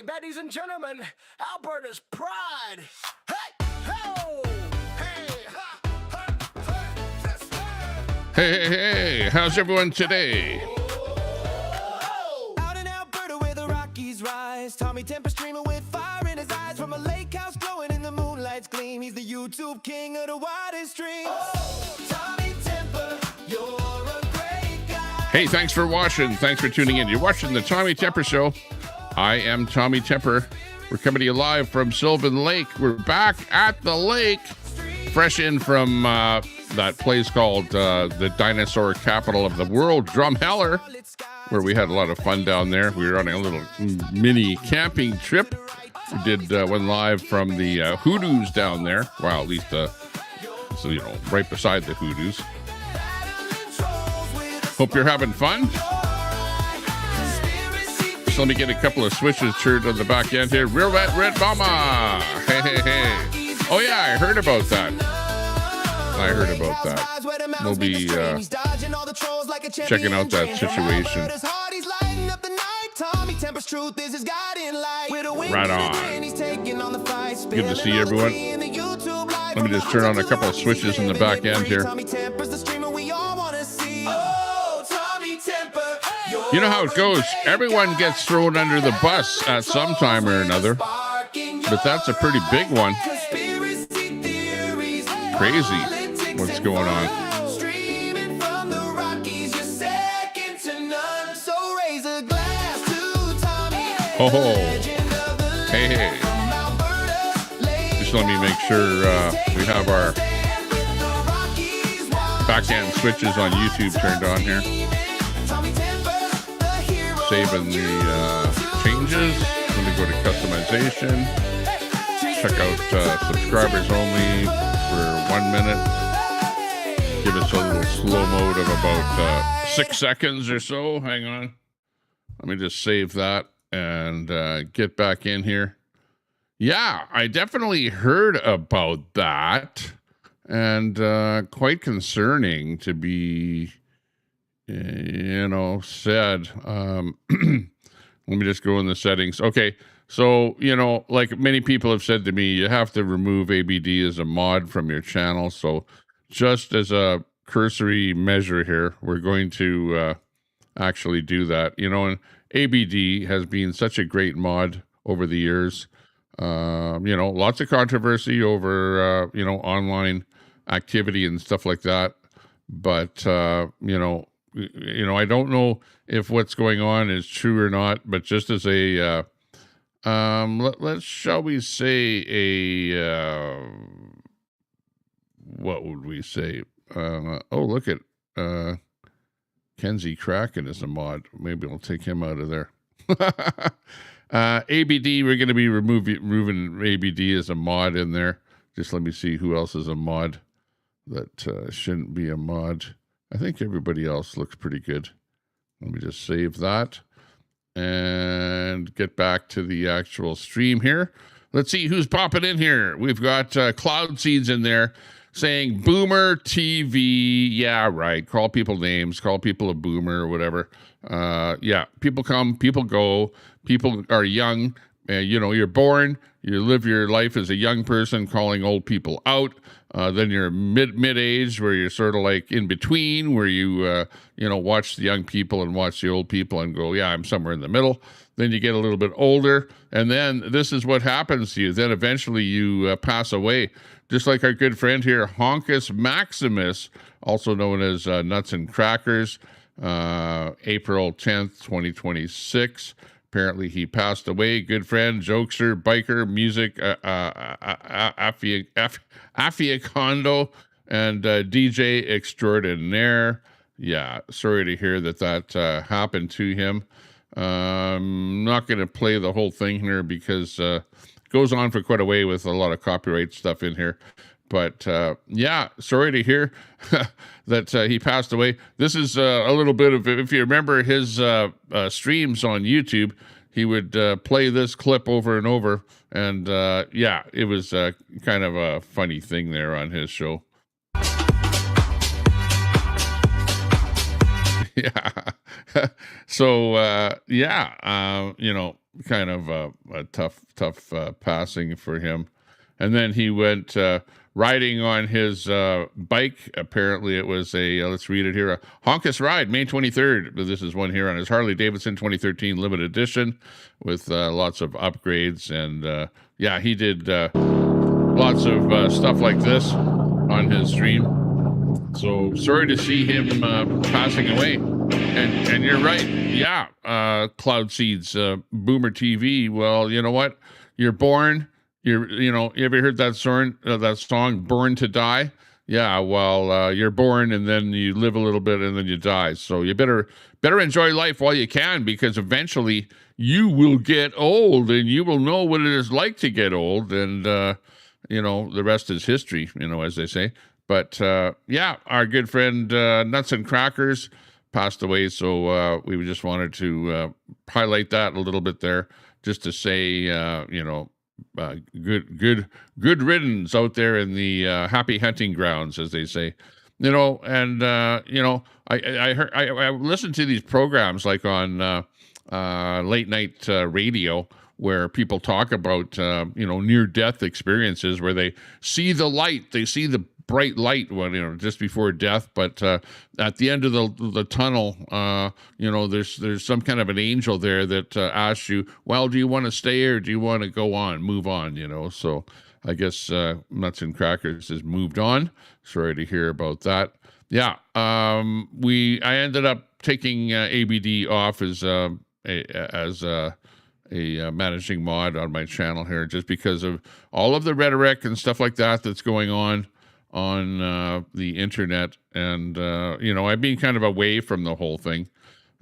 ladies and gentlemen, Alberta's pride. Hey, ho, hey, ha, ha, ha, Hey, how's everyone today? Out in Alberta where the Rockies rise, Tommy Temper streaming with fire in his eyes, from a lake house glowing in the moonlight's gleam. He's the YouTube king of the widest streams. Tommy Temper, you're a great guy. Hey, thanks for watching. Thanks for tuning in. You're watching the Tommy Temper Show. I am Tommy Temper. We're coming to you live from Sylvan Lake. We're back at the lake, fresh in from that place called the dinosaur capital of the world, Drumheller, where we had a lot of fun down there. We were on a little mini camping trip. We did one live from the Hoodoos down there. Well, at least, so, you know, right beside the Hoodoos. Hope you're having fun. So let me get a couple of switches turned on the back end here. Real Red Mama. Hey. Oh, yeah, I heard about that. We'll be checking out that situation. Right on. Good to see everyone. Let me just turn on a couple of switches in the back end here. You know how it goes. Everyone gets thrown under the bus at some time or another. But that's a pretty big one. Crazy what's going on. Oh, hey. Just let me make sure we have our back end switches on YouTube turned on here. Saving the changes. Let me go to customization. Check out subscribers only for 1 minute. Give us a little slow mode of about 6 seconds or so. Hang on. Let me just save that and get back in here. Yeah, I definitely heard about that. And quite concerning to be... said, let me just go in the settings. Okay. So, like many people have said to me, you have to remove ABD as a mod from your channel. So just as a cursory measure here, we're going to actually do that, and ABD has been such a great mod over the years. Lots of controversy over, online activity and stuff like that. But, I don't know if what's going on is true or not, but just as a, shall we say what would we say? Look at, Kenzie Kraken is a mod. Maybe we'll take him out of there. ABD, we're going to be removing ABD as a mod in there. Just let me see who else is a mod that shouldn't be a mod. I think everybody else looks pretty good. Let me just save that and get back to the actual stream here. Let's see who's popping in here. We've got Cloud Seeds in there saying Boomer TV. Yeah, right. Call people names. Call people a boomer or whatever. Yeah, people come, people go. People are young. You're born. You live your life as a young person, calling old people out. Then you're mid-age, where you're sort of like in between, where you watch the young people and watch the old people and go, yeah, I'm somewhere in the middle. Then you get a little bit older, and then this is what happens to you. Then eventually you pass away, just like our good friend here, Honkus Maximus, also known as Nuts and Crackers, April 10th, 2026. Apparently he passed away. Good friend, jokester, biker, music, Affiacondo, and DJ extraordinaire. Yeah, sorry to hear that happened to him. I'm not going to play the whole thing here because it goes on for quite a way with a lot of copyright stuff in here. But yeah, sorry to hear that he passed away. This is a little bit of, if you remember his streams on YouTube, he would play this clip over and over. And yeah, it was kind of a funny thing there on his show. Yeah, So kind of a tough passing for him. And then he went riding on his bike. Apparently, it was let's read it here, a Honkus Ride, May 23rd. This is one here on his Harley Davidson 2013 limited edition with lots of upgrades. And he did lots of stuff like this on his stream. So sorry to see him passing away. And you're right. Yeah, Cloud Seeds, Boomer TV. Well, you know what? You're born. You ever heard that song, Born to Die? Yeah, well, you're born and then you live a little bit and then you die. So you better enjoy life while you can, because eventually you will get old and you will know what it is like to get old. And, the rest is history, as they say. But, our good friend Nuts and Crackers passed away. So we just wanted to highlight that a little bit there, just to say, good riddance out there in the happy hunting grounds, as they say. I heard I listened to these programs like on late night radio, where people talk about near-death experiences, where they see the light, they see the bright light when just before death, but at the end of the tunnel, there's some kind of an angel there that asks you, well, do you want to stay or do you want to go on, move on? So I guess Nuts and Crackers has moved on. Sorry to hear about that. I ended up taking ABD off as a managing mod on my channel here, just because of all of the rhetoric and stuff like that that's going on the internet. And I've been kind of away from the whole thing,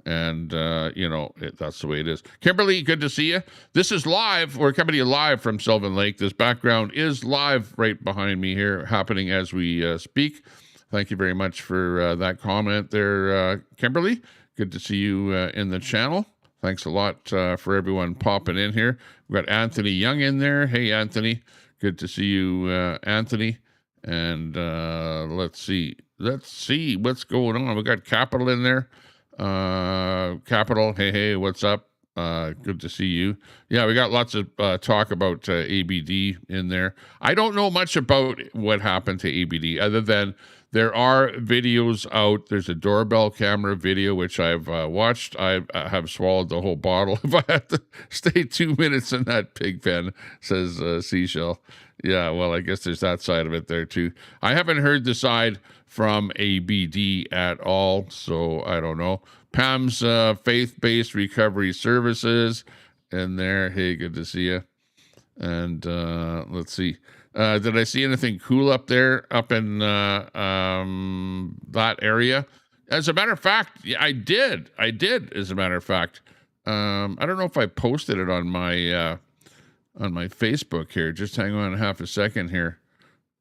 and that's the way it is. Kimberly, good to see you. This is live. We're coming to you live from Sylvan Lake. This background is live right behind me here, happening as we speak. Thank you very much for that comment there, Kimberly. Good to see you in the channel. Thanks a lot for everyone popping in here. We've got Anthony Young in there. Hey, Anthony. Good to see you, Anthony. And let's see what's going on. We got Capital in there. Capital, hey, what's up? Good to see you. Yeah, we got lots of talk about ABD in there. I don't know much about what happened to ABD, other than there are videos out. There's a doorbell camera video, which I've watched. I have swallowed the whole bottle if I had to stay 2 minutes in that pig pen, says Seashell. Yeah, well, I guess there's that side of it there, too. I haven't heard the side from ABD at all, so I don't know. Pam's faith-based recovery services in there. Hey, good to see you. And let's see. Did I see anything cool up there, up in that area? As a matter of fact, yeah, I did, as a matter of fact. I don't know if I posted it on my Facebook here. Just hang on half a second here.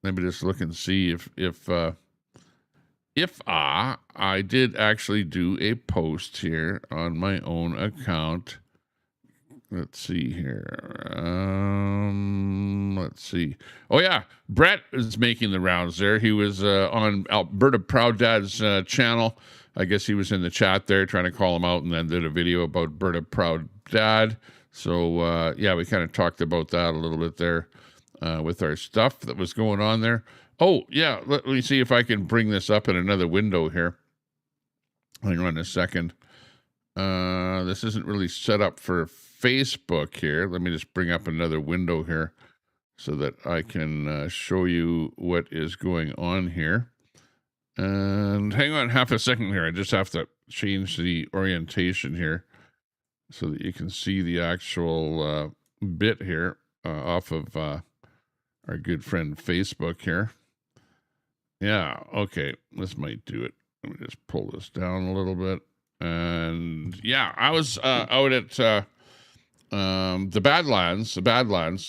Let me just look and see if I did actually do a post here on my own account. Let's see here. Let's see. Oh, yeah. Brett is making the rounds there. He was on Alberta Proud Dad's channel. I guess he was in the chat there trying to call him out, and then did a video about Alberta Proud Dad. So, we kind of talked about that a little bit there with our stuff that was going on there. Oh, yeah. Let me see if I can bring this up in another window here. Hang on a second. This isn't really set up for Facebook here. Let me just bring up another window here so that I can show you what is going on here. And hang on half a second here. I just have to change the orientation here so that you can see the actual bit here off of our good friend Facebook here. Yeah, okay. This might do it. Let me just pull this down a little bit. And yeah, I was out at the Badlands.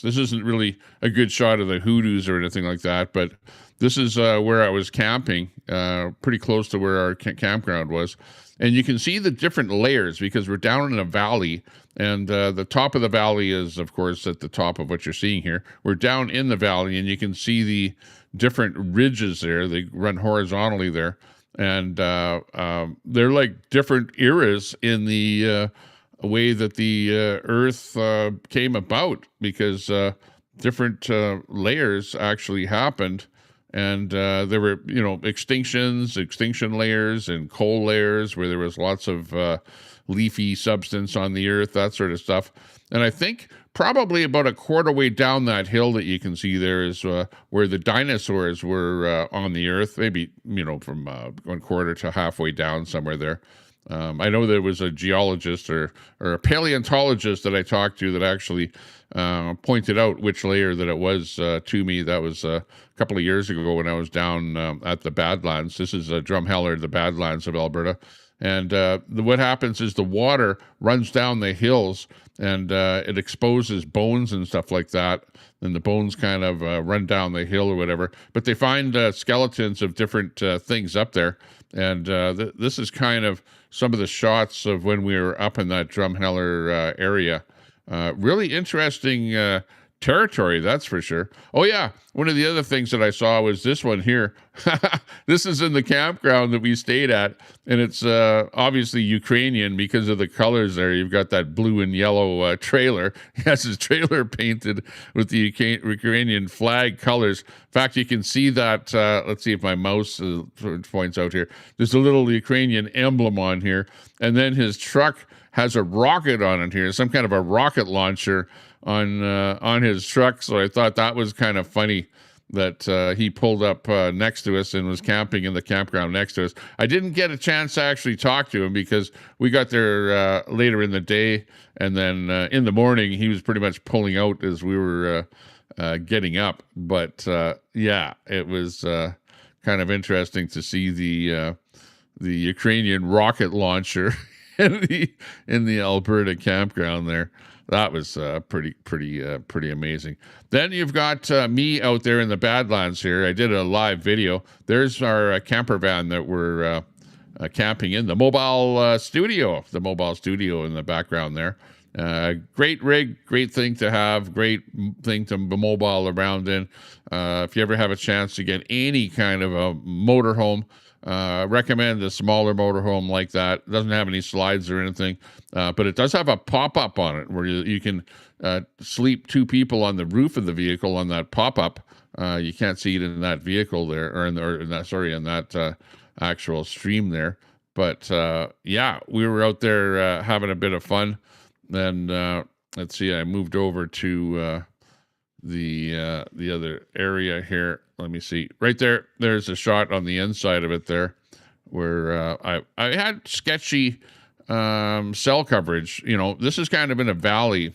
This isn't really a good shot of the hoodoos or anything like that, but this is where I was camping, pretty close to where our campground was. And you can see the different layers because we're down in a valley, and the top of the valley is, of course, at the top of what you're seeing here. We're down in the valley, and you can see the different ridges there. They run horizontally there. and they're like different eras in the way that the Earth came about, because different layers actually happened, and there were, extinction layers and coal layers where there was lots of leafy substance on the Earth, that sort of stuff. And I think probably about a quarter way down that hill that you can see there is where the dinosaurs were on the Earth, maybe, from 1/4 to halfway down somewhere there. I know there was a geologist or a paleontologist that I talked to that actually pointed out which layer that it was to me. That was a couple of years ago when I was down at the Badlands. This is Drumheller, the Badlands of Alberta. And what happens is the water runs down the hills, and it exposes bones and stuff like that. And the bones kind of run down the hill or whatever. But they find skeletons of different things up there. And this is kind of some of the shots of when we were up in that Drumheller area. Really interesting territory, that's for sure. Oh yeah, one of the other things that I saw was this one here. This is in the campground that we stayed at, and it's obviously Ukrainian because of the colors there. You've got that blue and yellow trailer. He has his trailer painted with the Ukrainian flag colors. In fact, you can see that, let's see if my mouse points out here. There's a little Ukrainian emblem on here, and then his truck has a rocket on it here, some kind of a rocket launcher on his truck. So I thought that was kind of funny that he pulled up next to us and was camping in the campground next to us. I didn't get a chance to actually talk to him because we got there later in the day, and then in the morning he was pretty much pulling out as we were getting up. But yeah, it was kind of interesting to see the Ukrainian rocket launcher in the Alberta campground there. That was pretty amazing. Then you've got me out there in the Badlands here. I did a live video. There's our camper van that we're camping in, the mobile studio in the background there. Great rig, great thing to have, great thing to mobile around in. If you ever have a chance to get any kind of a motorhome, recommend a smaller motorhome like that. It doesn't have any slides or anything, but it does have a pop-up on it where you can sleep two people on the roof of the vehicle on that pop-up. You can't see it in that vehicle there, or in that actual stream there. But yeah, we were out there having a bit of fun. And let's see, I moved over to the other area here. Let me see. Right there, there's a shot on the inside of it there where I had sketchy cell coverage. This is kind of in a valley.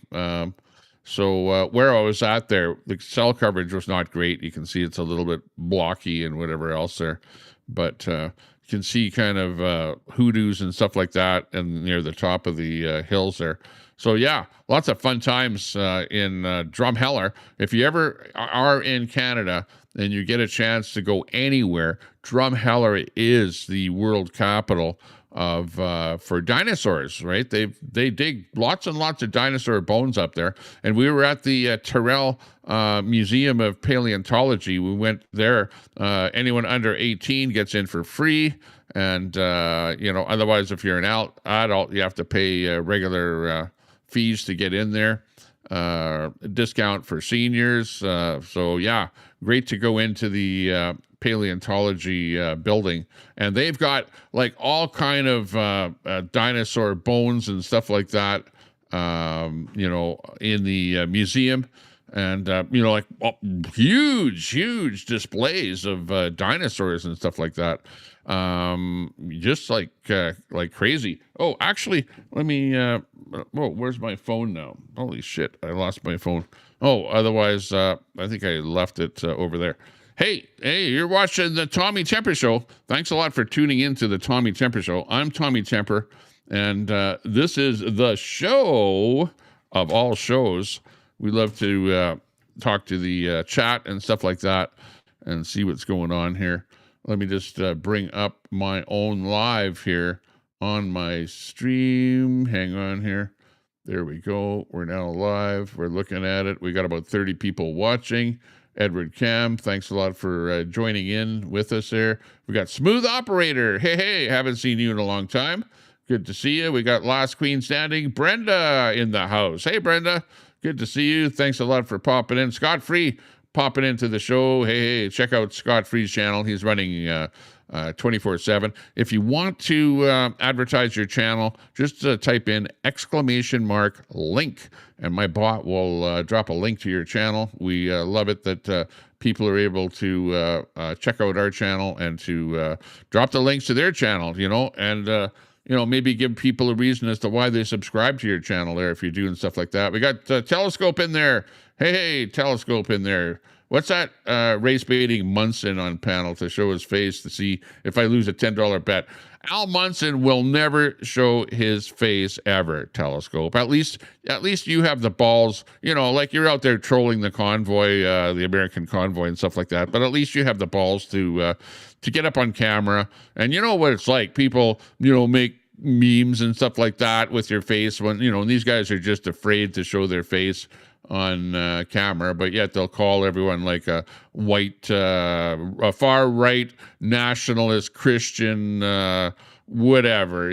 So where I was at there, the cell coverage was not great. You can see it's a little bit blocky and whatever else there. But you can see kind of hoodoos and stuff like that and near the top of the hills there. So yeah, lots of fun times in Drumheller. If you ever are in Canada and you get a chance to go anywhere, Drumheller is the world capital of for dinosaurs, right? They dig lots and lots of dinosaur bones up there. And we were at the Tyrrell Museum of Paleontology. We went there. Anyone under 18 gets in for free. And, otherwise, if you're an adult, you have to pay regular fees to get in there. Discount for seniors. So yeah, great to go into the paleontology building, and they've got like all kind of dinosaur bones and stuff like that, in the museum, and huge displays of dinosaurs and stuff like that. Just like crazy. Oh, actually, let me where's my phone now? Holy shit, I lost my phone. Oh, otherwise I think I left it over there. Hey, you're watching the Tommy Temper Show. Thanks a lot for tuning in to the Tommy Temper Show. I'm Tommy Temper, and this is the show of all shows. We love to talk to the chat and stuff like that and see what's going on here. Let me just bring up my own live here on my stream. Hang on here. There we go. We're now live. We're looking at it. We got about 30 people watching. Edward Cam, thanks a lot for joining in with us there. We got Smooth Operator. Hey, haven't seen you in a long time. Good to see you. We got Last Queen Standing, Brenda in the house. Hey, Brenda. Good to see you. Thanks a lot for popping in. Scott Free popping into the show. Hey, check out Scott Free's channel. He's running 24/7. If you want to advertise your channel, just type in !link, and my bot will drop a link to your channel. We love it that people are able to check out our channel and to drop the links to their channel, and maybe give people a reason as to why they subscribe to your channel there if you're doing stuff like that. We got Telescope in there. Hey, Telescope in there. What's that race baiting Munson on panel to show his face to see if I lose a $10 bet? Al Munson will never show his face ever, Telescope. At least you have the balls, like you're out there trolling the convoy, the American convoy and stuff like that. But at least you have the balls to get up on camera. And you know what it's like. People, make memes and stuff like that with your face when, these guys are just afraid to show their face on camera, but yet they'll call everyone like a white, a far right nationalist Christian, whatever,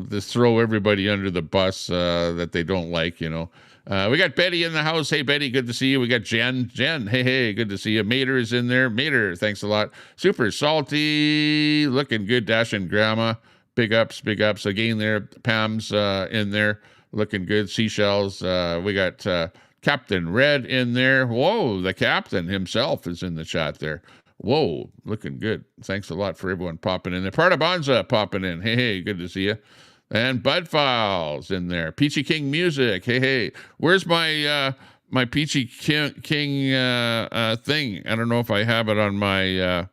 just throw everybody under the bus that they don't like, We got Betty in the house. Hey, Betty, good to see you. We got Jen, hey, good to see you. Mater is in there. Mater, thanks a lot. Super Salty, looking good. Dash and Grandma, big ups. Again there, Pam's in there, looking good. Seashells, we got Captain Red in there. Whoa, the captain himself is in the chat there. Whoa, looking good. Thanks a lot for everyone popping in there. Part of Bonza popping in. Hey, good to see you. And Bud Files in there. Peachy King Music. Hey. Where's my my Peachy King thing? I don't know if I have it on my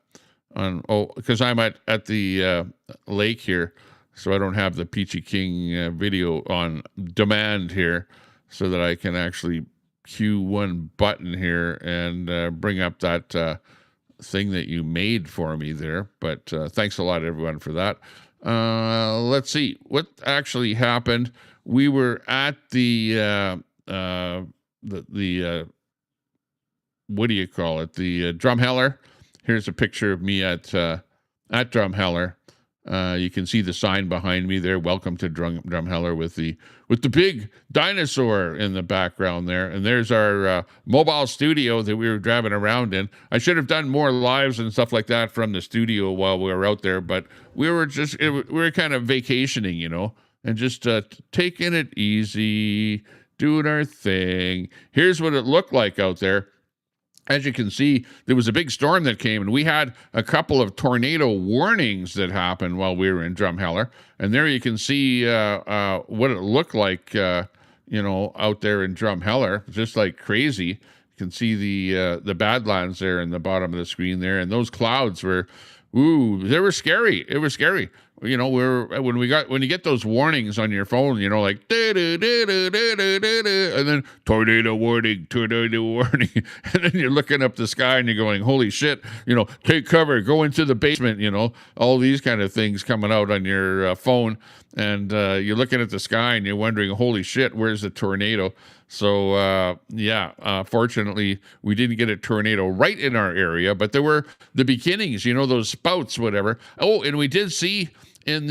because I'm at the lake here, so I don't have the Peachy King video on demand here, so that I can actually cue one button here and bring up that thing that you made for me there. But thanks a lot, everyone, for that. Let's see what actually happened. We were at the what do you call it? The Drumheller. Here's a picture of me at Drumheller. You can see the sign behind me there. Welcome to Drumheller with the big dinosaur in the background there. And there's our mobile studio that we were driving around in. I should have done more lives and stuff like that from the studio while we were out there, but we were kind of vacationing, and just taking it easy, doing our thing. Here's what it looked like out there. As you can see, there was a big storm that came, and we had a couple of tornado warnings that happened while we were in Drumheller. And there you can see what it looked like, out there in Drumheller, just like crazy. You can see the Badlands there in the bottom of the screen there, and those clouds were, they were scary. It was scary. When you get those warnings on your phone, like and then tornado warning, and then you're looking up the sky and you're going, holy shit, take cover, go into the basement, all these kind of things coming out on your phone, and you're looking at the sky and you're wondering, holy shit, where's the tornado? So fortunately we didn't get a tornado right in our area, but there were the beginnings, those spouts, whatever. Oh, and we did see in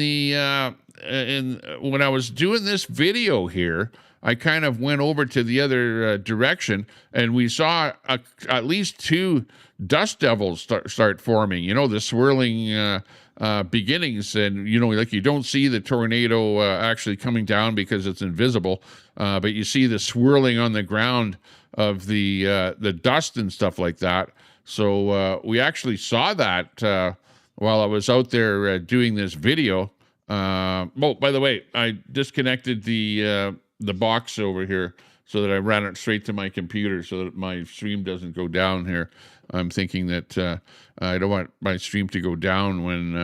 when I was doing this video here, I kind of went over to the other direction, and we saw at least two dust devils start forming, the swirling beginnings, and like you don't see the tornado actually coming down because it's invisible, but you see the swirling on the ground of the dust and stuff like that. So we actually saw that while I was out there doing this video. By the way, I disconnected the box over here so that I ran it straight to my computer so that my stream doesn't go down here. I'm thinking that I don't want my stream to go down when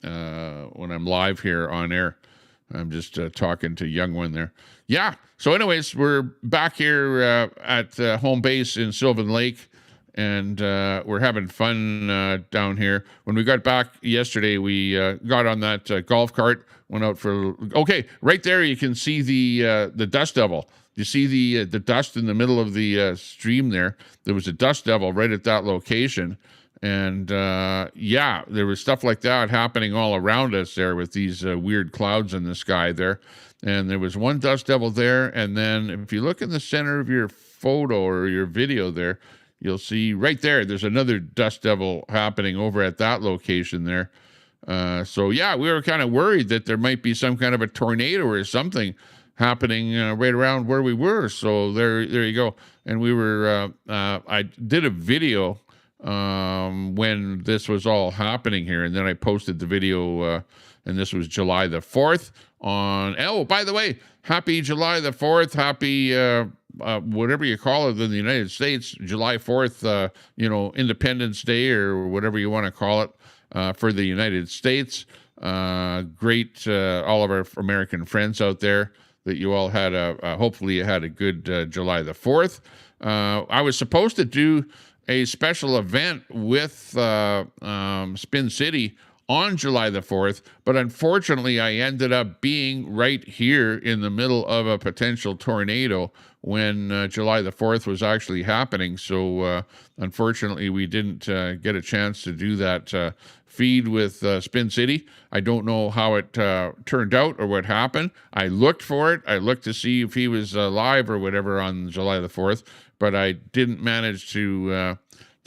I'm live here on air. I'm just talking to young one there. Yeah. So anyways, we're back here at home base in Sylvan Lake, and we're having fun down here. When we got back yesterday, we got on that golf cart, went out for, okay, right there you can see the Dust Devil. You see the dust in the middle of the stream there? There was a dust devil right at that location. And yeah, there was stuff like that happening all around us there with these weird clouds in the sky there. And there was one dust devil there. And then if you look in the center of your photo or your video there, you'll see right there, there's another dust devil happening over at that location there. So yeah, we were kind of worried that there might be some kind of a tornado or something happening right around where we were. So there you go. And we were, I did a video when this was all happening here, and then I posted the video, and this was July the 4th on, oh, by the way, happy July the 4th, happy, whatever you call it in the United States, July 4th, Independence Day or whatever you want to call it, for the United States. Great, all of our American friends out there, that you all had hopefully you had a good July the 4th. I was supposed to do a special event with Spin City on July the 4th, but unfortunately I ended up being right here in the middle of a potential tornado when July the 4th was actually happening. So unfortunately we didn't get a chance to do that feed with Spin City. I don't know how it turned out or what happened. I looked for it. I looked to see if he was live or whatever on July the 4th, but I didn't manage to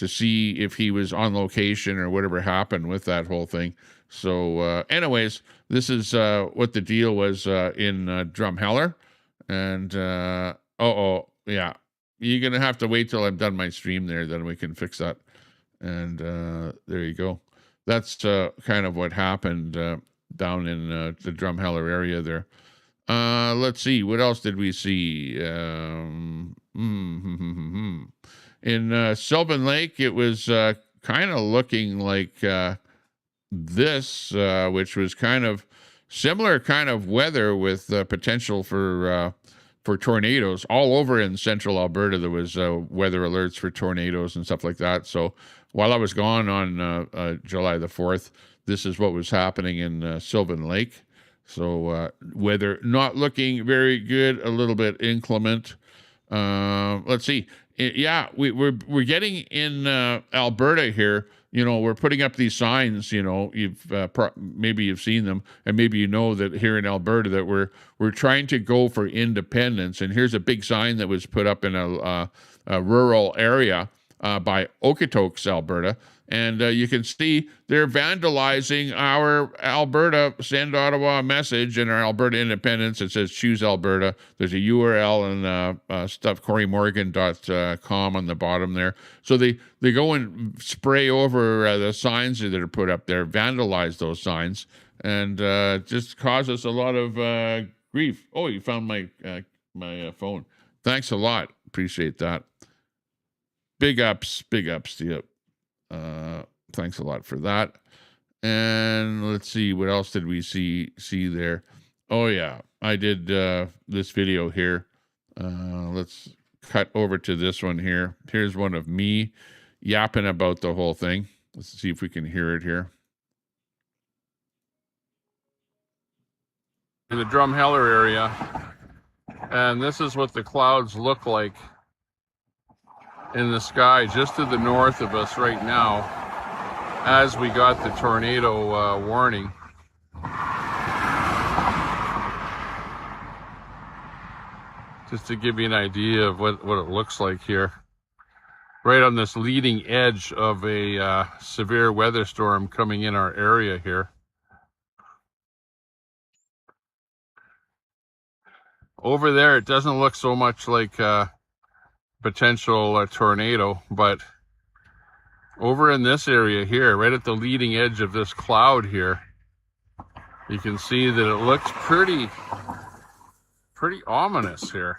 see if he was on location or whatever happened with that whole thing. So anyways, this is what the deal was in Drumheller. And yeah, you're going to have to wait till I'm done my stream there, then we can fix that. And there you go. That's kind of what happened down in the Drumheller area there. Let's see, what else did we see? In Sylvan Lake, it was kind of looking like this, which was kind of similar kind of weather with potential for tornadoes all over in central Alberta. There was weather alerts for tornadoes and stuff like that. So while I was gone on July the 4th, this is what was happening in Sylvan Lake. So weather not looking very good, a little bit inclement. Let's see. Yeah, we're getting in Alberta here. We're putting up these signs. Maybe you've seen them, and maybe you know that here in Alberta that we're trying to go for independence. And here's a big sign that was put up in a rural area by Okotoks, Alberta. And you can see they're vandalizing our Alberta Send Ottawa message and our Alberta independence. It says choose Alberta. There's a URL and stuff, corymorgan.com on the bottom there. So they go and spray over the signs that are put up there, vandalize those signs, and just cause us a lot of grief. Oh, you found my phone. Thanks a lot. Appreciate that. Big ups to you. Thanks a lot for that. And let's see, what else did we see there? Oh yeah, I did this video here. Let's cut over to this one here. Here's one of me yapping about the whole thing. Let's see if we can hear it here. In the Drumheller area, and this is what the clouds look like in the sky just to the north of us right now as we got the tornado warning. Just to give you an idea of what it looks like here. Right on this leading edge of a severe weather storm coming in our area here. Over there, it doesn't look so much like potential tornado, but over in this area here, right at the leading edge of this cloud here, you can see that it looks pretty ominous here.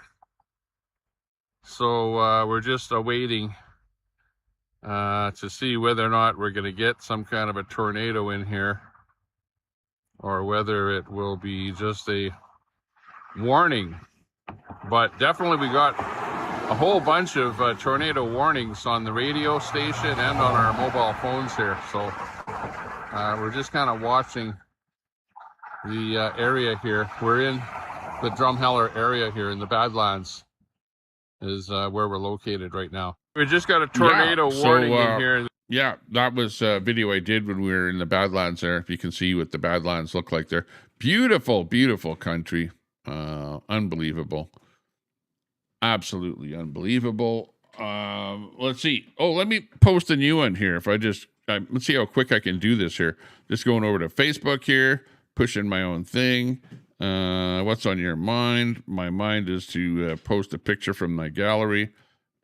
So we're just awaiting to see whether or not we're going to get some kind of a tornado in here, or whether it will be just a warning. But definitely we got a whole bunch of tornado warnings on the radio station and on our mobile phones here. So we're just kind of watching the area here. We're in the Drumheller area here in the Badlands is where we're located right now. We just got a tornado warning in here. Yeah, that was a video I did when we were in the Badlands there. You can see what the Badlands look like there. Beautiful, beautiful country. Unbelievable. Absolutely unbelievable. Let's see. Oh, let me post a new one here. If I just, let's see how quick I can do this here. Just going over to Facebook here, pushing my own thing. What's on your mind? My mind is to post a picture from my gallery.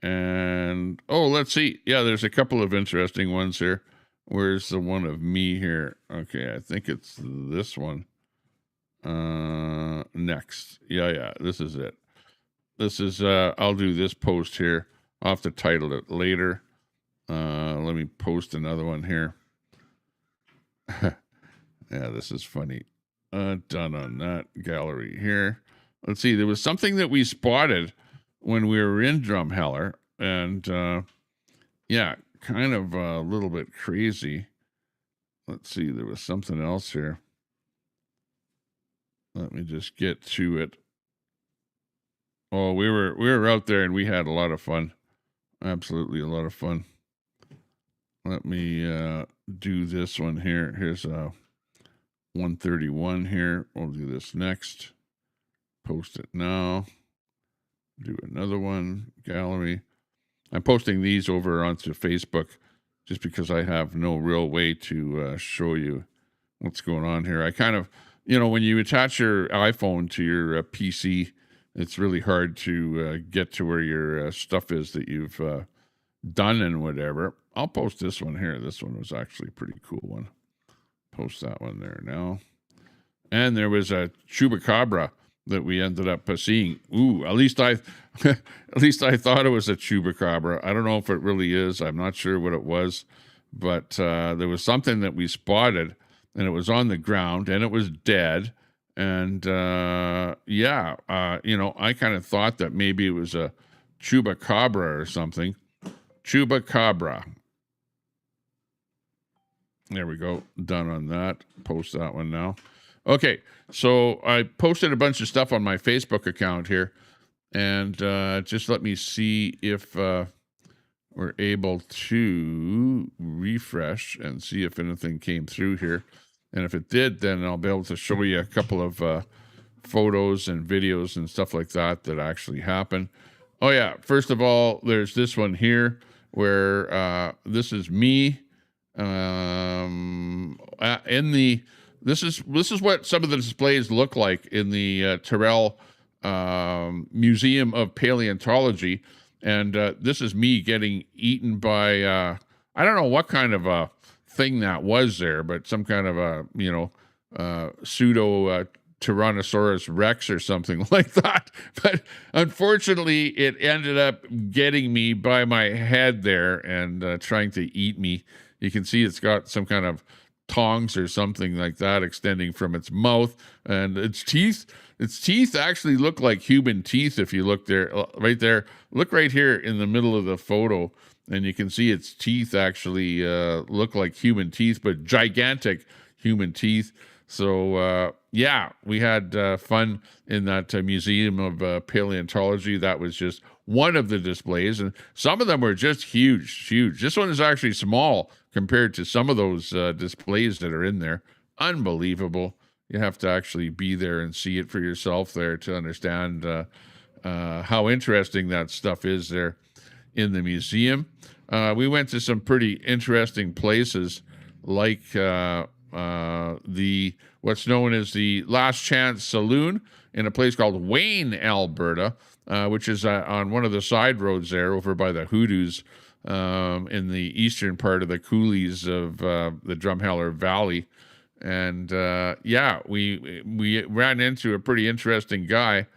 And, oh, let's see. Yeah, there's a couple of interesting ones here. Where's the one of me here? Okay, I think it's this one. Next. Yeah, this is it. This is, I'll do this post here. I'll have to title it later. Let me post another one here. Yeah, this is funny. Done on that gallery here. Let's see. There was something that we spotted when we were in Drumheller, and yeah, kind of a little bit crazy. Let's see. There was something else here. Let me just get to it. Oh, we were out there and we had a lot of fun. Absolutely a lot of fun. Let me do this one here. Here's 131 here. We'll do this next. Post it now. Do another one. Gallery. I'm posting these over onto Facebook just because I have no real way to show you what's going on here. I kind of, when you attach your iPhone to your PC, it's really hard to get to where your stuff is that you've done and whatever. I'll post this one here. This one was actually a pretty cool one. Post that one there now. And there was a chupacabra that we ended up seeing. Ooh, at least I thought it was a chupacabra. I don't know if it really is. I'm not sure what it was, but there was something that we spotted, and it was on the ground, and it was dead. And yeah, I kind of thought that maybe it was a chupacabra or something. Chupacabra. There we go. Done on that. Post that one now. Okay, so I posted a bunch of stuff on my Facebook account here, and just let me see if we're able to refresh and see if anything came through here. And if it did, then I'll be able to show you a couple of photos and videos and stuff like that that actually happened. Oh yeah, first of all, there's this one here where this is me this is what some of the displays look like in the Terrell Museum of Paleontology, and this is me getting eaten by I don't know what kind of a thing that was there, but some kind of a pseudo Tyrannosaurus Rex or something like that. But unfortunately, it ended up getting me by my head there and trying to eat me. You can see it's got some kind of tongs or something like that extending from its mouth, and its teeth actually look like human teeth. If you look there, right there, look right here in the middle of the photo, and you can see its teeth actually look like human teeth, but gigantic human teeth. So yeah, we had fun in that Museum of Paleontology. That was just one of the displays, and some of them were just huge. This one is actually small compared to some of those displays that are in there. Unbelievable. You have to actually be there and see it for yourself there to understand how interesting that stuff is there in the museum. We went to some pretty interesting places like what's known as the Last Chance Saloon in a place called Wayne, Alberta, which is on one of the side roads there over by the Hoodoos in the eastern part of the coulees of the Drumheller Valley. And yeah, we ran into a pretty interesting guy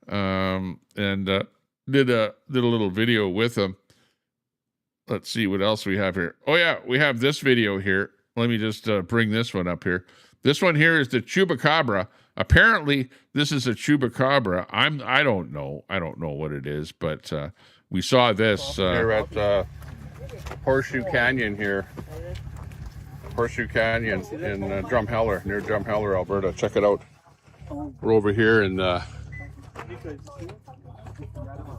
and did a little video with him. Let's see what else we have here. Oh yeah, we have this video here. Let me just bring this one up here. This one here is the chupacabra. Apparently, this is a chupacabra. I don't know what it is, but we saw this here at Horseshoe Canyon here. Horseshoe Canyon in Drumheller, near Drumheller, Alberta. Check it out. We're over here in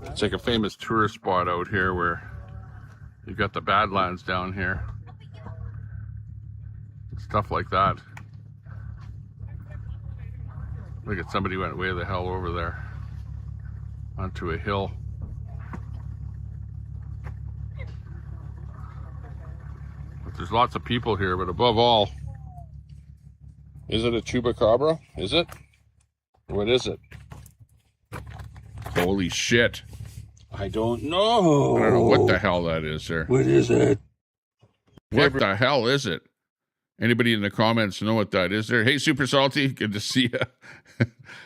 It's like a famous tourist spot out here where you've got the Badlands down here. Stuff like that. Look at somebody went way the hell over there onto a hill. But there's lots of people here, but above all, is it a chupacabra? Is it? What is it? Holy shit. I don't know. I don't know what the hell that is there. What is it? What the hell is it? Anybody in the comments know what that is there? Hey, Super Salty, good to see you.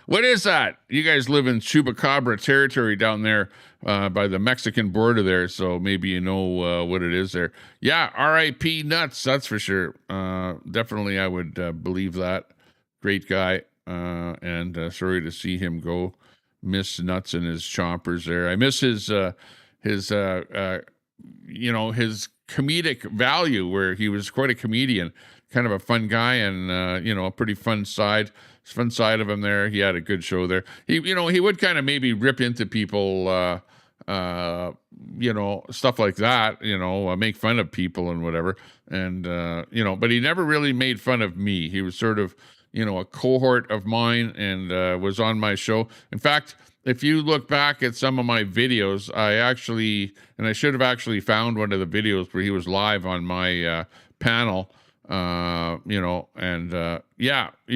What is that? You guys live in chupacabra territory down there by the Mexican border there, so maybe you know what it is there. Yeah, R.I.P. Nuts, that's for sure. Definitely, I would believe that. Great guy, and sorry to see him go. Miss Nuts and his chompers there. I miss his comedic value, where he was quite a comedian, kind of a fun guy, and a pretty fun side of him there. He had a good show there. He would kind of maybe rip into people, stuff like that, make fun of people and whatever. And, but he never really made fun of me. He was sort of, a cohort of mine, and was on my show. In fact, if you look back at some of my videos, I should have actually found one of the videos where he was live on my panel, you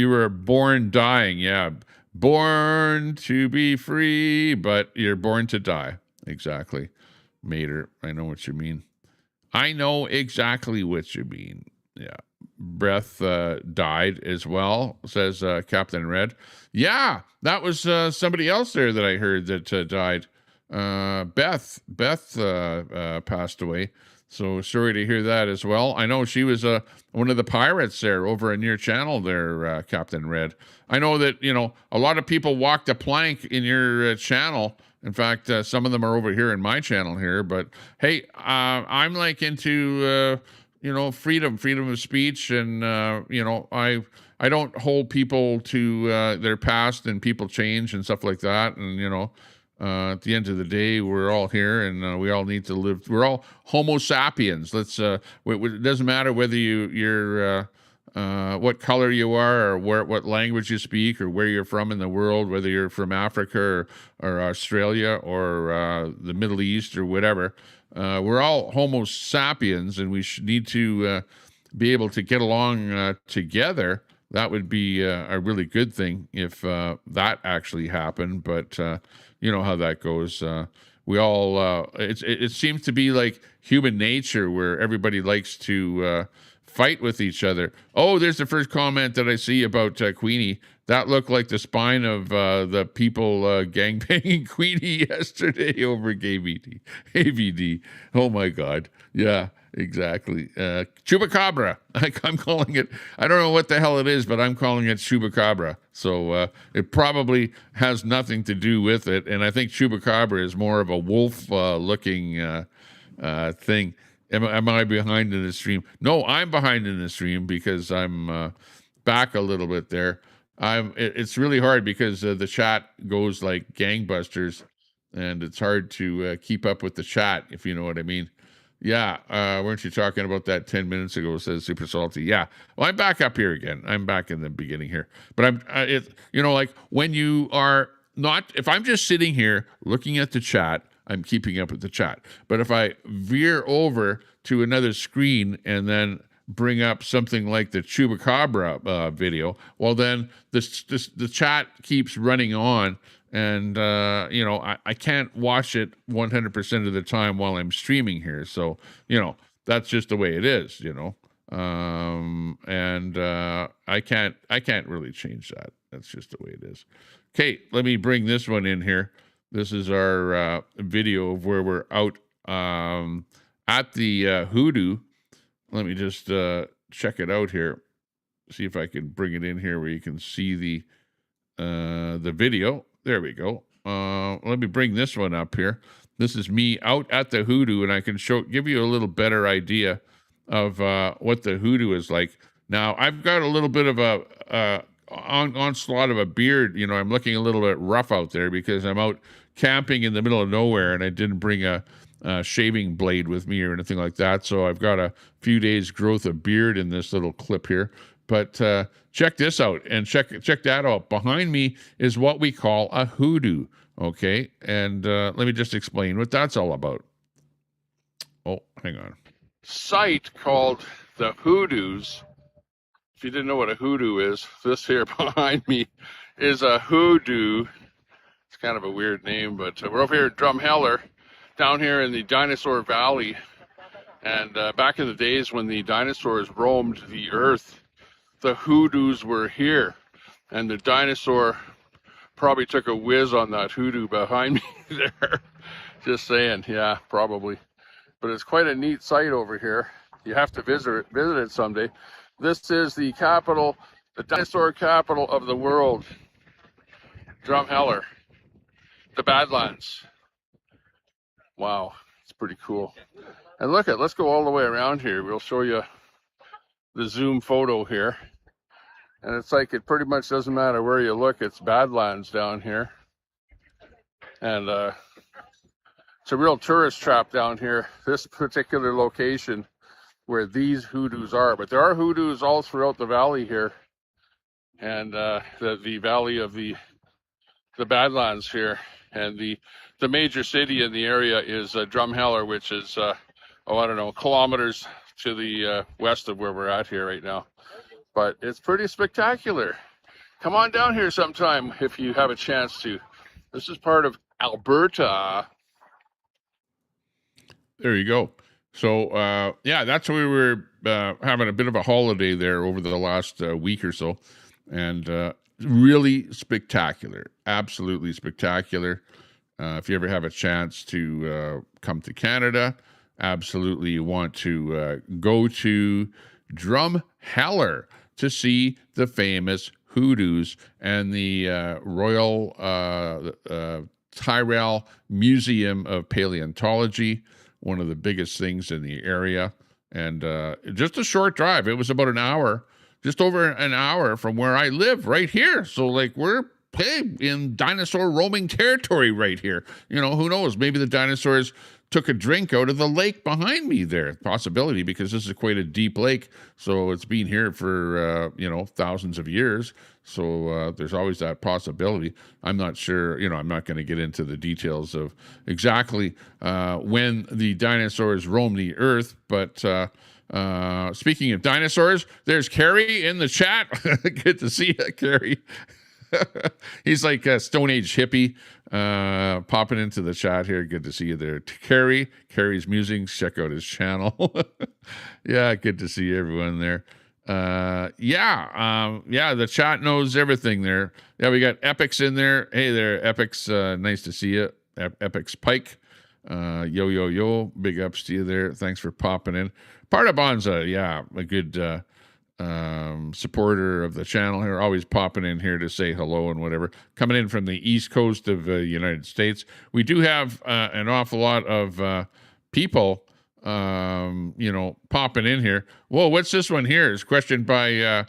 were born dying. Yeah, born to be free, but you're born to die. Exactly. Mater, I know what you mean. I know exactly what you mean. Yeah. Breath died as well, says Captain Red. Yeah, that was somebody else there that I heard that died. Beth passed away. So sorry to hear that as well. I know she was one of the pirates there over in your channel there, Captain Red. I know that, a lot of people walked a plank in your channel. In fact, some of them are over here in my channel here. But hey, I'm like into freedom of speech, and I don't hold people to their past, and people change and stuff like that. And at the end of the day, we're all here, and we all need to live. We're all Homo sapiens. It doesn't matter whether you're what color you are, or what language you speak, or where you're from in the world, whether you're from Africa or Australia or the Middle East or whatever. We're all Homo sapiens, and we need to be able to get along together. That would be a really good thing if that actually happened. But you know how that goes. We all it seems to be like human nature, where everybody likes to fight with each other. Oh, there's the first comment that I see about Queenie. That looked like the spine of the people gangbanging Queenie yesterday over AVD. Oh my God. Yeah, exactly. Chupacabra. I'm calling it. I don't know what the hell it is, but I'm calling it Chupacabra. So it probably has nothing to do with it. And I think Chupacabra is more of a wolf looking thing. Am I behind in the stream? No, I'm behind in the stream because I'm back a little bit there. It's really hard because the chat goes like gangbusters, and it's hard to keep up with the chat, if you know what I mean. Yeah, weren't you talking about that 10 minutes ago, says Super Salty? Yeah, well, I'm back up here again. I'm back in the beginning here. But like when you are not, if I'm just sitting here looking at the chat, I'm keeping up with the chat. But if I veer over to another screen and then bring up something like the Chupacabra video, well, then the chat keeps running on, and I can't watch it 100% of the time while I'm streaming here. So that's just the way it is. And I can't really change that. That's just the way it is. Okay, let me bring this one in here. This is our video of where we're out at the Hoodoo. Let me just check it out here. See if I can bring it in here where you can see the video. There we go. Let me bring this one up here. This is me out at the Hoodoo, and I can give you a little better idea of what the Hoodoo is like. Now, I've got a little bit of a onslaught of a beard. You know, I'm looking a little bit rough out there because I'm out camping in the middle of nowhere, and I didn't bring a shaving blade with me or anything like that. So I've got a few days growth of beard in this little clip here. But check this out, and check that out. Behind me is what we call a hoodoo, okay? And let me just explain what that's all about. Oh, hang on. Site called the Hoodoos. If you didn't know what a hoodoo is, this here behind me is a hoodoo. It's kind of a weird name, but we're over here at Drumheller, down here in the Dinosaur Valley. And back in the days when the dinosaurs roamed the earth, the hoodoos were here, and the dinosaur probably took a whiz on that hoodoo behind me there. Just saying, yeah, probably. But it's quite a neat site over here. You have to visit it someday. This is the capital, the dinosaur capital of the world, Drumheller, the Badlands. Wow, it's pretty cool. And let's go all the way around here. We'll show you the zoom photo here. And it's like it pretty much doesn't matter where you look, it's Badlands down here. And it's a real tourist trap down here, this particular location where these hoodoos are. But there are hoodoos all throughout the valley here. And the valley of the Badlands here. And the major city in the area is Drumheller, which is, I don't know, kilometers to the west of where we're at here right now. But it's pretty spectacular. Come on down here sometime if you have a chance to. This is part of Alberta. There you go. So, yeah, that's where we were having a bit of a holiday there over the last week or so. And really spectacular. Absolutely spectacular. If you ever have a chance to come to Canada, absolutely you want to go to Drumheller to see the famous hoodoos and the Royal Tyrrell Museum of Paleontology, one of the biggest things in the area. And just a short drive. It was about an hour, just over an hour from where I live right here. So like we're in dinosaur roaming territory right here. You know, who knows? Maybe the dinosaurs took a drink out of the lake behind me there. Possibility, because this is quite a deep lake. So it's been here for, thousands of years. So there's always that possibility. I'm not sure, I'm not going to get into the details of exactly when the dinosaurs roamed the earth. But speaking of dinosaurs, there's Carrie in the chat. Good to see you, Carrie. He's like a Stone Age hippie popping into the chat here. Good to see you there. Carrie's Musings. Check out his channel. Yeah, good to see everyone there. The chat knows everything there. Yeah, we got Epics in there. Hey there, Epics. Nice to see you. Epics Pike. Yo. Big ups to you there. Thanks for popping in. Part of Bonza, yeah, a good supporter of the channel here, always popping in here to say hello and whatever. Coming in from the East Coast of the United States. We do have an awful lot of people, popping in here. Whoa, what's this one here? It's questioned by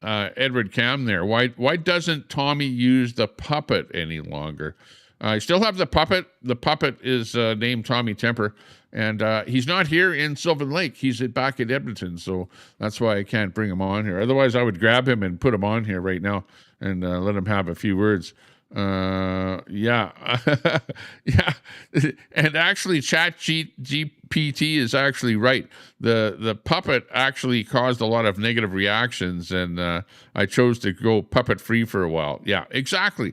Edward Cam there. Why doesn't Tommy use the puppet any longer? I still have the puppet. The puppet is named Tommy Temper. And he's not here in Sylvan Lake. He's back at Edmonton, so that's why I can't bring him on here. Otherwise, I would grab him and put him on here right now and let him have a few words. Yeah. And actually, GPT is actually right. The puppet actually caused a lot of negative reactions, and I chose to go puppet free for a while. Yeah, exactly.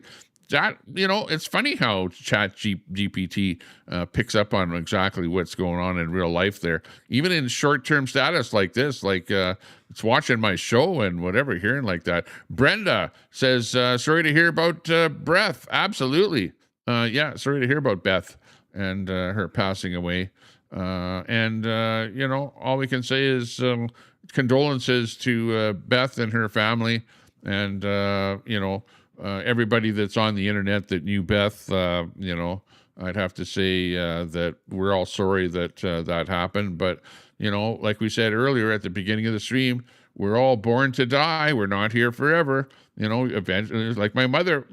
That, it's funny how GPT picks up on exactly what's going on in real life there. Even in short-term status like this, like it's watching my show and whatever, hearing like that. Brenda says, sorry to hear about Beth. Absolutely. Yeah, sorry to hear about Beth and her passing away. All we can say is condolences to Beth and her family and, everybody that's on the internet that knew Beth, I'd have to say that we're all sorry that that happened. But, like we said earlier at the beginning of the stream, we're all born to die. We're not here forever. You know, eventually, like my mother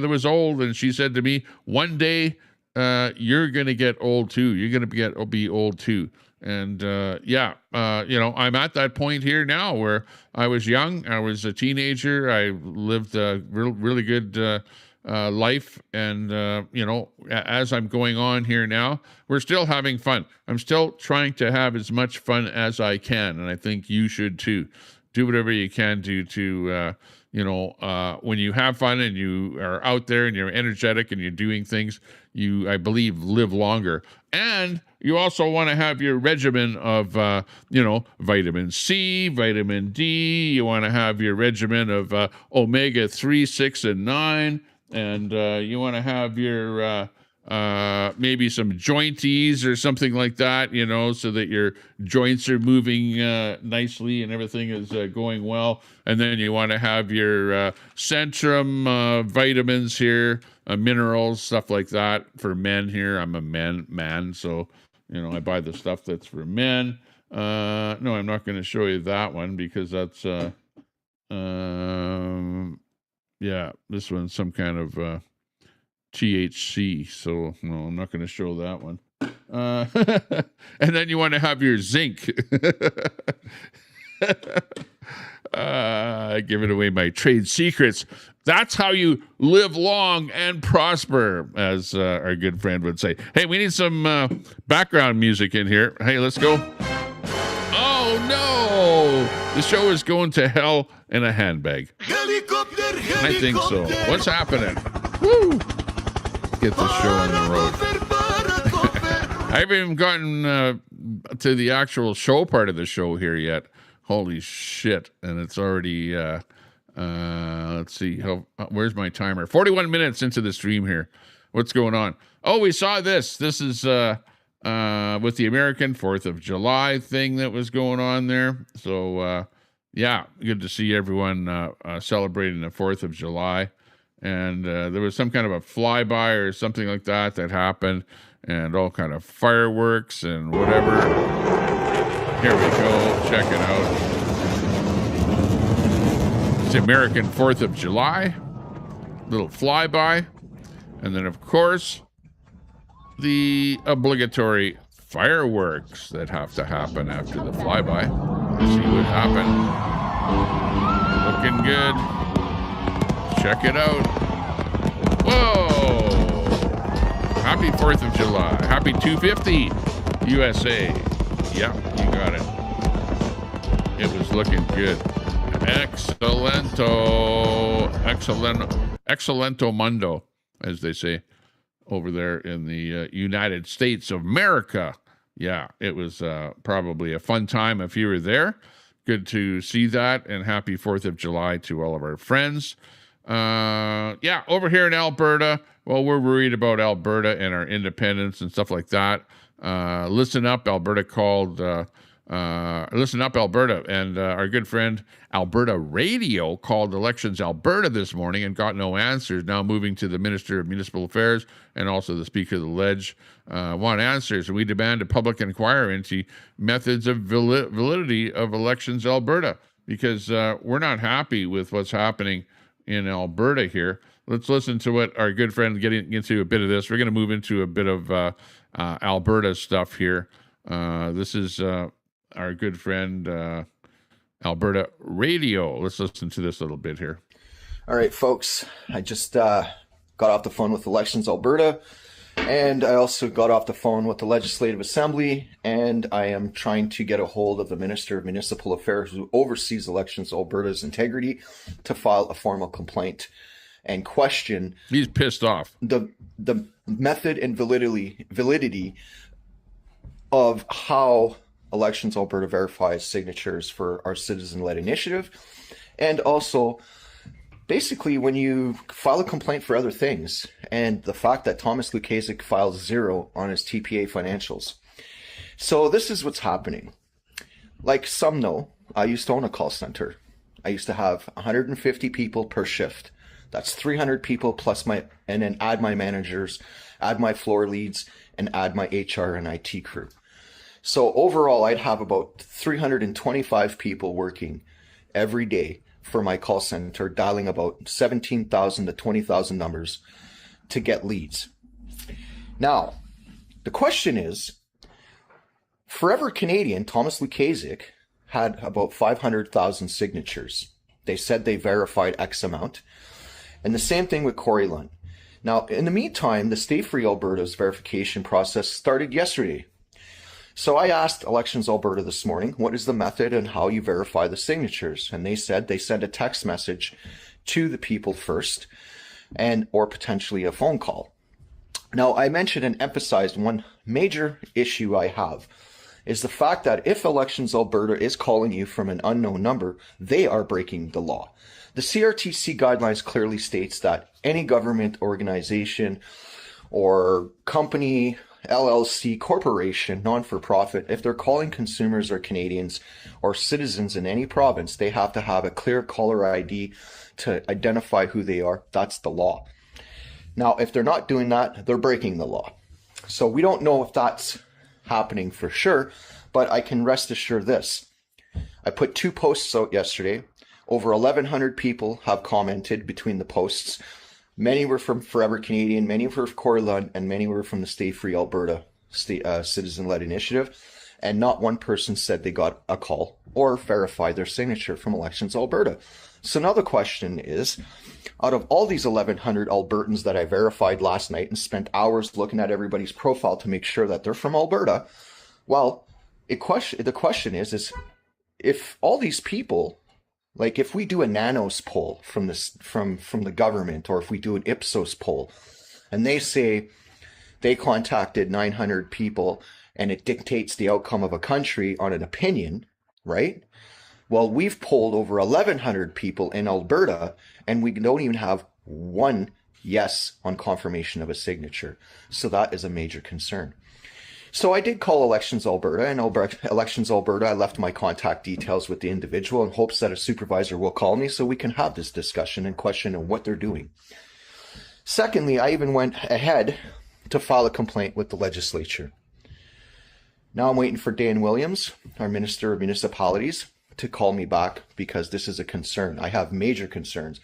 was old, and she said to me, one day you're going to get old too. You're going to be old too. And you know, I'm at that point here now where I was young. I was a teenager. I lived a really good life. And, you know, as I'm going on here now, we're still having fun. I'm still trying to have as much fun as I can. And I think you should too. Do whatever you can do to, you know, when you have fun and you are out there and you're energetic and you're doing things, you, I believe, live longer. And you also want to have your regimen of, you know, vitamin C, vitamin D. You want to have your regimen of omega 3, 6, and 9. And you want to have your maybe some jointies or something like that, you know, so that your joints are moving nicely and everything is going well. And then you want to have your Centrum vitamins here, minerals, stuff like that for men here. I'm a man, so, you know, I buy the stuff that's for men. No, I'm not going to show you that one because that's, yeah, this one's some kind of THC, so no, I'm not going to show that one. And then you want to have your zinc. Giving away my trade secrets. That's how you live long and prosper, as our good friend would say. Hey, we need some background music in here. Hey, let's go. Oh, no! The show is going to hell in a handbag. Helicopter, I think so. What's happening? Woo! Get the show on the road. I haven't even gotten to the actual show part of the show here yet. Holy shit. And it's already, let's see, where's my timer? 41 minutes into the stream here. What's going on? Oh, we saw this. This is with the American 4th of July thing that was going on there. So, yeah, good to see everyone celebrating the 4th of July. And there was some kind of a flyby or something like that happened, and all kind of fireworks and whatever. Here we go. Check it out. It's the American 4th of July. Little flyby. And then, of course, the obligatory fireworks that have to happen after the flyby. Let's see what happened. Looking good. Check it out. Whoa! Happy 4th of July. Happy 250 USA. Yeah, you got it. It was looking good. Excellento mundo, as they say over there in the United States of America. Yeah, it was probably a fun time if you were there. Good to see that, and happy 4th of July to all of our friends. Yeah, over here in Alberta, well, we're worried about Alberta and our independence and stuff like that. Listen Up Alberta called, Listen Up Alberta, and our good friend Alberta Radio called Elections Alberta this morning and got no answers. Now moving to the Minister of Municipal Affairs and also the Speaker of the Ledge want answers. And we demand a public inquiry into methods of validity of Elections Alberta, because we're not happy with what's happening in Alberta here. Let's listen to what our good friend getting into a bit of this. We're going to move into a bit of Alberta stuff here. This is our good friend Alberta Radio. Let's listen to this little bit here. All right, folks. I just got off the phone with Elections Alberta, and I also got off the phone with the Legislative Assembly, and I am trying to get a hold of the Minister of Municipal Affairs, who oversees Elections Alberta's integrity, to file a formal complaint and question. He's pissed off. The method and validity of how Elections Alberta verifies signatures for our citizen-led initiative, and also basically when you file a complaint for other things, and the fact that Thomas Lukasik files 0 on his TPA financials. So this is what's happening. Like some know, I used to own a call center. I used to have 150 people per shift. That's 300 people plus and then add my managers, add my floor leads, and add my HR and IT crew. So overall, I'd have about 325 people working every day for my call center, dialing about 17,000 to 20,000 numbers to get leads. Now, the question is, Forever Canadian, Thomas Lukasik, had about 500,000 signatures. They said they verified X amount. And the same thing with Corey Lund. Now, in the meantime, the Stay Free Alberta's verification process started yesterday. So I asked Elections Alberta this morning, what is the method and how you verify the signatures? And they said they send a text message to the people first, and or potentially a phone call. Now, I mentioned and emphasized one major issue I have is the fact that if Elections Alberta is calling you from an unknown number, they are breaking the law. The CRTC guidelines clearly states that any government organization or company, LLC, corporation, non-for-profit, if they're calling consumers or Canadians or citizens in any province, they have to have a clear caller ID to identify who they are. That's the law. Now, if they're not doing that, they're breaking the law. So we don't know if that's happening for sure, but I can rest assured this. I put 2 posts out yesterday. Over 1,100 people have commented between the posts. Many were from Forever Canadian, many were from Corey Lund, and many were from the Stay Free Alberta citizen-led initiative. And not one person said they got a call or verified their signature from Elections Alberta. So now the question is, out of all these 1,100 Albertans that I verified last night and spent hours looking at everybody's profile to make sure that they're from Alberta, well, the question is if all these people, like if we do a Nanos poll from the government, or if we do an Ipsos poll, and they say they contacted 900 people and it dictates the outcome of a country on an opinion, right? Well, we've polled over 1,100 people in Alberta, and we don't even have one yes on confirmation of a signature. So that is a major concern. So I did call Elections Alberta, and Elections Alberta, I left my contact details with the individual in hopes that a supervisor will call me so we can have this discussion and question on what they're doing. Secondly, I even went ahead to file a complaint with the legislature. Now I'm waiting for Dan Williams, our Minister of Municipalities, to call me back because this is a concern. I have major concerns.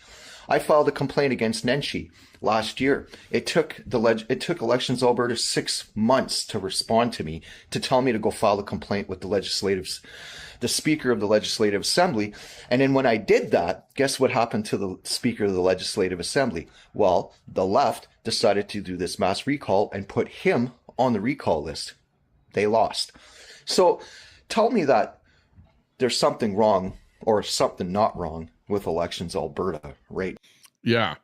I filed a complaint against Nenshi last year. It took Elections Alberta 6 months to respond to me, to tell me to go file a complaint with the Speaker of the Legislative Assembly. And then when I did that, guess what happened to the Speaker of the Legislative Assembly? Well, the left decided to do this mass recall and put him on the recall list. They lost. So tell me that there's something wrong or something not wrong with Elections Alberta, right? Yeah.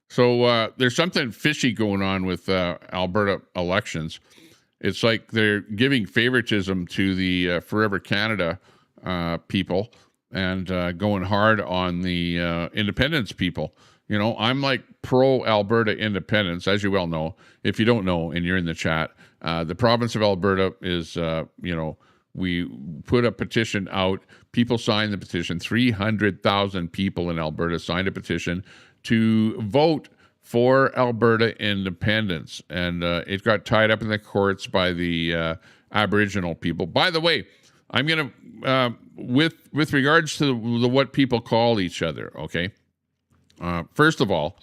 So there's something fishy going on with Alberta elections. It's like they're giving favoritism to the Forever Canada people and going hard on the independence people. You know, I'm like pro-Alberta independence, as you well know. If you don't know and you're in the chat, the province of Alberta is, we put a petition out. People signed the petition. 300,000 people in Alberta signed a petition to vote for Alberta independence. And it got tied up in the courts by the Aboriginal people. By the way, I'm going to, with regards to what people call each other, okay? First of all,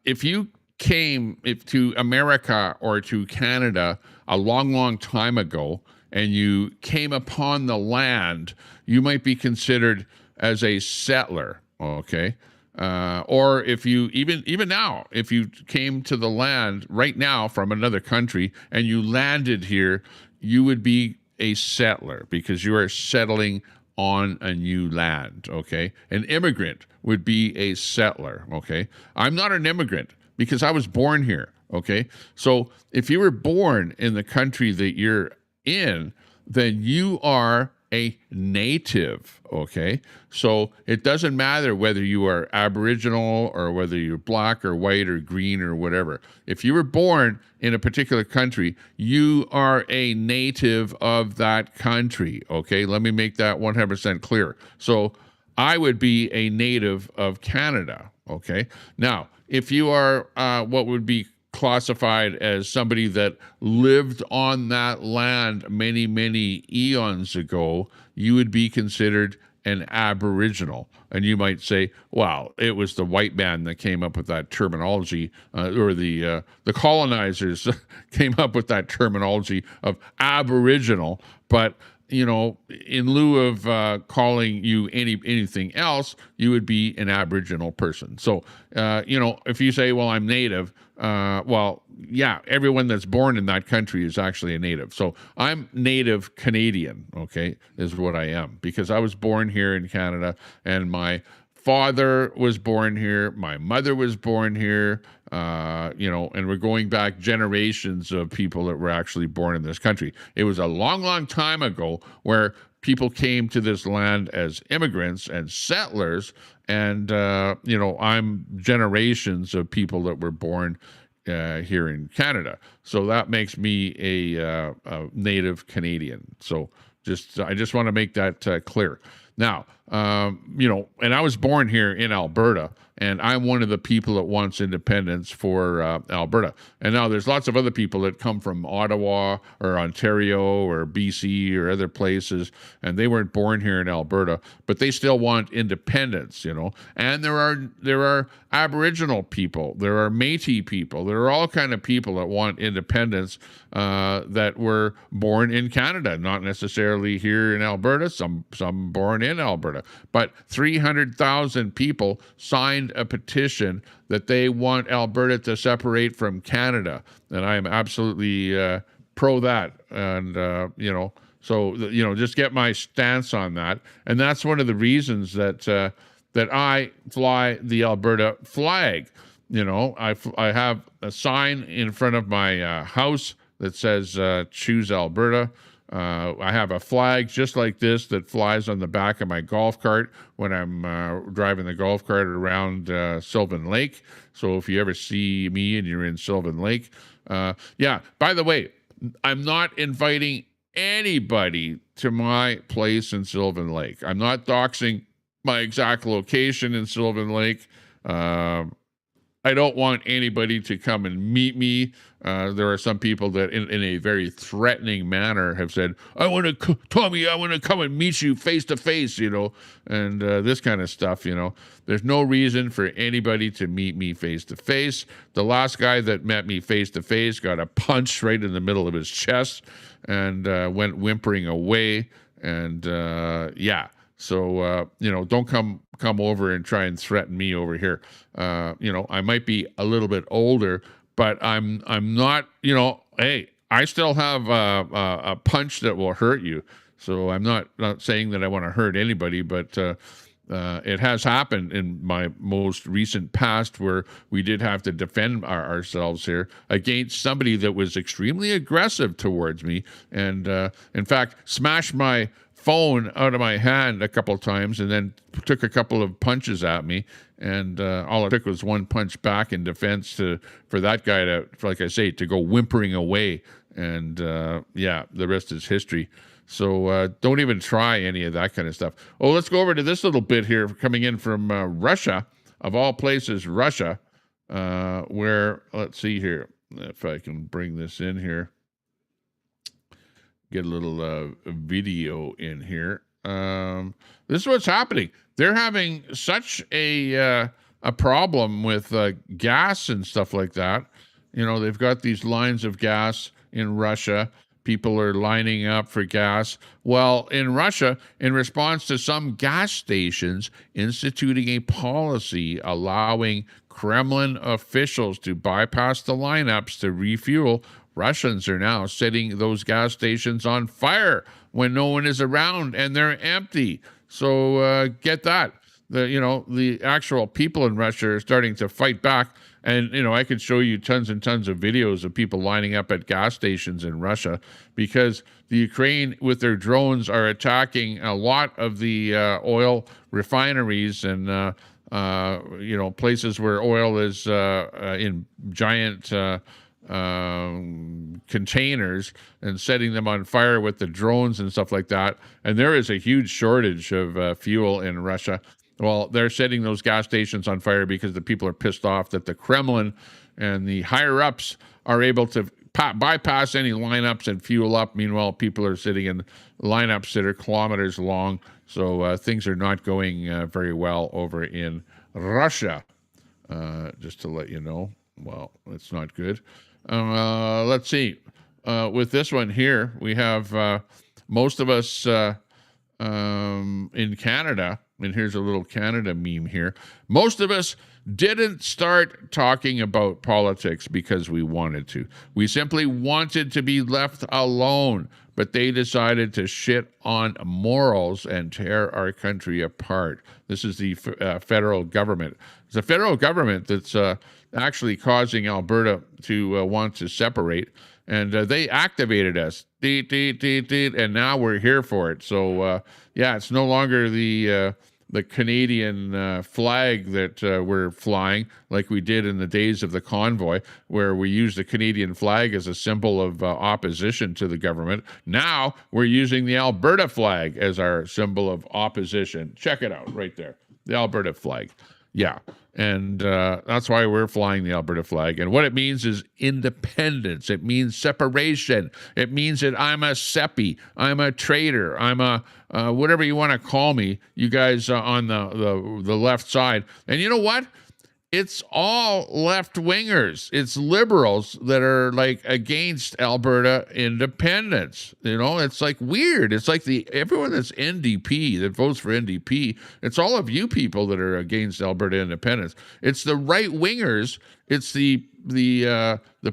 if you came to America or to Canada a long, long time ago, and you came upon the land, you might be considered as a settler, okay? Or if you, even now, if you came to the land right now from another country and you landed here, you would be a settler because you are settling on a new land, okay? An immigrant would be a settler, okay? I'm not an immigrant because I was born here, okay? So if you were born in the country that you're in, then you are a native, okay? So it doesn't matter whether you are Aboriginal or whether you're black or white or green or whatever. If you were born in a particular country, you are a native of that country, okay? Let me make that 100% clear. So I would be a native of Canada, okay? Now, if you are what would be classified as somebody that lived on that land many, many eons ago, you would be considered an Aboriginal. And you might say, well, it was the white man that came up with that terminology, or the colonizers came up with that terminology of Aboriginal. But in lieu of calling you anything else, you would be an Aboriginal person. So, if you say, well, I'm Native, well, yeah, everyone that's born in that country is actually a Native. So I'm Native Canadian, okay, is what I am, because I was born here in Canada, and my father was born here, my mother was born here, and we're going back generations of people that were actually born in this country. It was a long, long time ago where people came to this land as immigrants and settlers, and, I'm generations of people that were born here in Canada. So that makes me a Native Canadian. So I just want to make that clear. Now, and I was born here in Alberta, and I'm one of the people that wants independence for Alberta. And now there's lots of other people that come from Ottawa or Ontario or BC or other places, and they weren't born here in Alberta, but they still want independence, And there are Aboriginal people, there are Métis people, there are all kind of people that want independence that were born in Canada, not necessarily here in Alberta, some born in Alberta. But 300,000 people signed a petition that they want Alberta to separate from Canada, and I am absolutely pro that. And so just get my stance on that. And that's one of the reasons that I fly the Alberta flag. I have a sign in front of my house that says "Choose Alberta." I have a flag just like this that flies on the back of my golf cart when I'm driving the golf cart around Sylvan Lake. So if you ever see me and you're in Sylvan Lake, by the way, I'm not inviting anybody to my place in Sylvan Lake. I'm not doxing my exact location in Sylvan Lake. I don't want anybody to come and meet me. There are some people that in a very threatening manner have said, Tommy, I want to come and meet you face to face, and this kind of stuff, There's no reason for anybody to meet me face to face. The last guy that met me face to face got a punch right in the middle of his chest and went whimpering away. And so, don't come over and try and threaten me over here. I might be a little bit older, but I'm not, hey, I still have a punch that will hurt you. So I'm not saying that I want to hurt anybody, but it has happened in my most recent past where we did have to defend ourselves here against somebody that was extremely aggressive towards me, and in fact smashed my phone out of my hand a couple of times and then took a couple of punches at me, and all it took was one punch back in defense for that guy to go whimpering away, and the rest is history. So don't even try any of that kind of stuff. Oh, let's go over to this little bit here coming in from Russia, of all places, Russia, where, let's see here, if I can bring this in here. Get a little video in here. This is what's happening. They're having such a problem with gas and stuff like that. They've got these lines of gas in Russia. People are lining up for gas. Well, in Russia, in response to some gas stations instituting a policy allowing Kremlin officials to bypass the lineups to refuel, Russians are now setting those gas stations on fire when no one is around and they're empty. So get that. The actual people in Russia are starting to fight back. And, I could show you tons and tons of videos of people lining up at gas stations in Russia because the Ukraine, with their drones, are attacking a lot of the oil refineries and, places where oil is in giant containers and setting them on fire with the drones and stuff like that. And there is a huge shortage of fuel in Russia. Well, they're setting those gas stations on fire because the people are pissed off that the Kremlin and the higher-ups are able to bypass any lineups and fuel up. Meanwhile, people are sitting in lineups that are kilometers long So things are not going very well over in Russia. Just to let you know. Well, it's not good. Let's see. With this one here, we have most of us in Canada, and here's a little Canada meme here. Most of us didn't start talking about politics because we wanted to. We simply wanted to be left alone, but they decided to shit on morals and tear our country apart. This is the federal government. It's the federal government that's actually causing Alberta to want to separate. And they activated us, and now we're here for it. So, yeah, it's no longer the Canadian flag that we're flying like we did in the days of the convoy, where we used the Canadian flag as a symbol of opposition to the government. Now we're using the Alberta flag as our symbol of opposition. Check it out right there, the Alberta flag. Yeah, and that's why we're flying the Alberta flag. And what it means is independence. It means separation. It means that I'm a seppy. I'm a traitor. I'm a whatever you want to call me, you guys on the left side. And you know what? It's all left-wingers. It's liberals that are like against Alberta independence. You know, it's like weird. It's like everyone that's NDP, that votes for NDP, it's all of you people that are against Alberta independence. It's the right-wingers. It's the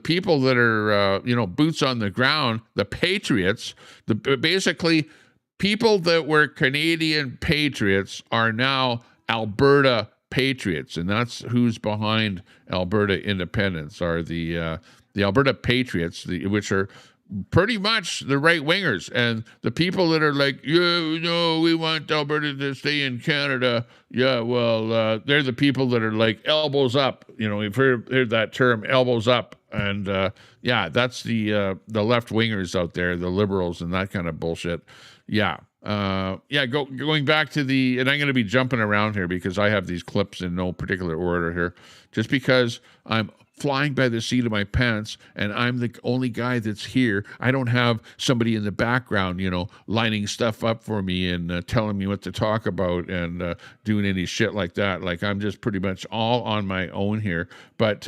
people that are boots on the ground, the patriots, basically people that were Canadian patriots are now Alberta patriots, and that's who's behind Alberta independence, are the Alberta patriots, which are pretty much the right wingers, and the people that are like, we want Alberta to stay in Canada. Yeah, well, they're the people that are like elbows up. We've heard that term, elbows up, and that's the left wingers out there, the liberals and that kind of bullshit. Yeah. Going back to and I'm going to be jumping around here because I have these clips in no particular order here, just because I'm flying by the seat of my pants and I'm the only guy that's here. I don't have somebody in the background, lining stuff up for me and telling me what to talk about and doing any shit like that. Like, I'm just pretty much all on my own here. But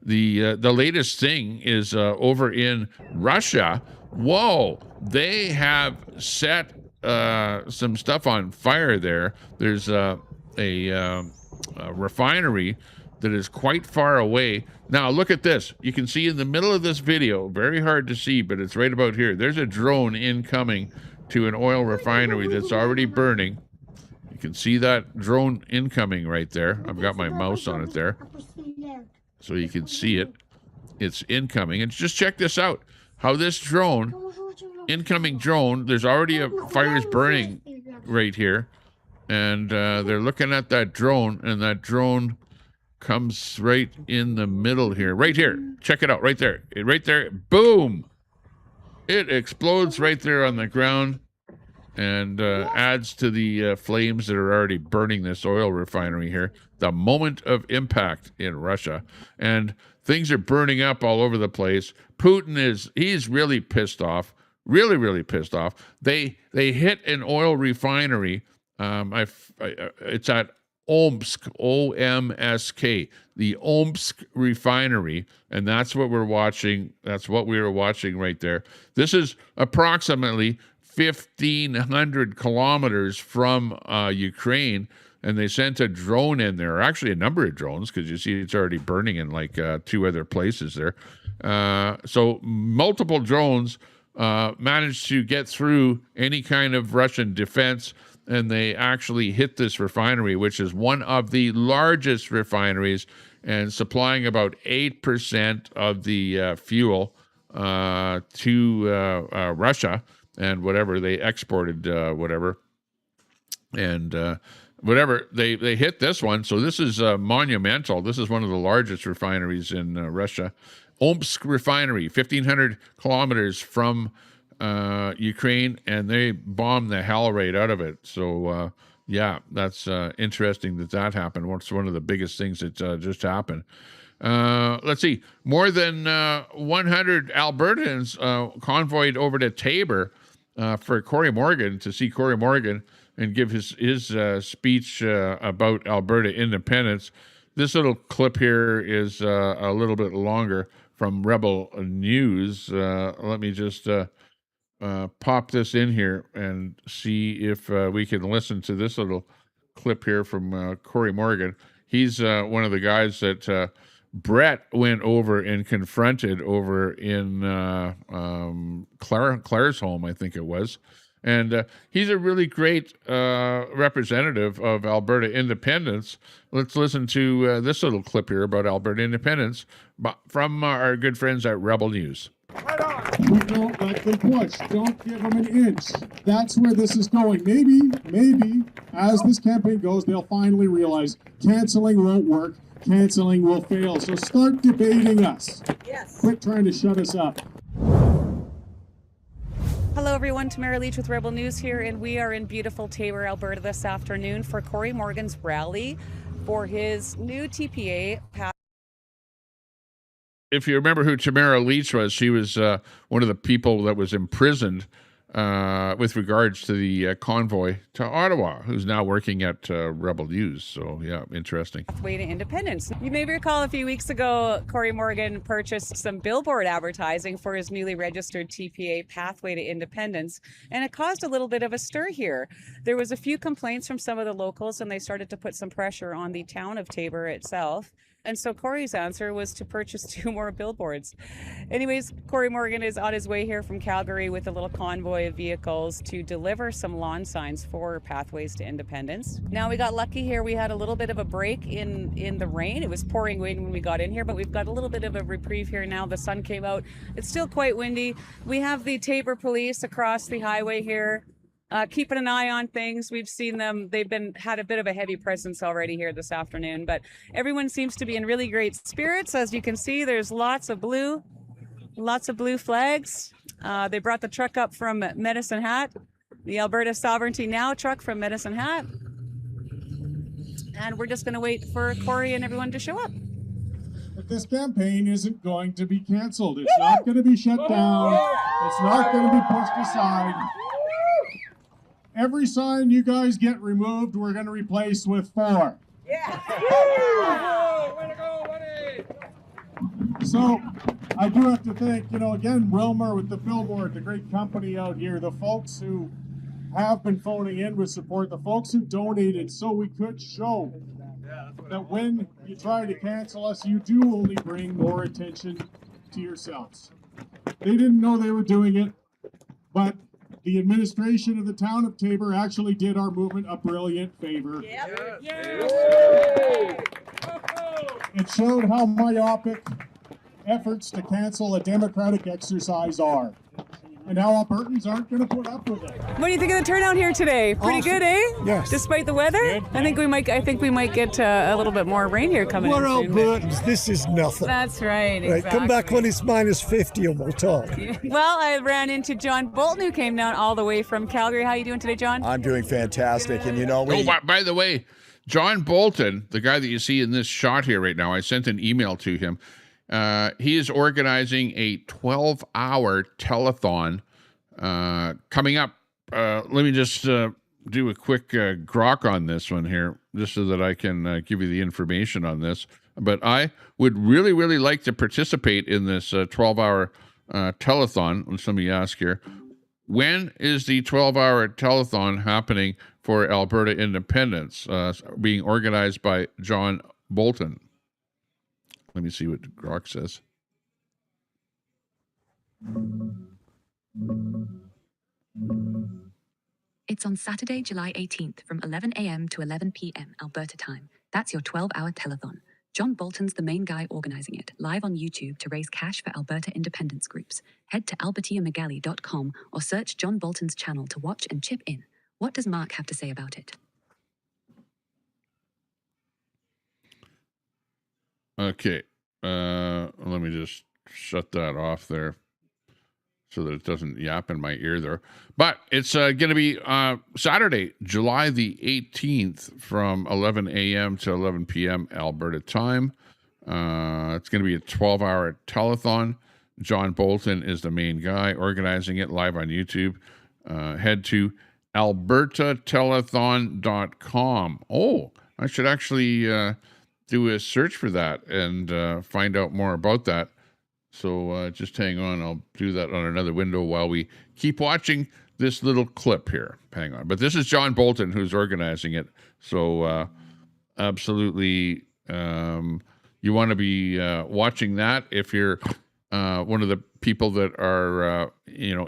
the latest thing is over in Russia. Whoa, they have set some stuff on fire there. There's a refinery that is quite far away. Now, look at this. You can see in the middle of this video, very hard to see, but it's right about here. There's a drone incoming to an oil refinery that's already burning. You can see that drone incoming right there. I've got my mouse on it there, so you can see it. It's incoming. And just check this out. How this drone, incoming drone, there's already a fires burning right here. And they're looking at that drone, and that drone comes right in the middle here. Right here. Check it out. Right there. Right there. Boom. It explodes right there on the ground and adds to the flames that are already burning this oil refinery here. The moment of impact in Russia. And things are burning up all over the place. Putin he's really pissed off. Really, really pissed off. They hit an oil refinery. It's at Omsk, O-M-S-K, the Omsk refinery, and that's what we're watching. That's what we were watching right there. This is approximately 1,500 kilometers from Ukraine, and they sent a drone in there, actually a number of drones, because you see it's already burning in like 2 other places there. So multiple drones managed to get through any kind of Russian defense, and they actually hit this refinery, which is one of the largest refineries and supplying about 8% of the fuel to Russia and whatever they exported, whatever. And whatever, they hit this one. So this is monumental. This is one of the largest refineries in Russia. Omsk refinery, 1,500 kilometers from Ukraine, and they bombed the hell right out of it. So, that's interesting that happened. It's one of the biggest things that just happened. Let's see. More than 100 Albertans convoyed over to Tabor for Corey Morgan, to see Corey Morgan. and give his speech about Alberta independence. This little clip here is a little bit longer from Rebel News. Let me just pop this in here and see if we can listen to this little clip here from Corey Morgan. He's one of the guys that Brett went over and confronted over in Claire's home, I think it was. And he's a really great representative of Alberta independence. Let's listen to this little clip here about Alberta independence from our good friends at Rebel News. We don't let them push. Don't give them an inch. That's where this is going. Maybe, as this campaign goes, they'll finally realize canceling won't work. Canceling will fail. So start debating us. Yes. Quit trying to shut us up. Hello everyone, Tamara Leach with Rebel News here, and we are in beautiful Taber, Alberta this afternoon for Corey Morgan's rally for his new TPA. If you remember who Tamara Leach was, she was one of the people that was imprisoned with regards to the convoy to Ottawa, who's now working at Rebel News. So, yeah, interesting. Pathway to independence. You may recall a few weeks ago, Corey Morgan purchased some billboard advertising for his newly registered TPA Pathway to Independence, and it caused a little bit of a stir here. There was a few complaints from some of the locals, and they started to put some pressure on the town of Taber itself. And so Corey's answer was to purchase 2 more billboards. Anyways, Corey Morgan is on his way here from Calgary with a little convoy of vehicles to deliver some lawn signs for Pathways to Independence. Now, we got lucky here. We had a little bit of a break in the rain. It was pouring rain when we got in here, but we've got a little bit of a reprieve here now. The sun came out. It's still quite windy. We have the Taber police across the highway here. Keeping an eye on things. We've seen them. They've had a bit of a heavy presence already here this afternoon, but everyone seems to be in really great spirits. As you can see, there's lots of blue flags. They brought the truck up from Medicine Hat, the Alberta Sovereignty Now truck from Medicine Hat. And we're just going to wait for Corey and everyone to show up. But this campaign isn't going to be canceled. It's not going to be shut down. It's not going to be pushed aside. Every sign you guys get removed, we're going to replace with 4. Yeah. So I do have to thank, again, Wilmer with the billboard, the great company out here, the folks who have been phoning in with support, the folks who donated so we could show that when you try to cancel us, you do only bring more attention to yourselves. They didn't know they were doing it, but the administration of the town of Taber actually did our movement a brilliant favor. Yep. It showed how myopic efforts to cancel a democratic exercise are, and how Albertans aren't going to put up with it. What do you think of the turnout here today? Pretty good, eh? Yes. Despite the weather, I think we might get a little bit more rain here coming. We're in soon. Albertans. This is nothing. That's right. Right, Exactly. come back when it's minus 50 and we'll talk. Well, I ran into John Bolton, who came down all the way from Calgary. How are you doing today, John? I'm doing fantastic, and By the way, John Bolton, the guy that you see in this shot here right now, I sent an email to him. He is organizing a 12-hour telethon coming up. Let me just do a quick grok on this one here, just so that I can give you the information on this. But I would really, really like to participate in this 12-hour telethon. Let me ask here. When is the 12-hour telethon happening for Alberta independence, being organized by John Bolton? Let me see what Grok says. It's on Saturday, July 18th from 11 a.m. to 11 p.m. Alberta time. That's your 12-hour telethon. John Bolton's the main guy organizing it, live on YouTube to raise cash for Alberta independence groups. Head to albertiamagali.com or search John Bolton's channel to watch and chip in. What does Mark have to say about it? Okay. Let me just shut that off there so that it doesn't yap in my ear there. But it's going to be Saturday, July the 18th from 11 a.m. to 11 p.m. Alberta time. It's going to be a 12-hour telethon. John Bolton is the main guy organizing it live on YouTube. Head to albertatelethon.com. Oh, I should actually do a search for that and find out more about that. So just hang on. I'll do that on another window while we keep watching this little clip here. Hang on. But this is John Bolton who's organizing it. So absolutely, you want to be watching that if you're one of the people that are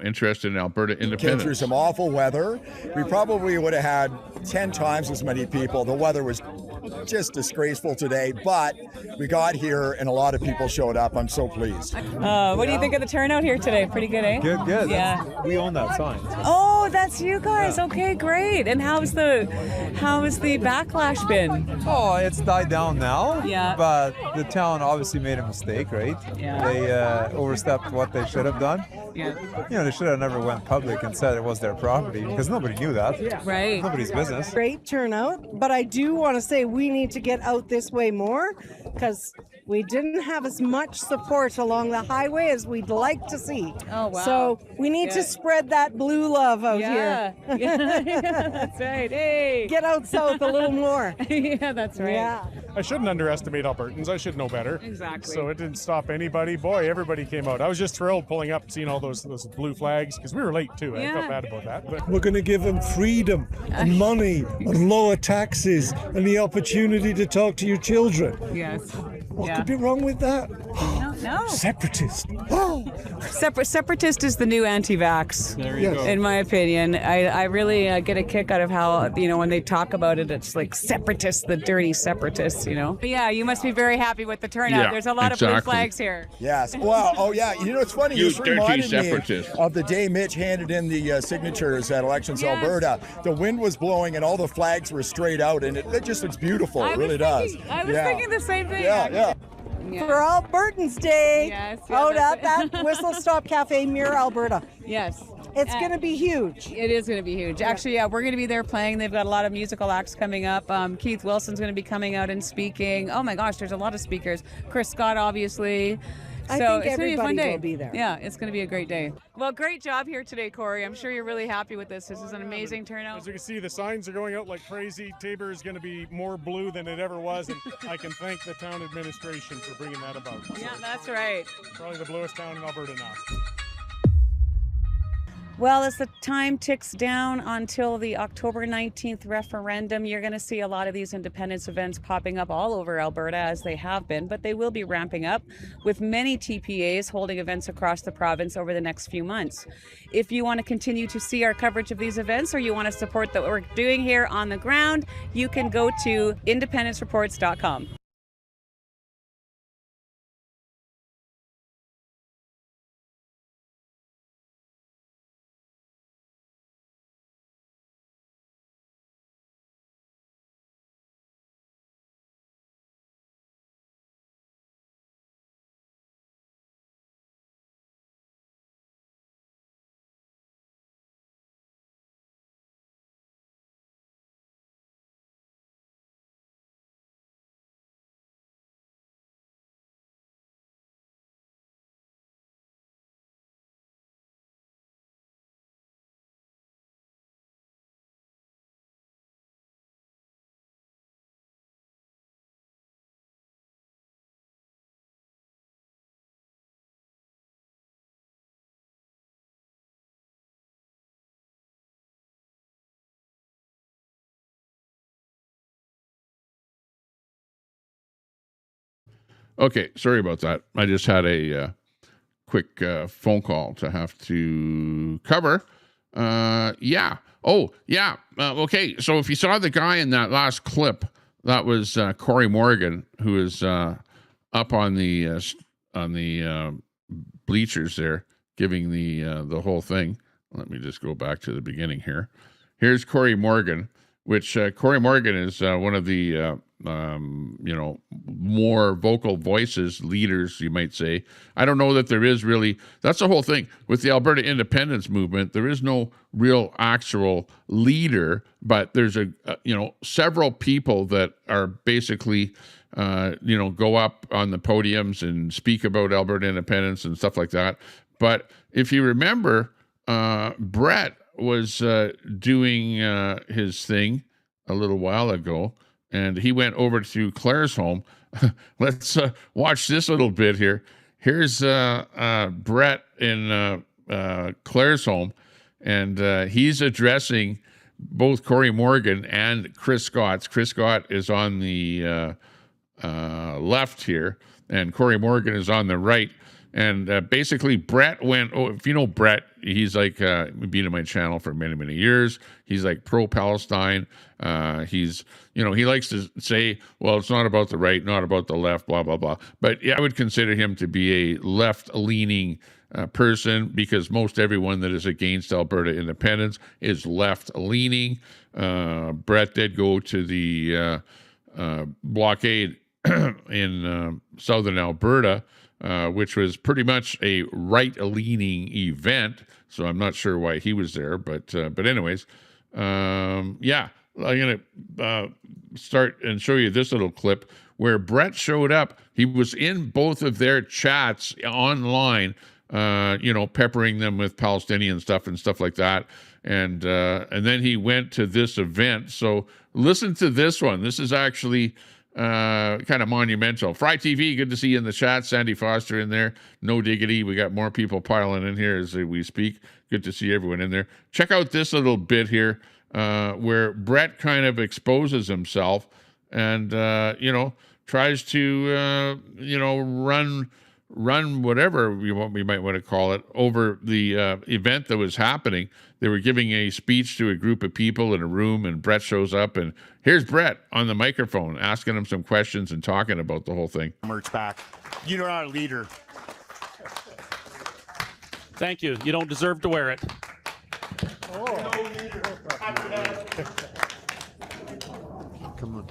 interested in Alberta independence. Came through some awful weather. We probably would have had 10 times as many people. The weather was just disgraceful today, but we got here and a lot of people showed up. I'm so pleased. What do you think of the turnout here today? Pretty good, eh? Good. Yeah. We own that sign. Oh, that's you guys. Yeah. Okay, great. And how's the backlash been? Oh, it's died down now. Yeah. But the town obviously made a mistake, right? Yeah. They overstepped what they should have done. Yeah. They should have never went public and said it was their property because nobody knew that. Yeah. Right. Nobody's business. Great turnout, but I do want to say we need to get out this way more because we didn't have as much support along the highway as we'd like to see. Oh, wow. So we need to spread that blue love out here. Yeah, that's right. Hey. Get out south a little more. Yeah, that's right. Yeah. I shouldn't underestimate Albertans. I should know better. Exactly. So it didn't stop anybody. Boy, everybody came out. I was just thrilled pulling up, seeing all those blue flags, because we were late too. I felt bad about that. But We're going to give them freedom and money and lower taxes and the opportunity to talk to your children. Yes. What could be wrong with that? No. Separatist. Separatist is the new anti-vax. there you go. In my opinion, I really get a kick out of how when they talk about it, it's like separatists, the dirty separatists. But yeah, you must be very happy with the turnout. Yeah, There's a lot of blue flags here. Yes. Well, oh yeah. It's funny. You This dirty reminded me separatist. of the day Mitch handed in the signatures at Elections Alberta. The wind was blowing and all the flags were straight out, and it just looks beautiful. It really does. I was thinking the same thing. Yeah. For Albertans Day, Yes, out that's at that Whistle Stop Cafe, Mirror, Alberta. Yes. It's going to be huge. It is going to be huge. Actually, yeah, we're going to be there playing. They've got a lot of musical acts coming up. Keith Wilson's going to be coming out and speaking. Oh my gosh, there's a lot of speakers. Chris Scott, obviously. I So think it's going to be a fun everybody day. will be there. Yeah, it's going to be a great day. Well, great job here today, Corey. I'm sure you're really happy with this. This is an amazing turnout. As you can see, the signs are going out like crazy. Tabor is going to be more blue than it ever was, and I can thank the town administration for bringing that about. So Yeah, that's right. probably the bluest town in Alberta now. Well, as the time ticks down until the October 19th referendum, you're going to see a lot of these independence events popping up all over Alberta, as they have been, but they will be ramping up, with many TPAs holding events across the province over the next few months. If you want to continue to see our coverage of these events, or you want to support what we're doing here on the ground, you can go to independencereports.com. Okay, sorry about that. I just had a quick phone call to have to cover. Yeah. Oh, yeah. Okay, so if you saw the guy in that last clip, that was Corey Morgan, who is up on the bleachers there, giving the whole thing. Let me just go back to the beginning here. Here's Corey Morgan, which Corey Morgan is one of the more vocal voices, leaders, you might say. I don't know that there is really, that's the whole thing. With the Alberta independence movement, there is no real actual leader, but there's several people that are basically, go up on the podiums and speak about Alberta independence and stuff like that. But if you remember, Brett was doing his thing a little while ago, and he went over to Claire's home. Let's watch this little bit here. Here's Brett in Claire's home, and he's addressing both Corey Morgan and Chris Scott. Chris Scott is on the left here, and Corey Morgan is on the right. And basically, Brett went, if you know Brett, he's like, been on my channel for many, many years. He's like pro-Palestine. He's, he likes to say, well, it's not about the right, not about the left, blah, blah, blah. But yeah, I would consider him to be a left-leaning person, because most everyone that is against Alberta independence is left-leaning. Brett did go to the blockade in southern Alberta, which was pretty much a right-leaning event. So I'm not sure why he was there, but anyways, yeah, I'm gonna start and show you this little clip where Brett showed up. He was in both of their chats online, peppering them with Palestinian stuff and stuff like that, and then he went to this event. So listen to this one. This is actually kind of monumental. Fry TV, good to see you in the chat. Sandy Foster in there. No diggity. We got more people piling in here as we speak. Good to see everyone in there. Check out this little bit here where Brett kind of exposes himself and, tries to, run whatever we might want to call it over the event that was happening. They were giving a speech to a group of people in a room, and Brett shows up, and here's Brett on the microphone asking him some questions and talking about the whole thing. Merch back. You're not a leader. Thank you. You don't deserve to wear it.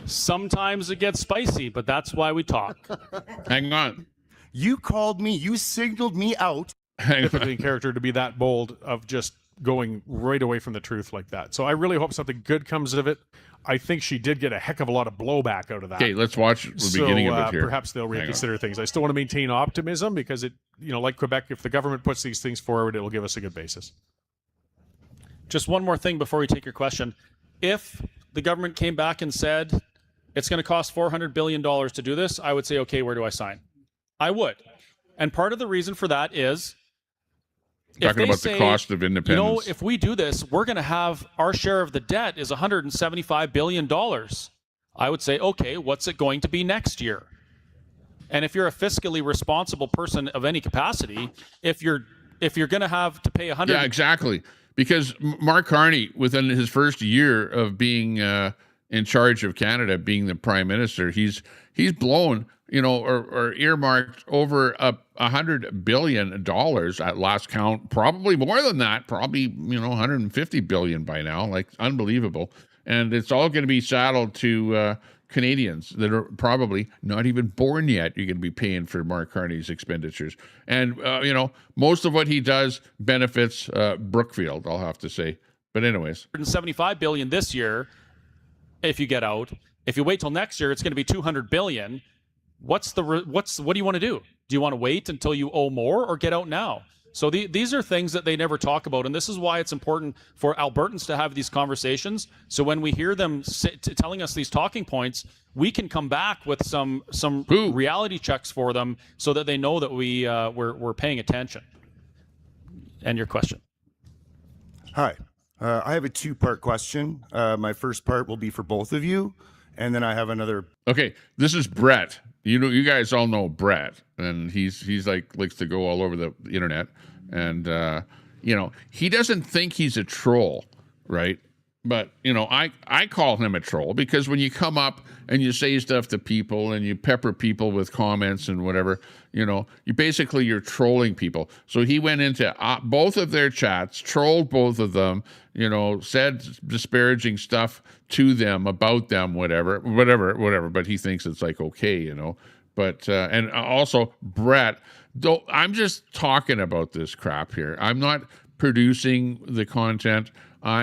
Sometimes it gets spicy, but that's why we talk. Hang on. You called me. You signaled me out. Typically in character to be that bold of just going right away from the truth like that. So I really hope something good comes of it. I think she did get a heck of a lot of blowback out of that. Okay, let's watch the beginning of it here. Perhaps they'll reconsider things. I still want to maintain optimism because it, like Quebec, if the government puts these things forward, it will give us a good basis. Just one more thing before we take your question. If the government came back and said it's going to cost $400 billion to do this, I would say, okay, where do I sign? I would. And part of the reason for that is talking about the cost of independence. If we do this, we're going to have our share of the debt is $175 billion. I would say, okay, what's it going to be next year? And if you're a fiscally responsible person of any capacity, if you're going to have to pay 100, yeah, exactly. Because Mark Carney, within his first year of being in charge of Canada, being the prime minister, he's blown, or earmarked over $100 billion at last count, probably more than that, probably, $150 billion by now, like unbelievable. And it's all going to be saddled to Canadians that are probably not even born yet. You're going to be paying for Mark Carney's expenditures. And, most of what he does benefits Brookfield, I'll have to say. But anyways. $175 billion this year, if you get out. If you wait till next year, it's going to be $200 billion. What do you want to do? Do you want to wait until you owe more or get out now? So these are things that they never talk about, and this is why it's important for Albertans to have these conversations. So when we hear them telling us these talking points, we can come back with some reality checks for them, so that they know that we're paying attention. And your question. Hi, I have a two-part question. My first part will be for both of you, and then I have another. Okay, this is Brett. You guys all know Brett, and he's like likes to go all over the internet, and he doesn't think he's a troll, right? But I call him a troll because when you come up and you say stuff to people and you pepper people with comments and whatever, you're trolling people. So he went into both of their chats, trolled both of them, said disparaging stuff to them, about them, whatever. But he thinks it's like okay, But and also Brett, I'm just talking about this crap here. I'm not producing the content.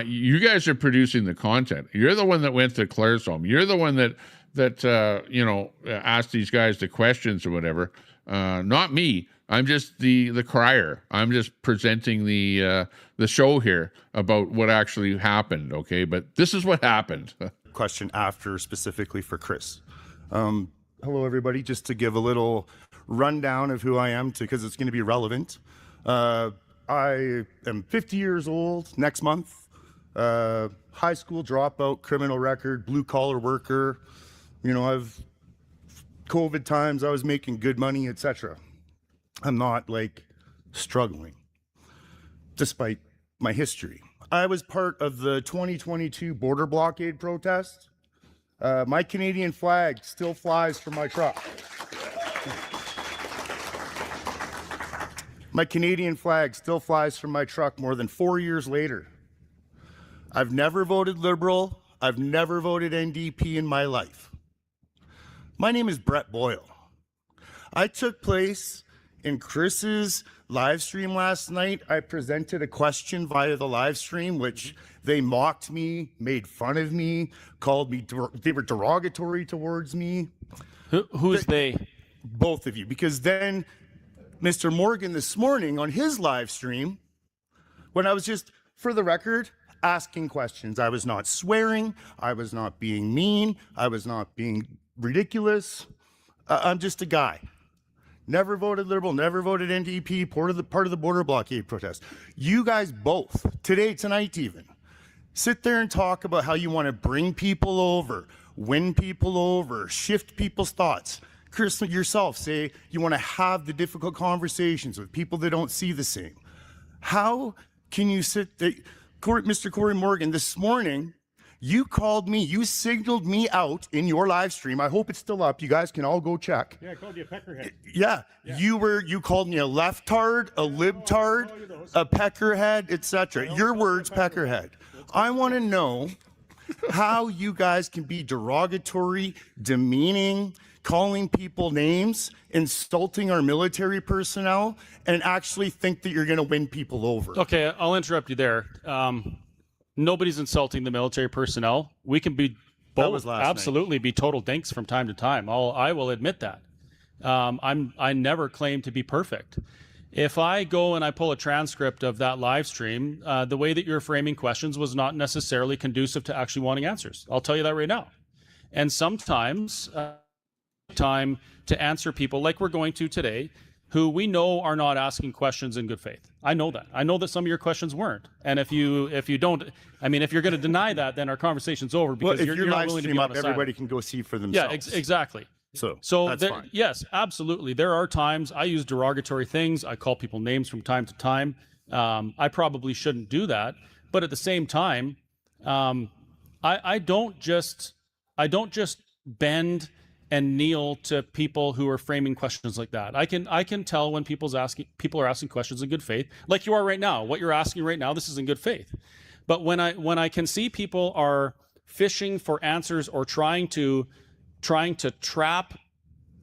You guys are producing the content. You're the one that went to Claire's home. You're the one that asked these guys the questions or whatever. Not me. I'm just the crier. I'm just presenting the show here about what actually happened. Okay, but this is what happened. Question after specifically for Chris. Hello, everybody. Just to give a little rundown of who I am, because it's going to be relevant. I am 50 years old next month. High school dropout, criminal record, blue collar worker. You know, I've COVID times. I was making good money, etc. I'm not like struggling, despite my history. I was part of the 2022 border blockade protest. My Canadian flag still flies from my truck. My Canadian flag still flies from my truck more than 4 years later. I've never voted Liberal. I've never voted NDP in my life. My name is Brett Boyle. I took place in Chris's live stream last night. I presented a question via the live stream, which they mocked me, made fun of me, called me, they were derogatory towards me. Who's they? Both of you. Because then Mr. Morgan this morning on his live stream, when I was just, for the record, asking questions. I was not swearing. I was not being mean. I was not being ridiculous. I'm just a guy. Never voted Liberal, never voted NDP, part of the border blockade protest. You guys both, today, tonight even, sit there and talk about how you want to bring people over, win people over, shift people's thoughts. Chris, yourself, say you want to have the difficult conversations with people that don't see the same. How can you sit there? Mr. Corey Morgan, this morning, you called me, you signaled me out in your live stream. I hope it's still up. You guys can all go check. Yeah, I called you a peckerhead. Yeah. You called me a leftard, a libtard, a peckerhead, etc. Your words, peckerhead. I want to know how you guys can be derogatory, demeaning, calling people names, insulting our military personnel, and actually think that you're going to win people over. Okay, I'll interrupt you there. Nobody's insulting the military personnel. We can be both, absolutely be total dinks from time to time. I will admit that. I never claim to be perfect. If I go and I pull a transcript of that live stream, the way that you're framing questions was not necessarily conducive to actually wanting answers. I'll tell you that right now. And sometimes time to answer people like we're going to today, who we know are not asking questions in good faith. I know that. I know that some of your questions weren't. And if you don't, I mean, if you're going to deny that, then our conversation's over because well, if you're not willing to be up, honest. everybody can go see for themselves. Yeah, exactly. So that's fine. Yes, absolutely. There are times I use derogatory things. I call people names from time to time. I probably shouldn't do that, but at the same time, I don't just bend and kneel to people who are framing questions like that. I can tell when people are asking questions in good faith, like you are right now. What you're asking right now, this is in good faith. But when I can see people are fishing for answers or trying to trap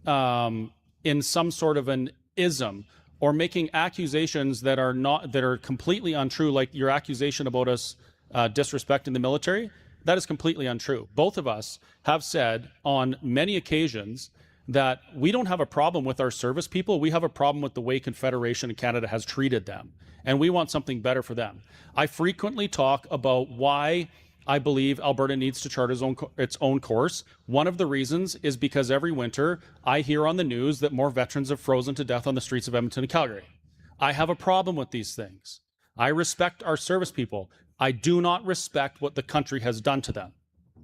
in some sort of an ism or making accusations that are completely untrue, like your accusation about us disrespecting the military, that is completely untrue. Both of us have said on many occasions that we don't have a problem with our service people. We have a problem with the way Confederation and Canada has treated them, and we want something better for them. I frequently talk about why I believe Alberta needs to chart its own course. One of the reasons is because every winter I hear on the news that more veterans have frozen to death on the streets of Edmonton and Calgary. I have a problem with these things. I respect our service people. I do not respect what the country has done to them,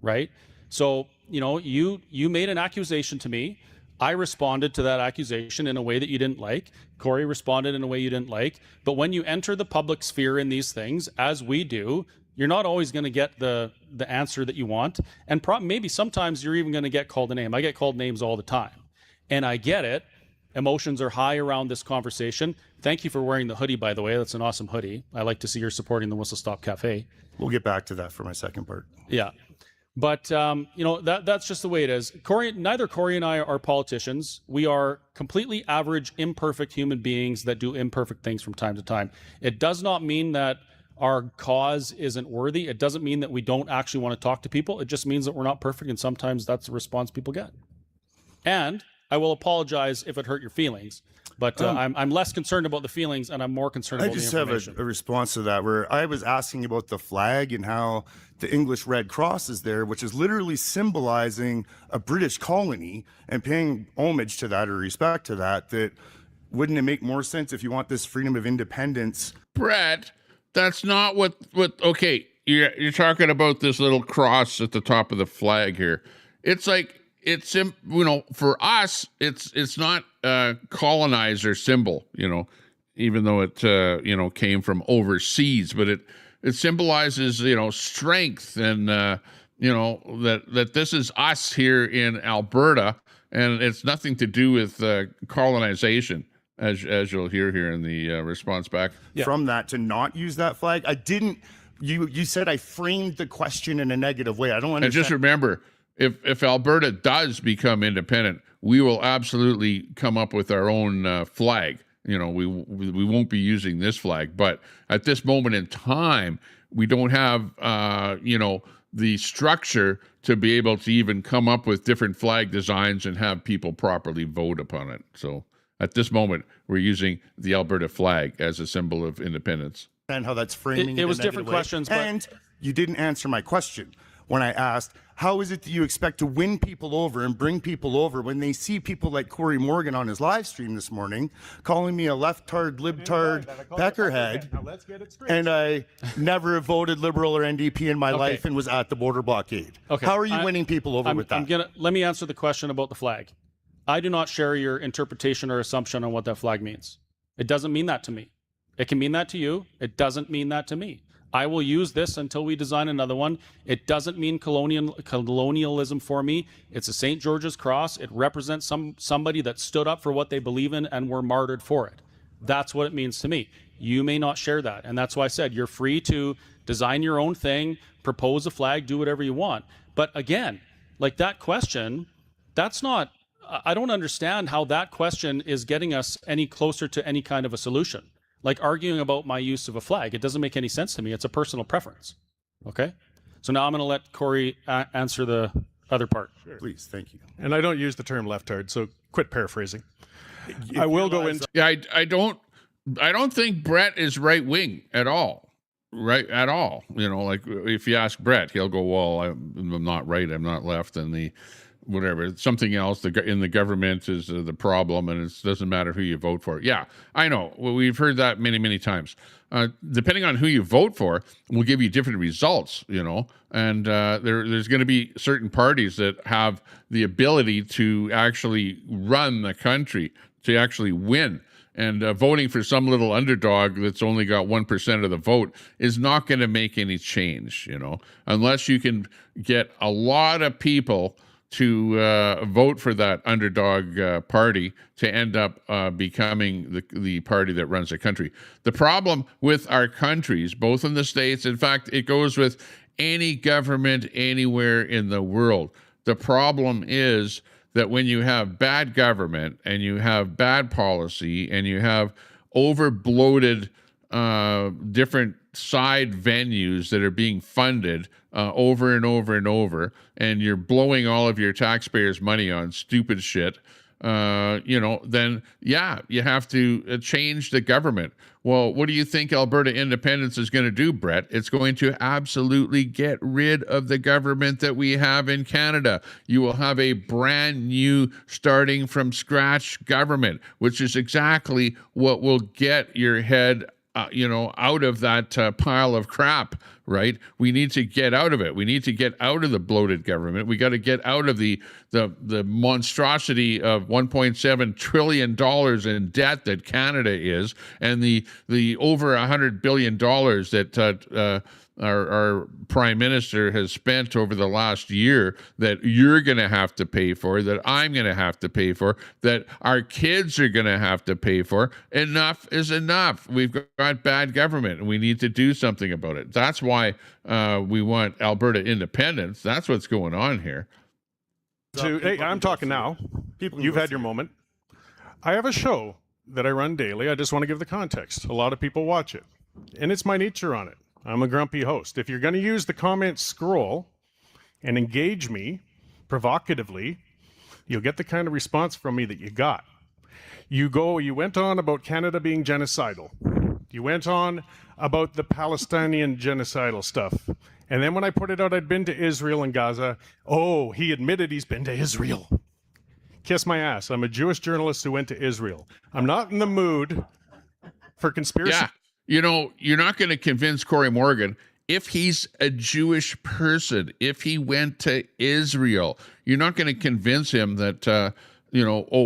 right? So, you made an accusation to me. I responded to that accusation in a way that you didn't like. Corey responded in a way you didn't like. But when you enter the public sphere in these things, as we do, you're not always going to get the answer that you want. And maybe sometimes you're even going to get called a name. I get called names all the time. And I get it. Emotions are high around this conversation. Thank you for wearing the hoodie, by the way. That's an awesome hoodie. I like to see you're supporting the Whistle Stop Cafe. We'll get back to that for my second part. Yeah. But, that's just the way it is. Neither Corey and I are politicians. We are completely average, imperfect human beings that do imperfect things from time to time. It does not mean that our cause isn't worthy. It doesn't mean that we don't actually want to talk to people. It just means that we're not perfect, and sometimes that's the response people get. And I will apologize if it hurt your feelings. But I'm less concerned about the feelings, and I'm more concerned about the information. I just have a response to that, where I was asking about the flag and how the English Red Cross is there, which is literally symbolizing a British colony, and paying homage to that or respect to that. That wouldn't it make more sense if you want this freedom of independence? Brett, that's not what okay, you're talking about this little cross at the top of the flag here. It's like, it's, you know, for us, it's not a colonizer symbol, you know, even though it, you know, came from overseas, but it symbolizes, you know, strength and, you know, that this is us here in Alberta, and it's nothing to do with colonization, as you'll hear here in the response back. From that, to not use that flag, I didn't. You said I framed the question in a negative way. I don't understand. And just remember, if Alberta does become independent, we will absolutely come up with our own flag. You know, we won't be using this flag, but at this moment in time, we don't have you know, the structure to be able to even come up with different flag designs and have people properly vote upon it. So at this moment, we're using the Alberta flag as a symbol of independence. And how that's framing it was different questions, but and you didn't answer my question when I asked, how is it that you expect to win people over and bring people over when they see people like Corey Morgan on his live stream this morning calling me a leftard, libtard, peckerhead, and I never voted Liberal or NDP in my life and was at the border blockade? Okay. How are you winning people over with that? Let me answer the question about the flag. I do not share your interpretation or assumption on what that flag means. It doesn't mean that to me. It can mean that to you. It doesn't mean that to me. I will use this until we design another one. It doesn't mean colonialism for me. It's a St. George's cross. It represents somebody that stood up for what they believe in and were martyred for it. That's what it means to me. You may not share that. And that's why I said you're free to design your own thing, propose a flag, do whatever you want. But again, like that question, that's not, I don't understand how that question is getting us any closer to any kind of a solution. Like arguing about my use of a flag. It doesn't make any sense to me. It's a personal preference. Okay? So now I'm going to let Corey answer the other part. Sure. Please, thank you. And I don't use the term leftard, so quit paraphrasing. I will go into... Yeah, I don't think Brett is right wing at all. Right at all. You know, like if you ask Brett, he'll go, well, I'm not right, I'm not left, and the whatever, something else in the government is the problem, and it doesn't matter who you vote for. Yeah, I know. Well, we've heard that many, many times. Depending on who you vote for, will give you different results, you know, and there's going to be certain parties that have the ability to actually run the country, to actually win. And voting for some little underdog that's only got 1% of the vote is not going to make any change, you know, unless you can get a lot of people to vote for that underdog party to end up becoming the party that runs the country. The problem with our countries, both in the States, in fact, it goes with any government anywhere in the world. The problem is that when you have bad government and you have bad policy and you have over-bloated different side venues that are being funded over and over and over, and you're blowing all of your taxpayers' money on stupid shit, you know, then yeah, you have to change the government. Well, what do you think Alberta independence is going to do, Brett? It's going to absolutely get rid of the government that we have in Canada. You will have a brand new, starting from scratch government, which is exactly what will get your head you know, out of that pile of crap, right? We need to get out of it. We need to get out of the bloated government. We got to get out of the monstrosity of $1.7 trillion in debt that Canada is, and the over $100 billion that our prime minister has spent over the last year, that you're going to have to pay for, that I'm going to have to pay for, that our kids are going to have to pay for. Enough is enough. We've got bad government, and we need to do something about it. That's why we want Alberta independence. That's what's going on here. Hey, I'm talking now. You've had your moment. I have a show that I run daily. I just want to give the context. A lot of people watch it, and it's my nature on it. I'm a grumpy host. If you're going to use the comment scroll and engage me provocatively you'll get the kind of response from me that you got. You went on about Canada being genocidal. You went on about the Palestinian genocidal stuff. And then when I put it out, I'd been to Israel and Gaza. Oh, he admitted he's been to Israel. Kiss my ass. I'm a Jewish journalist who went to Israel. I'm not in the mood for conspiracy. Yeah. You know, you're not going to convince Corey Morgan if he's a Jewish person, if he went to Israel. You're not going to convince him that,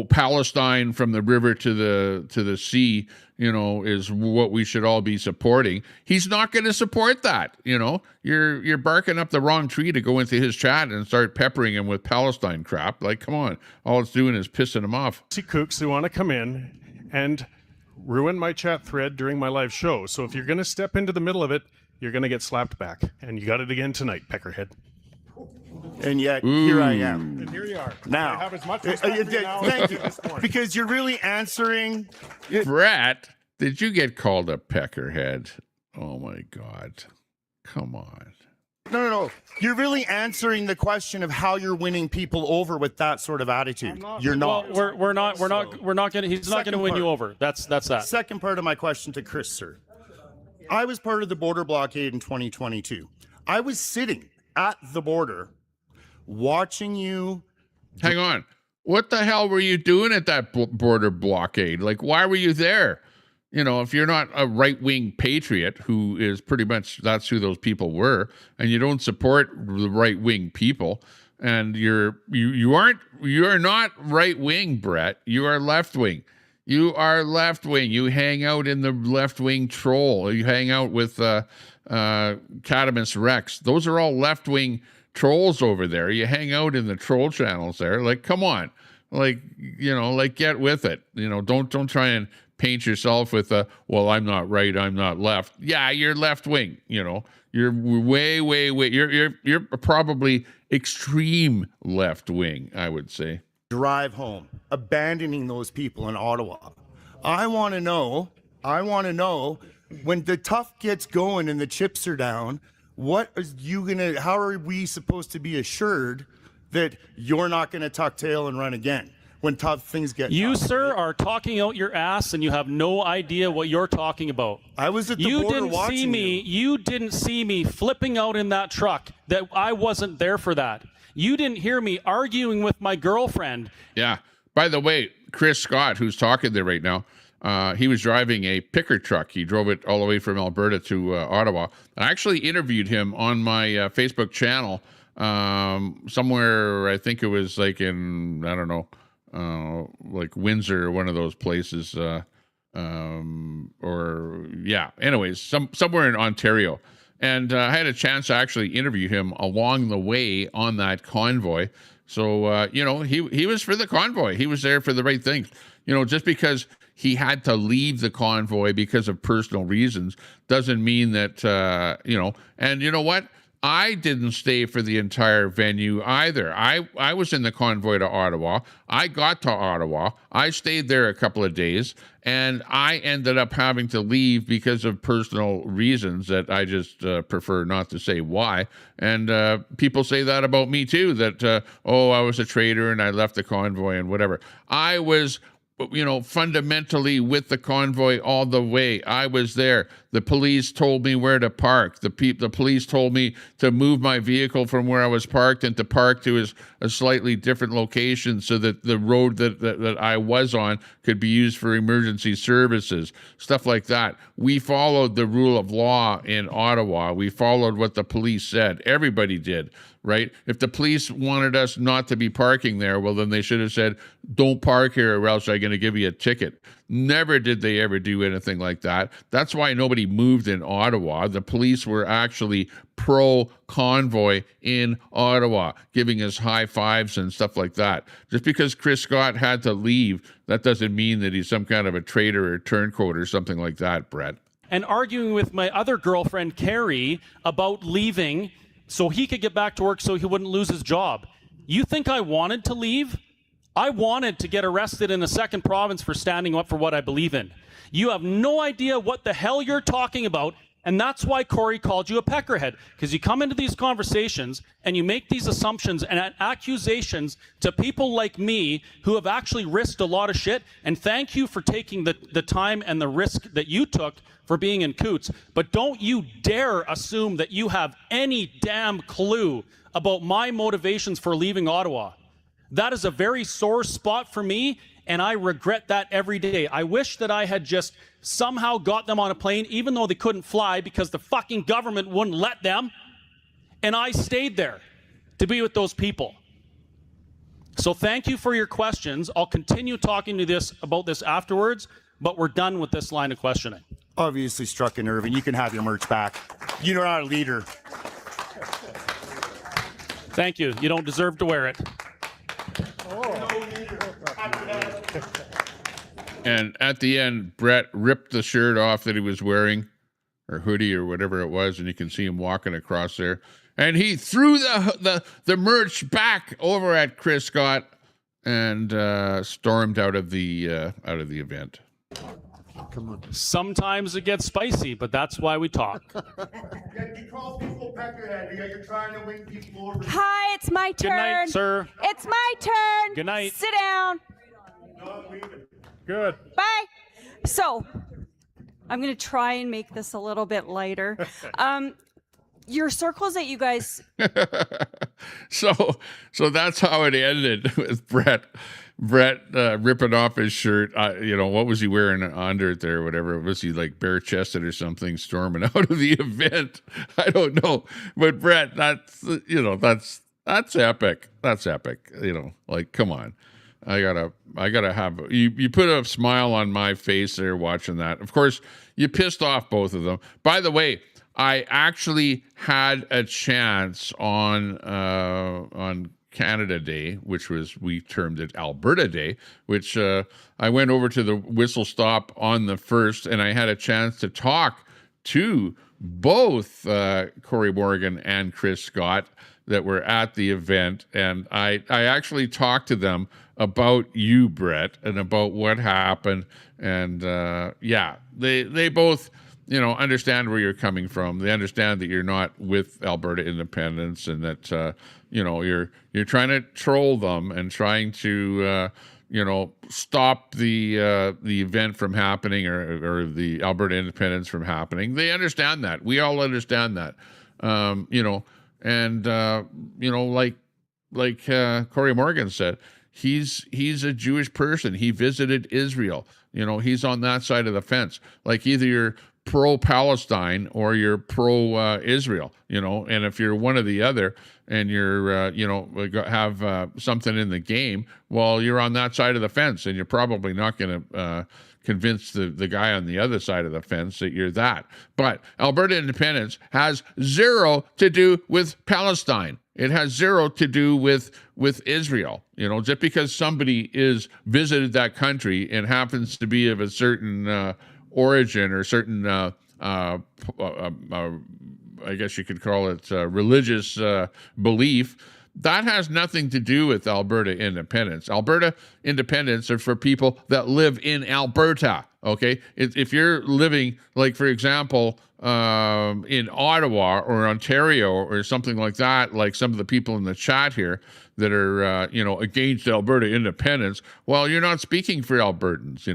Palestine from the river to the sea, is what we should all be supporting. He's not going to support that. You're barking up the wrong tree to go into his chat and start peppering him with Palestine crap. Like, come on. All it's doing is pissing him off. See kooks who want to come in and ruin my chat thread during my live show. So if you're going to step into the middle of it, you're going to get slapped back. And you got it again tonight, Peckerhead. And yet, here I am. And here you are. Now, I have as much respect for you now thank you, as this morning. because you're really answering. Brett, did you get called a Peckerhead? Oh, my God. Come on. No. You're really answering the question of how you're winning people over with that sort of attitude. You're not. Well, we're not going to, he's not going to win you over. That's that. Second part of my question to Chris, sir. I was part of the border blockade in 2022. I was sitting at the border watching you. Hang on. What the hell were you doing at that border blockade? Like, why were you there? If you're not a right-wing patriot, who is pretty much, that's who those people were, and you don't support the right-wing people, and you're not right-wing, Brett. You are left-wing. You are left-wing. You hang out in the left-wing troll. You hang out with Catamus Rex. Those are all left-wing trolls over there. You hang out in the troll channels there. Like, come on. Like, get with it. Don't try and paint yourself with well, I'm not right, I'm not left. Yeah, you're left-wing. You're way. You're probably extreme left-wing, I would say. Drive home, abandoning those people in Ottawa. I want to know when the tough gets going and the chips are down, how are we supposed to be assured that you're not going to tuck tail and run again when tough things get You, tough? sir, are talking out your ass and you have no idea what you're talking about. I was at the border watching You didn't see me flipping out in that truck. That I wasn't there for that. You didn't hear me arguing with my girlfriend. Yeah. By the way, Chris Scott, who's talking there right now, he was driving a picker truck. He drove it all the way from Alberta to Ottawa. I actually interviewed him on my Facebook channel somewhere, I think it was like in, I don't know, like Windsor, one of those places. Anyways, somewhere in Ontario. And I had a chance to actually interview him along the way on that convoy. So, he was for the convoy. He was there for the right things. Just because he had to leave the convoy because of personal reasons doesn't mean that, and you know what? I didn't stay for the entire venue either. I was in the convoy to Ottawa. I got to Ottawa. I stayed there a couple of days, and I ended up having to leave because of personal reasons that I just prefer not to say why. And people say that about me too, that, I was a traitor and I left the convoy and whatever. I was fundamentally with the convoy all the way. I was there. The police told me where to park. The police told me to move my vehicle from where I was parked and to park to a slightly different location so that the road that I was on could be used for emergency services, stuff like that. We followed the rule of law in Ottawa. We followed what the police said. Everybody did. Right? If the police wanted us not to be parking there, well, then they should have said, don't park here or else I'm going to give you a ticket. Never did they ever do anything like that. That's why nobody moved in Ottawa. The police were actually pro-convoy in Ottawa, giving us high fives and stuff like that. Just because Chris Scott had to leave, that doesn't mean that he's some kind of a traitor or turncoat or something like that, Brett. And arguing with my other girlfriend, Carrie, about leaving so he could get back to work so he wouldn't lose his job. You think I wanted to leave? I wanted to get arrested in a second province for standing up for what I believe in. You have no idea what the hell you're talking about, And that's why Corey called you a peckerhead, because you come into these conversations and you make these assumptions and accusations to people like me who have actually risked a lot of shit. And thank you for taking the time and the risk that you took for being in Coots. But don't you dare assume that you have any damn clue about my motivations for leaving Ottawa. That is a very sore spot for me, and I regret that every day. I wish that I had just somehow got them on a plane, even though they couldn't fly because the fucking government wouldn't let them, and I stayed there to be with those people. So thank you for your questions. I'll continue talking to about this afterwards, but we're done with this line of questioning. Obviously struck a nerve, and you can have your merch back. You're not a leader. Thank you. You don't deserve to wear it. And at the end, Brett ripped the shirt off that he was wearing, or hoodie or whatever it was, and you can see him walking across there. And he threw the merch back over at Chris Scott and stormed out of the event. Come on. Sometimes it gets spicy, but that's why we talk. You call people peckerhead. You're trying to win people over. Hi, it's my turn. Good night, sir. It's my turn. Good night. Sit down. Good. Bye. So, I'm going to try and make this a little bit lighter. Your circles that you guys... So that's how it ended with Brett ripping off his shirt. What was he wearing under it there? Whatever. Was he like bare chested or something, storming out of the event? I don't know. But Brett, that's epic. That's epic. Like, come on. I gotta have you put a smile on my face there watching that. Of course, you pissed off both of them. By the way, I actually had a chance on Canada Day, which we termed it Alberta Day, which I went over to the whistle stop on the 1st, and I had a chance to talk to both Corey Morgan and Chris Scott that were at the event, and I actually talked to them about you, Brett, and about what happened, and they both understand where you're coming from. They understand that you're not with Alberta Independence, and that you're trying to troll them and trying to stop the event from happening, or the Alberta Independence from happening. They understand that. We all understand that. Like Corey Morgan said, he's a Jewish person. He visited Israel. He's on that side of the fence. Like, either you're pro-Palestine or you're pro-Israel, and if you're one or the other and you're, have something in the game, well, you're on that side of the fence, and you're probably not going to convince the guy on the other side of the fence that you're that. But Alberta Independence has zero to do with Palestine. It has zero to do with Israel. Just because somebody is visited that country and happens to be of a certain origin or certain, I guess you could call it religious belief, that has nothing to do with Alberta Independence. Alberta Independence are for people that live in Alberta, okay? If you're living, like, for example, in Ottawa or Ontario or something like that, like some of the people in the chat here that are, against Alberta Independence, well, you're not speaking for Albertans,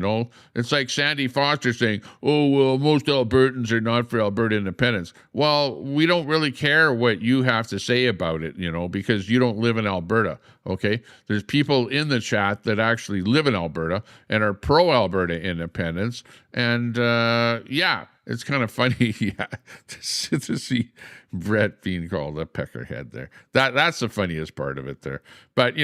It's like Sandy Foster saying, oh, well, most Albertans are not for Alberta Independence. Well, we don't really care what you have to say about it, because you don't live in Alberta, okay? There's people in the chat that actually live in Alberta and are pro-Alberta Independence, and, it's kind of funny, to see Brett being called a peckerhead there. That's the funniest part of it there. But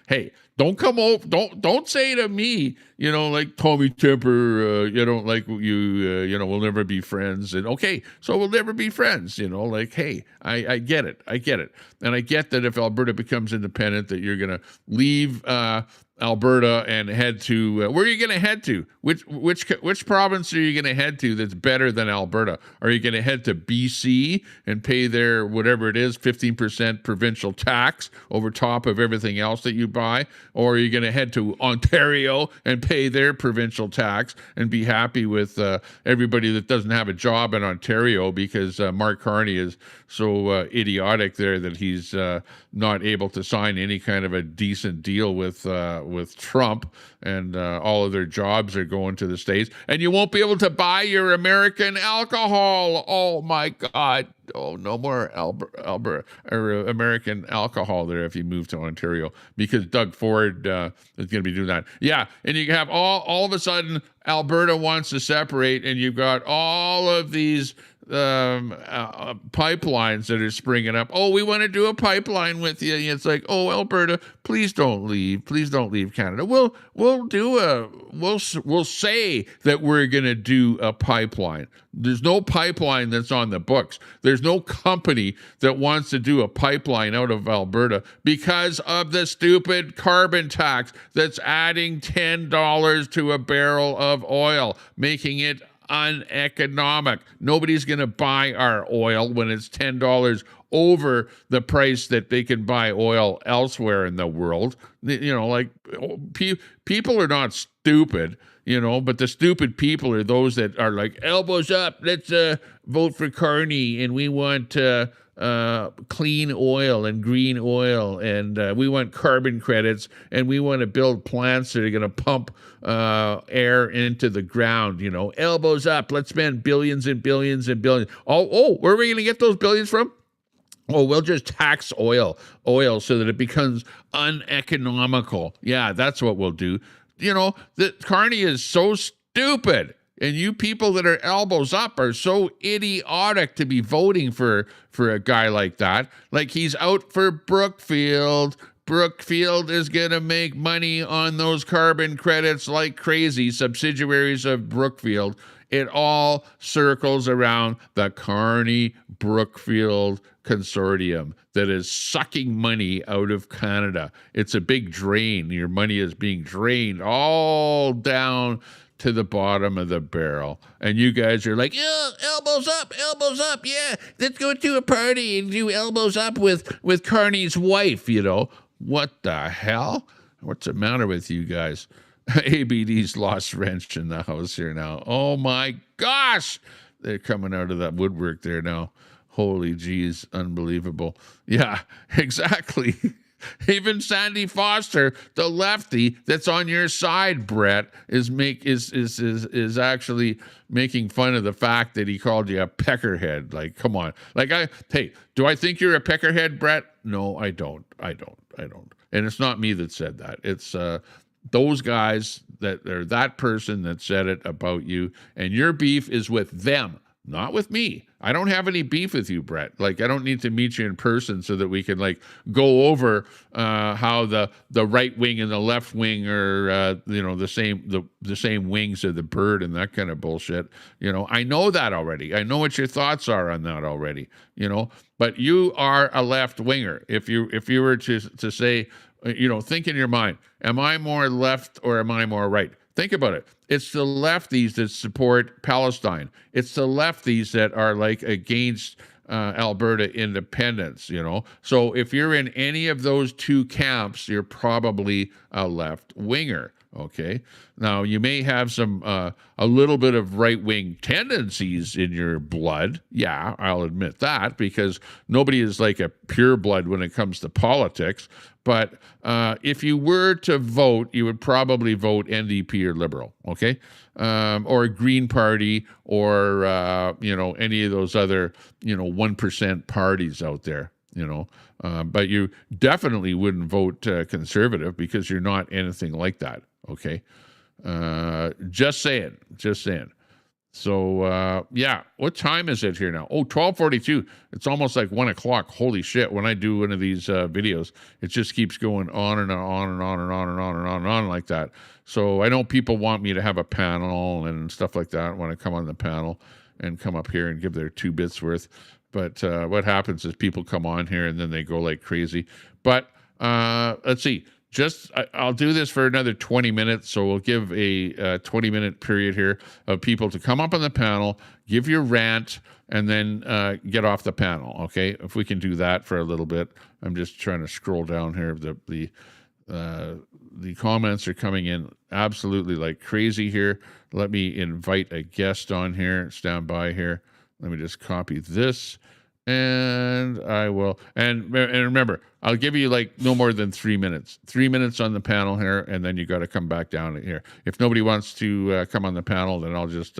hey, don't come over. Don't say to me, like Tommy Temper, like you, we'll never be friends. And okay, so we'll never be friends. Like, hey, I get it, and I get that if Alberta becomes independent, that you're gonna leave Alberta and head to where are you going to head to? Which province are you going to head to that's better than Alberta? Are you going to head to BC and pay their whatever it is 15% provincial tax over top of everything else that you buy, or are you going to head to Ontario and pay their provincial tax and be happy with everybody that doesn't have a job in Ontario because Mark Carney is so idiotic there that he's not able to sign any kind of a decent deal with Trump, and all of their jobs are going to the States, and you won't be able to buy your American alcohol. Oh my God. Oh, no more American alcohol there if you move to Ontario, because Doug Ford is going to be doing that. Yeah, and you have all of a sudden Alberta wants to separate, and you've got all of these pipelines that are springing up. Oh, we want to do a pipeline with you. And it's like, oh, Alberta, please don't leave. Please don't leave Canada. We'll say that we're going to do a pipeline. There's no pipeline that's on the books. There's no company that wants to do a pipeline out of Alberta because of the stupid carbon tax that's adding $10 to a barrel of oil, making it uneconomic. Nobody's going to buy our oil when it's $10 over the price that they can buy oil elsewhere in the world. You know, like people are not stupid, you know, but the stupid people are those that are like, elbows up, let's vote for Carney, and we want clean oil and green oil, and we want carbon credits, and we want to build plants that are going to pump air into the ground, you know. Elbows up, let's spend billions and billions and billions. Oh, where are we going to get those billions from? Oh, we'll just tax oil so that it becomes uneconomical. Yeah, that's what we'll do. You know, that Carney is so stupid. And you people that are elbows up are so idiotic to be voting for a guy like that. Like, he's out for Brookfield. Brookfield is going to make money on those carbon credits like crazy, subsidiaries of Brookfield. It all circles around the Carney-Brookfield consortium that is sucking money out of Canada. It's a big drain. Your money is being drained all down to the bottom of the barrel. And you guys are like, oh, elbows up, yeah, let's go to a party and do elbows up with Carney's wife, you know. What the hell? What's the matter with you guys? ABD's lost wrench in the house here now. Oh my gosh! They're coming out of that woodwork there now. Holy jeez, unbelievable. Yeah, exactly. Even Sandy Foster, the lefty that's on your side, Brett, is actually making fun of the fact that he called you a peckerhead. Like, come on. Like, hey, do I think you're a peckerhead, Brett? No, I don't. And it's not me that said that. It's those guys that are that person that said it about you, and your beef is with them, not with me. I don't have any beef with you, Brett. Like, I don't need to meet you in person so that we can like go over how the right wing and the left wing are the same wings of the bird and that kind of bullshit. You know, I know that already. I know what your thoughts are on that already. You know, but you are a left winger. If you were to say, you know, think in your mind, am I more left or am I more right? Think about it. It's the lefties that support Palestine. It's the lefties that are like against Alberta independence, you know. So if you're in any of those two camps, you're probably a left winger. Okay. Now, you may have some a little bit of right-wing tendencies in your blood. Yeah, I'll admit that, because nobody is like a pure blood when it comes to politics. But if you were to vote, you would probably vote NDP or Liberal, okay? Or Green Party, or, any of those other, 1% parties out there, you know. But you definitely wouldn't vote Conservative, because you're not anything like that, okay? Just saying. So, what time is it here now? Oh, 12:42. It's almost like 1 o'clock. Holy shit. When I do one of these videos, it just keeps going on and on and on and on and on and on and on like that. So I know people want me to have a panel and stuff like that when I come on the panel and come up here and give their 2 bits worth. But what happens is people come on here and then they go like crazy. But let's see. I'll do this for another 20 minutes. So we'll give a 20-minute period here of people to come up on the panel, give your rant, and then get off the panel. Okay, if we can do that for a little bit. I'm just trying to scroll down here. The comments are coming in absolutely like crazy here. Let me invite a guest on here. Stand by here. Let me just copy this, and I will. And remember, I'll give you like no more than 3 minutes. 3 minutes on the panel here, and then you got to come back down here. If nobody wants to come on the panel, then I'll just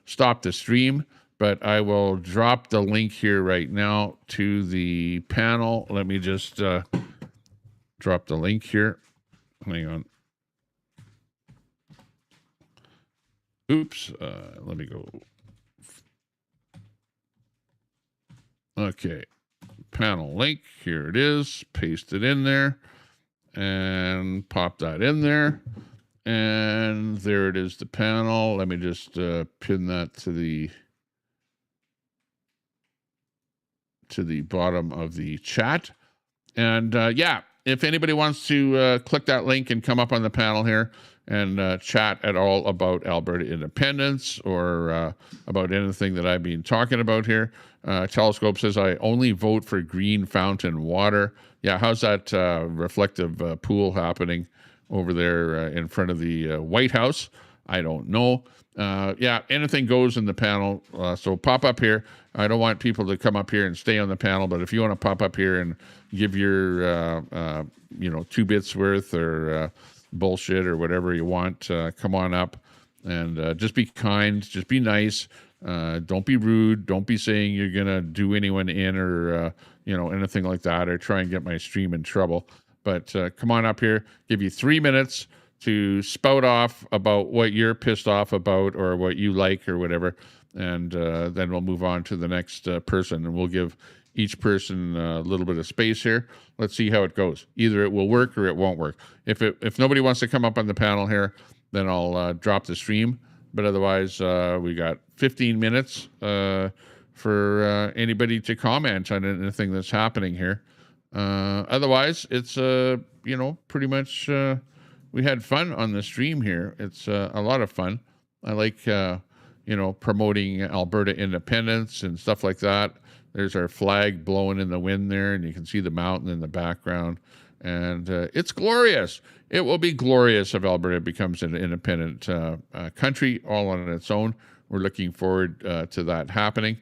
stop the stream. But I will drop the link here right now to the panel. Let me just drop the link here. Hang on. Oops. Let me go. Okay, panel link, here it is, paste it in there, and pop that in there, and there it is, the panel. Let me just pin that to the bottom of the chat, and yeah, if anybody wants to click that link and come up on the panel here and chat at all about Alberta independence or about anything that I've been talking about here. Telescope says, I only vote for green fountain water. Yeah, how's that reflective pool happening over there in front of the White House? I don't know. Yeah, anything goes in the panel. So pop up here. I don't want people to come up here and stay on the panel, but if you want to pop up here and give your, 2 bits worth or bullshit or whatever you want, come on up and just be kind, just be nice. Don't be rude. Don't be saying you're going to do anyone in or, anything like that or try and get my stream in trouble. But come on up here, give you 3 minutes to spout off about what you're pissed off about or what you like or whatever. And then we'll move on to the next person, and we'll give each person a little bit of space here. Let's see how it goes. Either it will work or it won't work. If nobody wants to come up on the panel here, then I'll drop the stream. But otherwise, we got 15 minutes for anybody to comment on anything that's happening here. Otherwise, it's, pretty much we had fun on the stream here. It's a lot of fun. I like, promoting Alberta independence and stuff like that. There's our flag blowing in the wind there, and you can see the mountain in the background. And it's glorious. It will be glorious if Alberta becomes an independent country all on its own. We're looking forward to that happening.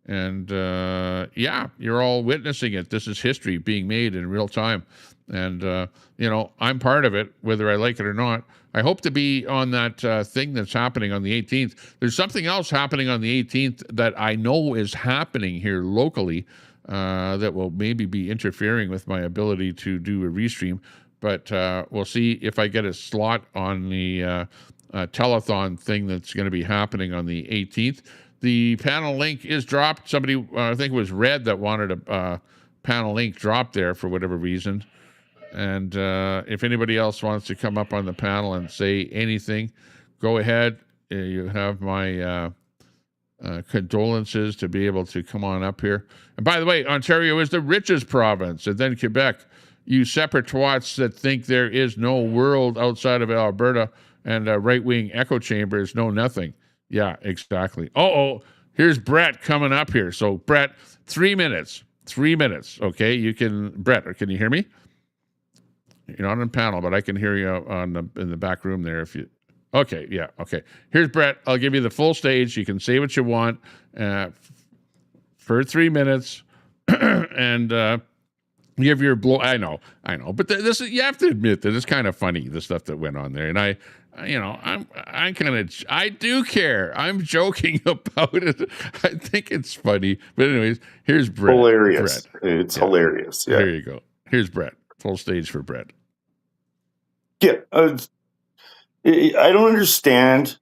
And yeah, you're all witnessing it. This is history being made in real time. And, I'm part of it, whether I like it or not. I hope to be on that thing that's happening on the 18th. There's something else happening on the 18th that I know is happening here locally that will maybe be interfering with my ability to do a restream. But we'll see if I get a slot on the telethon thing that's going to be happening on the 18th. The panel link is dropped. Somebody, I think it was Red, that wanted a panel link dropped there for whatever reason. And if anybody else wants to come up on the panel and say anything, go ahead. You have my condolences to be able to come on up here. And by the way, Ontario is the richest province, and then Quebec. You separate twats that think there is no world outside of Alberta and right-wing echo chambers know nothing. Yeah, exactly. Here's Brett coming up here. So, Brett, 3 minutes. 3 minutes, okay? Brett, can you hear me? You're not on panel, but I can hear you in the back room there if you... Okay, yeah, okay. Here's Brett. I'll give you the full stage. You can say what you want for 3 minutes and give your blow. I know. But you have to admit that it's kind of funny, the stuff that went on there. And I do care. I'm joking about it. I think it's funny. But anyways, here's Brett. Hilarious. It's hilarious. Yeah. There you go. Here's Brett. Full stage for Brett. Yeah. I don't understand,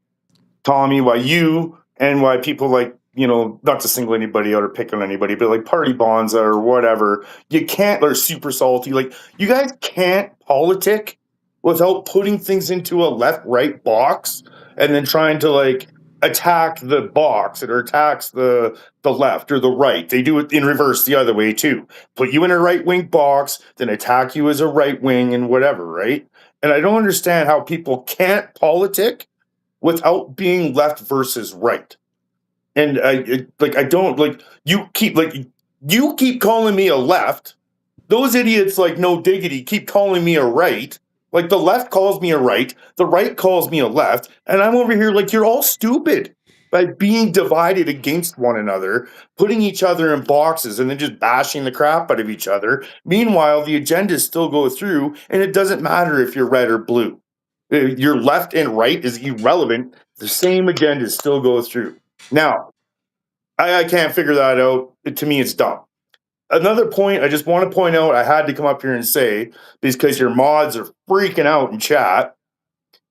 Tommy, why you and why people like, not to single anybody out or pick on anybody, but like Party Bonza or whatever, you can't, or Super Salty, like you guys can't politic without putting things into a left-right box and then trying to like attack the box or attacks the left or the right. They do it in reverse the other way too. Put you in a right wing box, then attack you as a right wing and whatever, right? And I don't understand how people can't politic without being left versus right. And I don't like you keep calling me a left. Those idiots like No Diggity keep calling me a right. Like the left calls me a right, the right calls me a left, and I'm over here like you're all stupid by being divided against one another, putting each other in boxes and then just bashing the crap out of each other. Meanwhile, the agendas still go through, and it doesn't matter if you're red or blue. Your left and right is irrelevant. The same agendas still go through. Now, I can't figure that out. To me, it's dumb. Another point I just want to point out, I had to come up here and say, because your mods are freaking out in chat,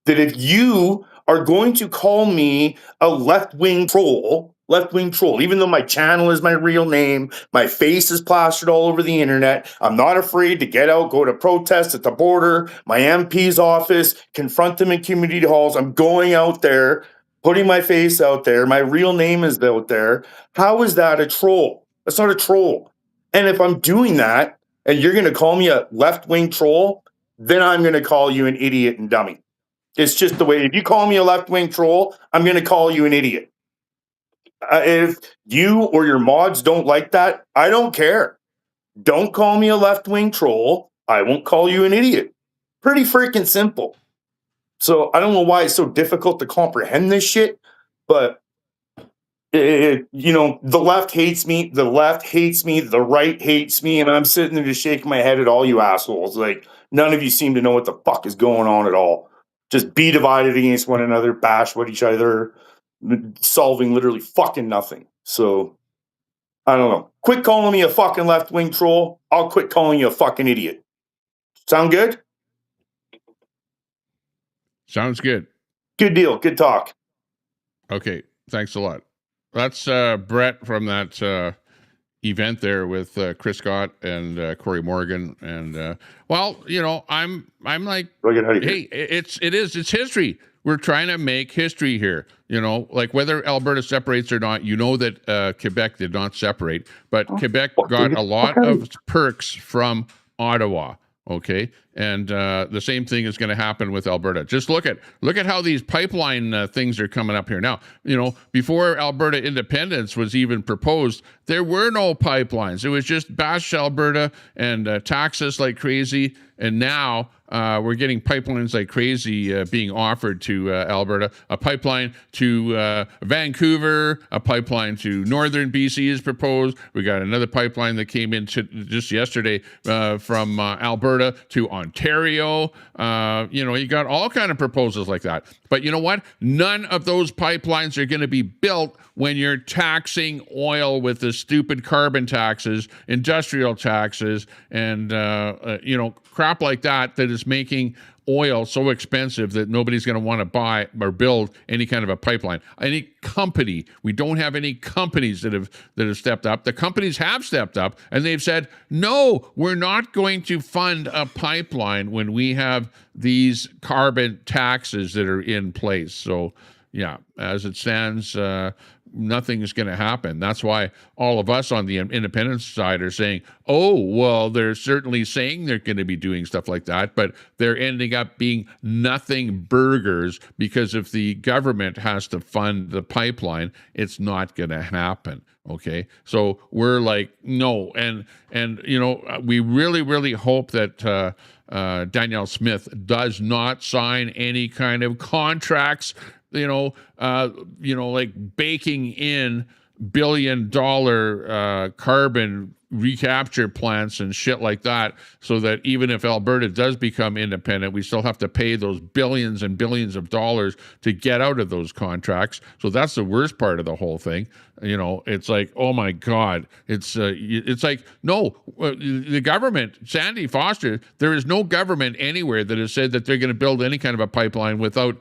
that if you are going to call me a left-wing troll, even though my channel is my real name, my face is plastered all over the internet, I'm not afraid to get out, go to protest at the border, my MP's office, confront them in community halls. I'm going out there, putting my face out there, my real name is out there. How is that a troll? That's not a troll. And if I'm doing that and you're going to call me a left-wing troll, then I'm going to call you an idiot and dummy. It's just the way. If you call me a left-wing troll, I'm going to call you an idiot. If you or your mods don't like that, I don't care. Don't call me a left-wing troll. I won't call you an idiot. Pretty freaking simple. So I don't know why it's so difficult to comprehend this shit, but the left hates me, the right hates me, and I'm sitting there just shaking my head at all you assholes. Like, none of you seem to know what the fuck is going on at all. Just be divided against one another, bash with each other, solving literally fucking nothing. So, I don't know. Quit calling me a fucking left-wing troll. I'll quit calling you a fucking idiot. Sound good? Sounds good. Good deal. Good talk. Okay. Thanks a lot. That's Brett from that event there with Chris Scott and Corey Morgan. And I'm like, hey, it's history. We're trying to make history here. Like whether Alberta separates or not, that Quebec did not separate, but Quebec got a lot of perks from Ottawa. Okay, and the same thing is going to happen with Alberta. Just look at how these pipeline things are coming up here now. Before Alberta independence was even proposed, there were no pipelines. It was just bash Alberta and tax us like crazy. And now we're getting pipelines like crazy being offered to Alberta. A pipeline to Vancouver, a pipeline to northern BC is proposed. We got another pipeline that came in just yesterday from Alberta to Ontario. You got all kind of proposals like that. But you know what? None of those pipelines are going to be built when you're taxing oil with the stupid carbon taxes, industrial taxes, and crap like that is making oil so expensive that nobody's going to want to buy or build any kind of a pipeline. Any company, we don't have any companies that have stepped up. The companies have stepped up and they've said, no, we're not going to fund a pipeline when we have these carbon taxes that are in place. So yeah, as it stands, nothing is going to happen. That's why all of us on the independent side are saying, oh, well, they're certainly saying they're going to be doing stuff like that, but they're ending up being nothing burgers, because if the government has to fund the pipeline, it's not going to happen. Okay, so we're like, no, and we really, really hope that Danielle Smith does not sign any kind of contracts, like baking in $1 billion carbon recapture plants and shit like that, so that even if Alberta does become independent, we still have to pay those billions and billions of dollars to get out of those contracts. So that's the worst part of the whole thing. It's like, oh my God, it's like, no, the government, Sandy Foster, there is no government anywhere that has said that they're going to build any kind of a pipeline without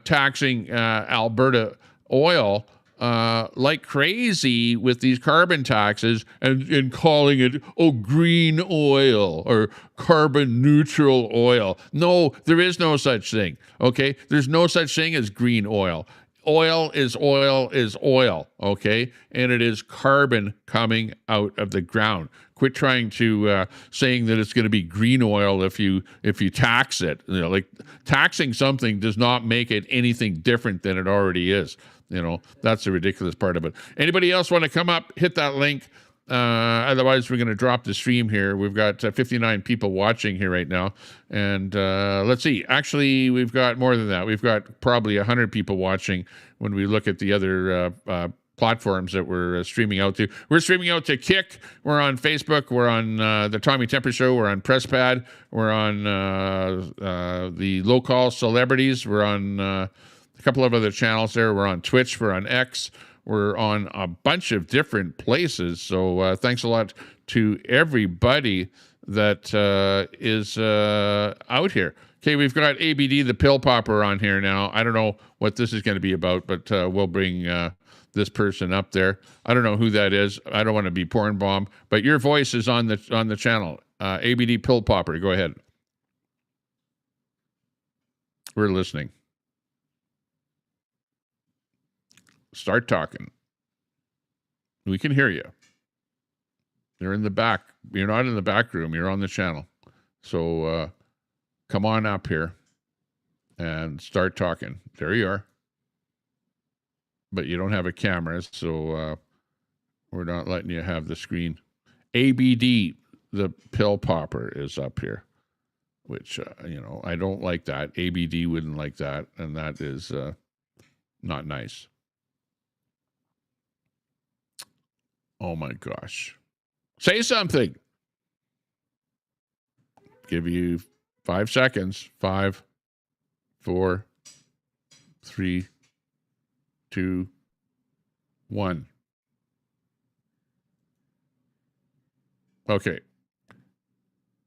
taxing Alberta oil like crazy with these carbon taxes and calling it, green oil or carbon neutral oil. No, there is no such thing. Okay, there's no such thing as green oil. oil is oil is oil, okay? And it is carbon coming out of the ground. Quit trying to saying that it's going to be green oil if you tax it. You know, like taxing something does not make it anything different than it already is. You know, that's the ridiculous part of it. Anybody else want to come up? Hit that link. Otherwise, we're going to drop the stream here. We've got 59 people watching here right now. And let's see. Actually, we've got more than that. We've got probably 100 people watching when we look at the other platforms that we're streaming out to. We're streaming out to Kick. We're on Facebook. We're on the Tommy Temper Show. We're on PressPad. We're on the Low Call Celebrities. We're on a couple of other channels there. We're on Twitch. We're on X. We're on a bunch of different places. So thanks a lot to everybody that is out here. Okay, we've got ABD, the pill popper, on here now. I don't know what this is going to be about, but we'll bring this person up there. I don't know who that is. I don't want to be porn bomb, but your voice is on the channel. ABD pill popper, go ahead. We're listening. Start talking. We can hear you. You're in the back. You're not in the back room. You're on the channel. So come on up here and start talking. There you are. But you don't have a camera, so we're not letting you have the screen. ABD, the pill popper, is up here, which, I don't like that. ABD wouldn't like that, and that is not nice. Oh, my gosh. Say something. Give you 5 seconds. 5, 4, 3, 2, 1. Okay.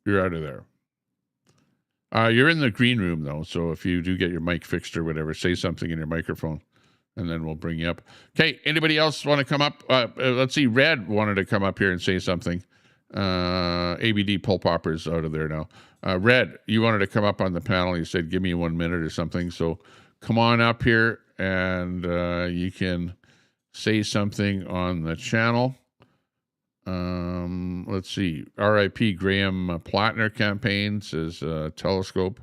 You're out of there. You're in the green room, though, so if you do get your mic fixed or whatever, say something in your microphone, and then we'll bring you up. Okay, anybody else want to come up? Let's see, Red wanted to come up here and say something. ABD Pull Popper's out of there now. Red, you wanted to come up on the panel. You said, give me 1 minute or something. So come on up here, and you can say something on the channel. Let's see. R.I.P. Graham Plattner campaign says Telescope.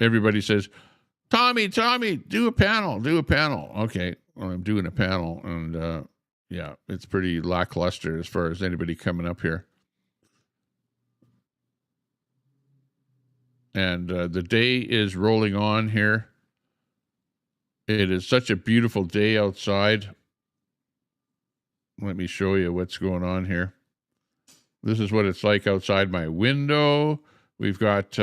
Everybody says, Tommy, do a panel. Okay, well, I'm doing a panel, and yeah, it's pretty lackluster as far as anybody coming up here. And the day is rolling on here. It is such a beautiful day outside. Let me show you what's going on here. This is what it's like outside my window. We've got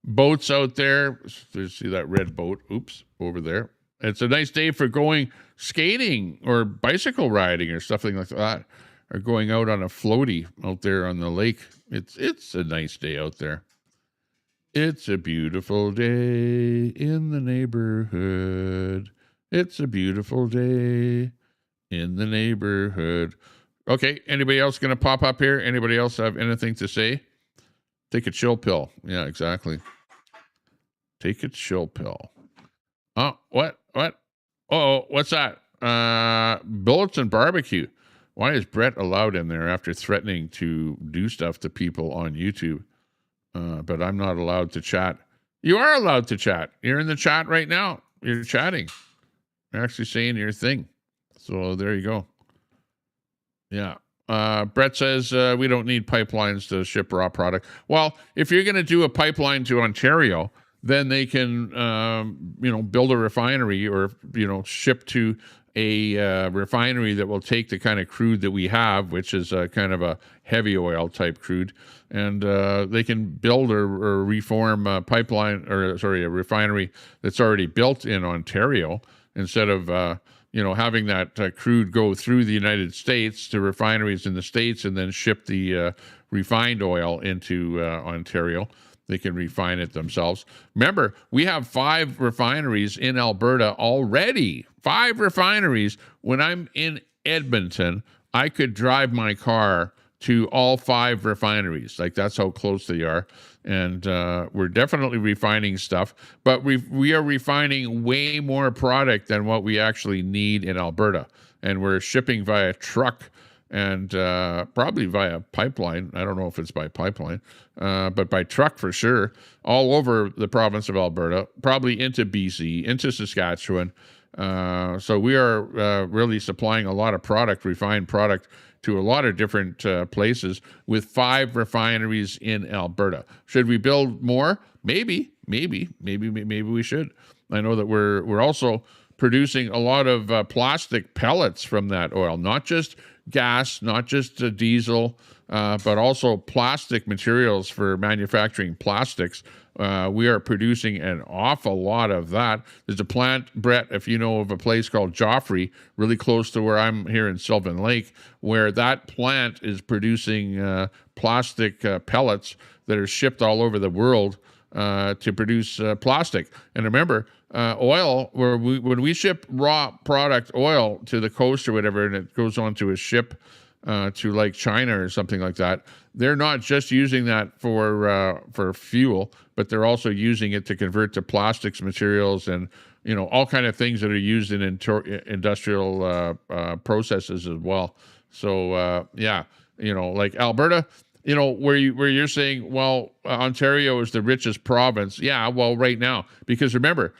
boats out there. See that red boat? Oops, over there. It's a nice day for going skating or bicycle riding or something like that, or going out on a floaty out there on the lake. It's a nice day out there. It's a beautiful day in the neighborhood. It's a beautiful day in the neighborhood. Okay, anybody else going to pop up here? Anybody else have anything to say? Take a chill pill. Yeah, exactly. Take a chill pill. Oh, what? Oh, what's that? Bullets and barbecue. Why is Brett allowed in there after threatening to do stuff to people on YouTube? But I'm not allowed to chat. You are allowed to chat. You're in the chat right now. You're chatting. You're actually saying your thing. So there you go. Yeah. Brett says we don't need pipelines to ship raw product. Well, if you're going to do a pipeline to Ontario, then they can, build a refinery or, ship to a refinery that will take the kind of crude that we have, which is kind of a heavy oil type crude, and they can build or reform a pipeline a refinery that's already built in Ontario instead of having that crude go through the United States to refineries in the States and then ship the refined oil into Ontario. They can refine it themselves. Remember, we have 5 refineries in Alberta already. 5 refineries. When I'm in Edmonton, I could drive my car to all 5 refineries. Like, that's how close they are. And we're definitely refining stuff, but we are refining way more product than what we actually need in Alberta. And we're shipping via truck and probably via pipeline. I don't know if it's by pipeline, but by truck for sure, all over the province of Alberta, probably into BC, into Saskatchewan. So we are really supplying a lot of product, refined product, to a lot of different places with 5 refineries in Alberta. Should we build more? Maybe we should. I know that we're also producing a lot of plastic pellets from that oil, not just gas, not just diesel, but also plastic materials for manufacturing plastics. We are producing an awful lot of that. There's a plant, Brett, if you know of a place called Joffrey, really close to where I'm here in Sylvan Lake, where that plant is producing plastic pellets that are shipped all over the world to produce plastic. And remember, oil, when we ship raw product oil to the coast or whatever, and it goes onto a ship to like China or something like that, they're not just using that for fuel, but they're also using it to convert to plastics materials and all kind of things that are used in industrial processes as well. So like Alberta, where you're saying, well, Ontario is the richest province. Yeah, well, right now, because remember,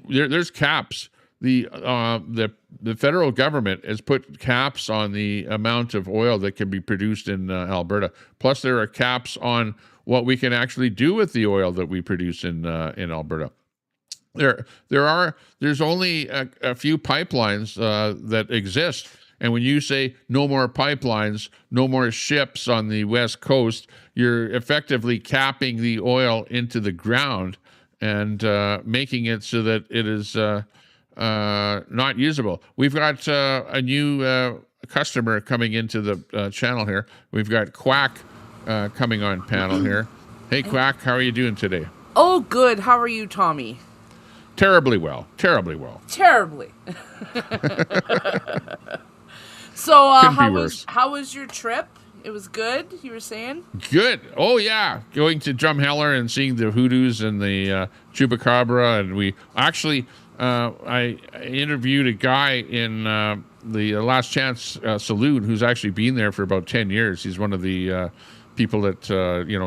there's caps. The federal government has put caps on the amount of oil that can be produced in Alberta. Plus, there are caps on what we can actually do with the oil that we produce in Alberta. There's only a few pipelines that exist. And when you say no more pipelines, no more ships on the West Coast, you're effectively capping the oil into the ground and making it so that it is not usable. We've got a new customer coming into the channel here. We've got Quack coming on panel here. Hey, Quack, how are you doing today? Oh, good. How are you, Tommy? Terribly well. Terribly well. Terribly. So, how was your trip? It was good, you were saying? Good. Oh, yeah. Going to Drumheller and seeing the hoodoos and the chupacabra. And we actually, I interviewed a guy in the Last Chance Saloon who's actually been there for about 10 years. He's one of the people that,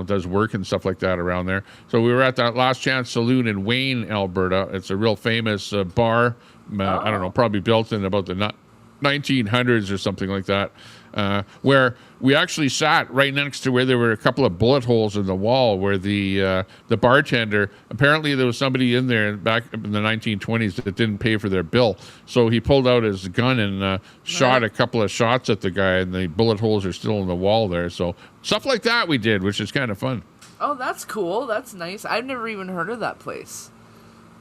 does work and stuff like that around there. So we were at that Last Chance Saloon in Wayne, Alberta. It's a real famous bar. I don't know, probably built in about the 1900s or something like that, where we actually sat right next to where there were a couple of bullet holes in the wall where the bartender, apparently there was somebody in there back in the 1920s that didn't pay for their bill. So he pulled out his gun and shot a couple of shots at the guy, and the bullet holes are still in the wall there. So stuff like that we did, which is kind of fun. Oh, that's cool. That's nice. I've never even heard of that place.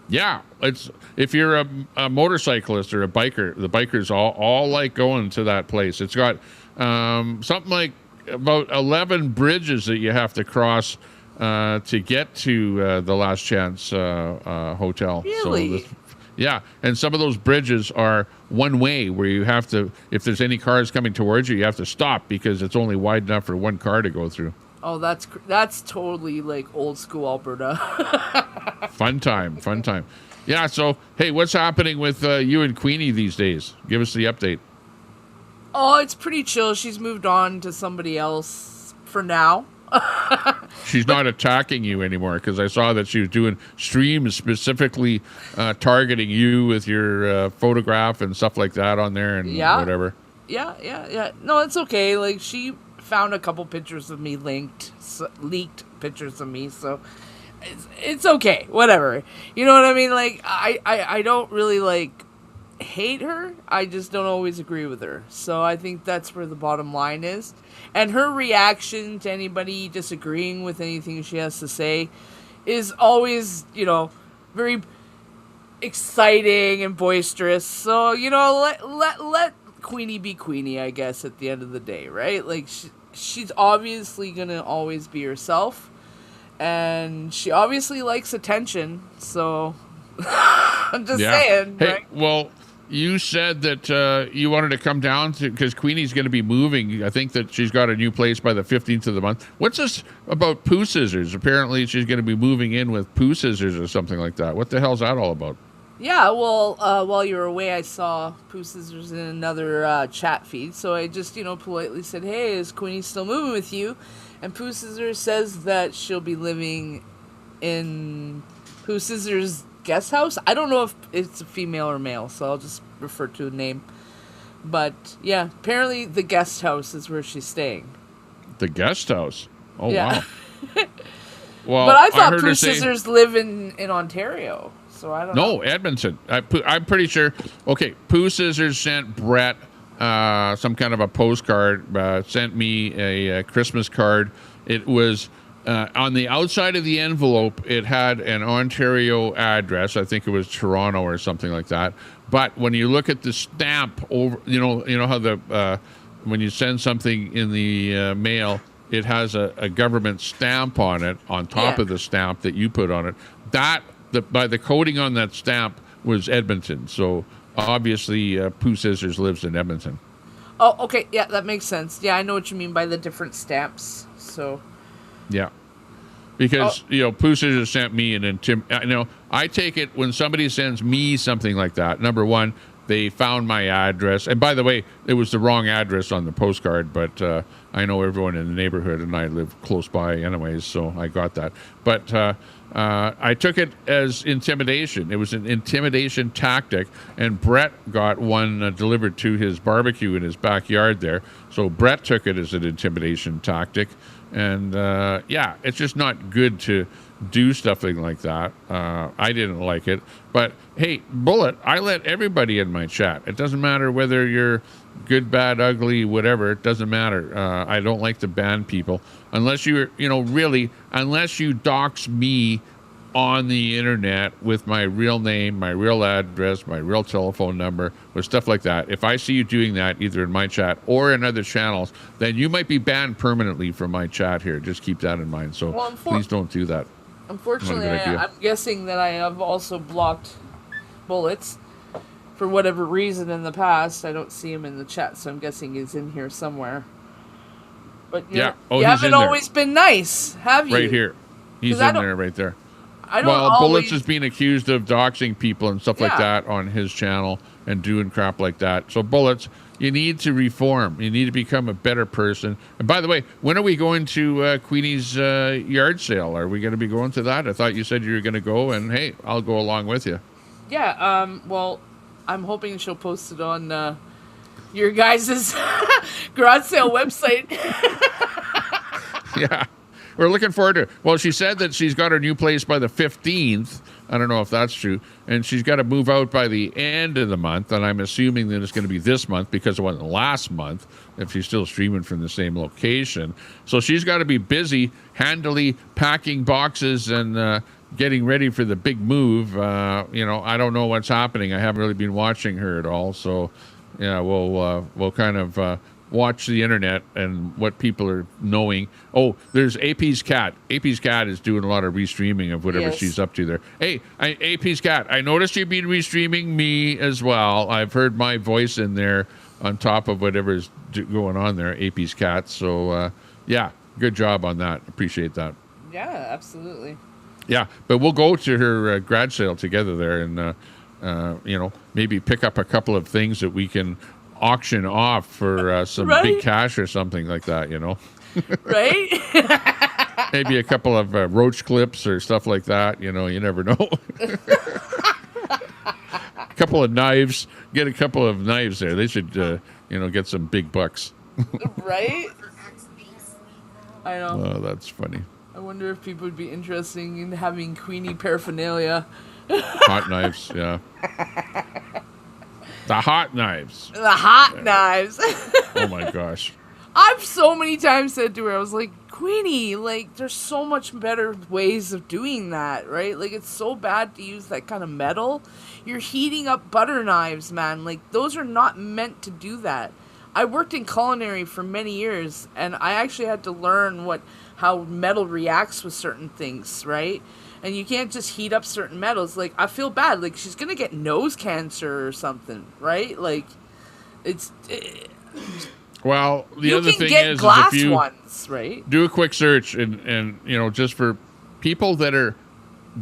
Yeah, it's if you're a motorcyclist or a biker, the bikers all like going to that place. It's got something like about 11 bridges that you have to cross to get to the Last Chance hotel. Really? So yeah, and some of those bridges are one way where you have to, if there's any cars coming towards you, you have to stop because it's only wide enough for one car to go through. Oh, that's totally like old school Alberta. Fun time. Yeah, so, hey, what's happening with you and Queenie these days? Give us the update. Oh, it's pretty chill. She's moved on to somebody else for now. She's not attacking you anymore because I saw that she was doing streams specifically targeting you with your photograph and stuff like that on there and whatever. Yeah. No, it's okay. Like, she found a couple pictures of me leaked pictures of me, so it's okay, whatever, you know what I mean? Like, I don't really like hate her, I just don't always agree with her, so I think that's where the bottom line is. And her reaction to anybody disagreeing with anything she has to say is always, very exciting and boisterous. So, let Queenie be Queenie, I guess, at the end of the day, right? Like, she's obviously gonna always be herself, and she obviously likes attention, so I'm just saying. Hey, right? well, you said that you wanted to come down to because Queenie's going to be moving. I think that she's got a new place by the 15th of the month. What's this about poo scissors? Apparently, she's going to be moving in with poo scissors or something like that. What the hell's that all about? Yeah, well, while you were away, I saw Pooh Scissors in another chat feed, so I just, politely said, hey, is Queenie still moving with you? And Pooh Scissors says that she'll be living in Pooh Scissors' guest house. I don't know if it's a female or male, so I'll just refer to the name. But, yeah, apparently the guest house is where she's staying. The guest house? Oh, yeah. Wow. Well, but I thought heard Pooh her say- Scissors live in Ontario. So I don't know. No, Edmonton. I'm pretty sure. Okay, Pooh Scissors sent Brett some kind of a postcard, sent me a Christmas card. It was on the outside of the envelope, it had an Ontario address. I think it was Toronto or something like that. But when you look at the stamp over, you know how the when you send something in the mail, it has a government stamp on it, on top of the stamp that you put on it. By the coding on that stamp was Edmonton. So obviously Pooh Scissors lives in Edmonton. Oh, okay. Yeah, that makes sense. Yeah, I know what you mean by the different stamps. So. Yeah. Because, Pooh Scissors sent me I take it when somebody sends me something like that, number one, they found my address. And by the way, it was the wrong address on the postcard, but I know everyone in the neighborhood and I live close by anyways, so I got that. But I took it as intimidation. It was an intimidation tactic, and Brett got one delivered to his barbecue in his backyard there. So Brett took it as an intimidation tactic. And, it's just not good to do something like that. I didn't like it. But, hey, Bullet, I let everybody in my chat. It doesn't matter whether you're good, bad, ugly, whatever. It doesn't matter. I don't like to ban people. Unless unless you dox me on the internet with my real name, my real address, my real telephone number, with stuff like that. If I see you doing that either in my chat or in other channels, then you might be banned permanently from my chat here. Just keep that in mind. So please don't do that. Unfortunately, I'm guessing that I have also blocked Bullets for whatever reason in the past. I don't see him in the chat, so I'm guessing he's in here somewhere. But you haven't always been nice, have you? Right here. He's in there, right there. Bullets is being accused of doxing people and stuff like that on his channel and doing crap like that. So Bullets, you need to reform. You need to become a better person. And by the way, when are we going to Queenie's yard sale? Are we going to be going to that? I thought you said you were going to go, and hey, I'll go along with you. Yeah, well, I'm hoping she'll post it on your guys' garage sale website. Yeah. We're looking forward to it. Well, she said that she's got her new place by the 15th. I don't know if that's true. And she's got to move out by the end of the month. And I'm assuming that it's going to be this month because it wasn't last month if she's still streaming from the same location. So she's got to be busy, handily packing boxes and getting ready for the big move. I don't know what's happening. I haven't really been watching her at all. So, yeah, we'll kind of watch the internet and what people are knowing. Oh, there's AP's cat. AP's cat is doing a lot of restreaming of whatever she's up to there. Hey, AP's cat, I noticed you've been restreaming me as well. I've heard my voice in there on top of whatever's going on there, AP's cat. So, good job on that. Appreciate that. Yeah, absolutely. Yeah, but we'll go to her grad sale together there and, maybe pick up a couple of things that we can auction off for some big cash or something like that, Right? Maybe a couple of roach clips or stuff like that. You never know. A couple of knives. Get a couple of knives there. They should, get some big bucks. Right? I know. Oh, that's funny. I wonder if people would be interested in having Queenie paraphernalia. Hot knives, yeah. The hot knives. The hot knives. Oh my gosh. I've so many times said to her, I was like, Queenie, there's so much better ways of doing that, right? It's so bad to use that kind of metal. You're heating up butter knives, man. Those are not meant to do that. I worked in culinary for many years, and I actually had to learn how metal reacts with certain things, right? and you can't just heat up certain metals. Like, I feel bad. Like, she's gonna get nose cancer or something, right? Like, well, the you other can thing get is glass if you ones, right? do a quick search and you know, just for people that are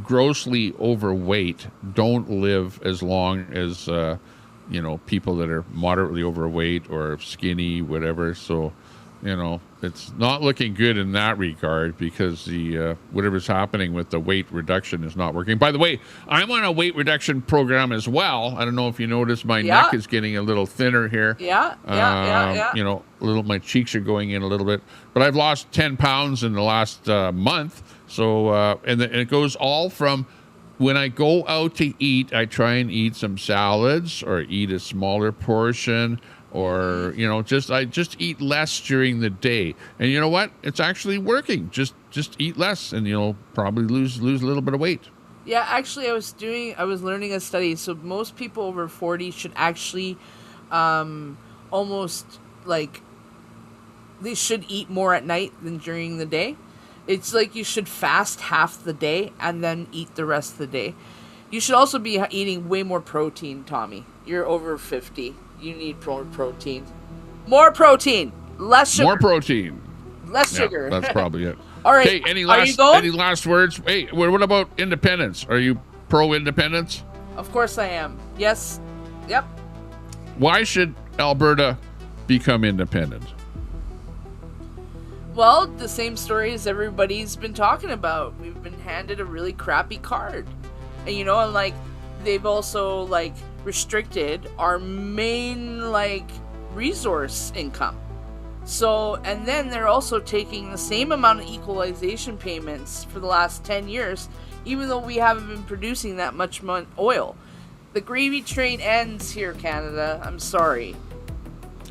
grossly overweight, don't live as long as you know, people that are moderately overweight or skinny, whatever. So, you know, it's not looking good in that regard because the whatever's happening with the weight reduction is not working. By the way, I'm on a weight reduction program as well. I don't know if you noticed my neck is getting a little thinner here. Yeah. You know, my cheeks are going in a little bit, but I've lost 10 pounds in the last month. So, and it goes all from when I go out to eat, I try and eat some salads or eat a smaller portion, or, you know, I just eat less during the day. And you know what? It's actually working. Just eat less and you'll probably lose a little bit of weight. Yeah, actually, I was learning a study. So most people over 40 should actually almost like they should eat more at night than during the day. It's like you should fast half the day and then eat the rest of the day. You should also be eating way more protein, Tommy. You're over 50. You need protein. More protein. Less sugar. More protein. Less sugar. That's probably it. All right. Okay, any Are you going? any last words? Hey, what about independence? Are you pro-independence? Of course I am. Yes. Yep. Why should Alberta become independent? Well, the same story as everybody's been talking about. We've been handed a really crappy card. And, you know, and, like, they've also, like, restricted our main, like, resource income. So, and then they're also taking the same amount of equalization payments for the last 10 years, even though we haven't been producing that much oil. The gravy train ends here, Canada. I'm sorry.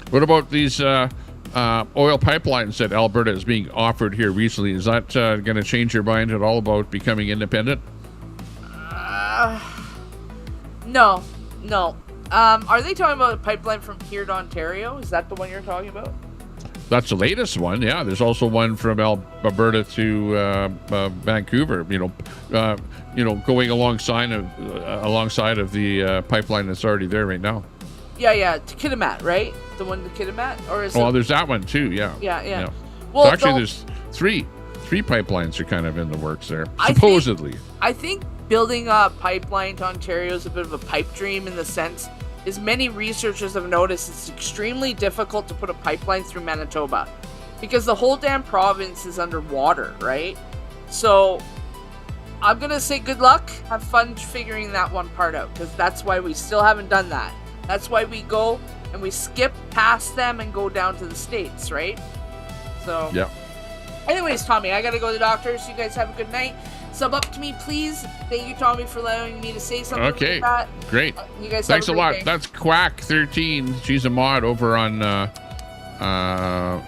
What about these oil pipelines that Alberta is being offered here recently? Is that going to change your mind at all about becoming independent? No. Are they talking about a pipeline from here to Ontario? Is that the one you're talking about? That's the latest one. Yeah, there's also one from Alberta to Vancouver. You know, going alongside of the pipeline that's already there right now. Yeah, to Kitimat, right? The one to Kitimat, or is there's that one too. Yeah. Well, so actually, there's three pipelines are kind of in the works there, supposedly. I think building a pipeline to Ontario is a bit of a pipe dream in the sense, as many researchers have noticed, it's extremely difficult to put a pipeline through Manitoba because the whole damn province is underwater, right? So I'm going to say good luck. Have fun figuring that one part out because that's why we still haven't done that. That's why we go and we skip past them and go down to the States, right? So, yeah. Anyways, Tommy, I got to go to the doctor, so you guys have a good night. Sub up to me, please. Thank you, Tommy, for allowing me to say something. Okay, like that. Great. You guys Thanks have a lot. day. That's Quack13. She's a mod over on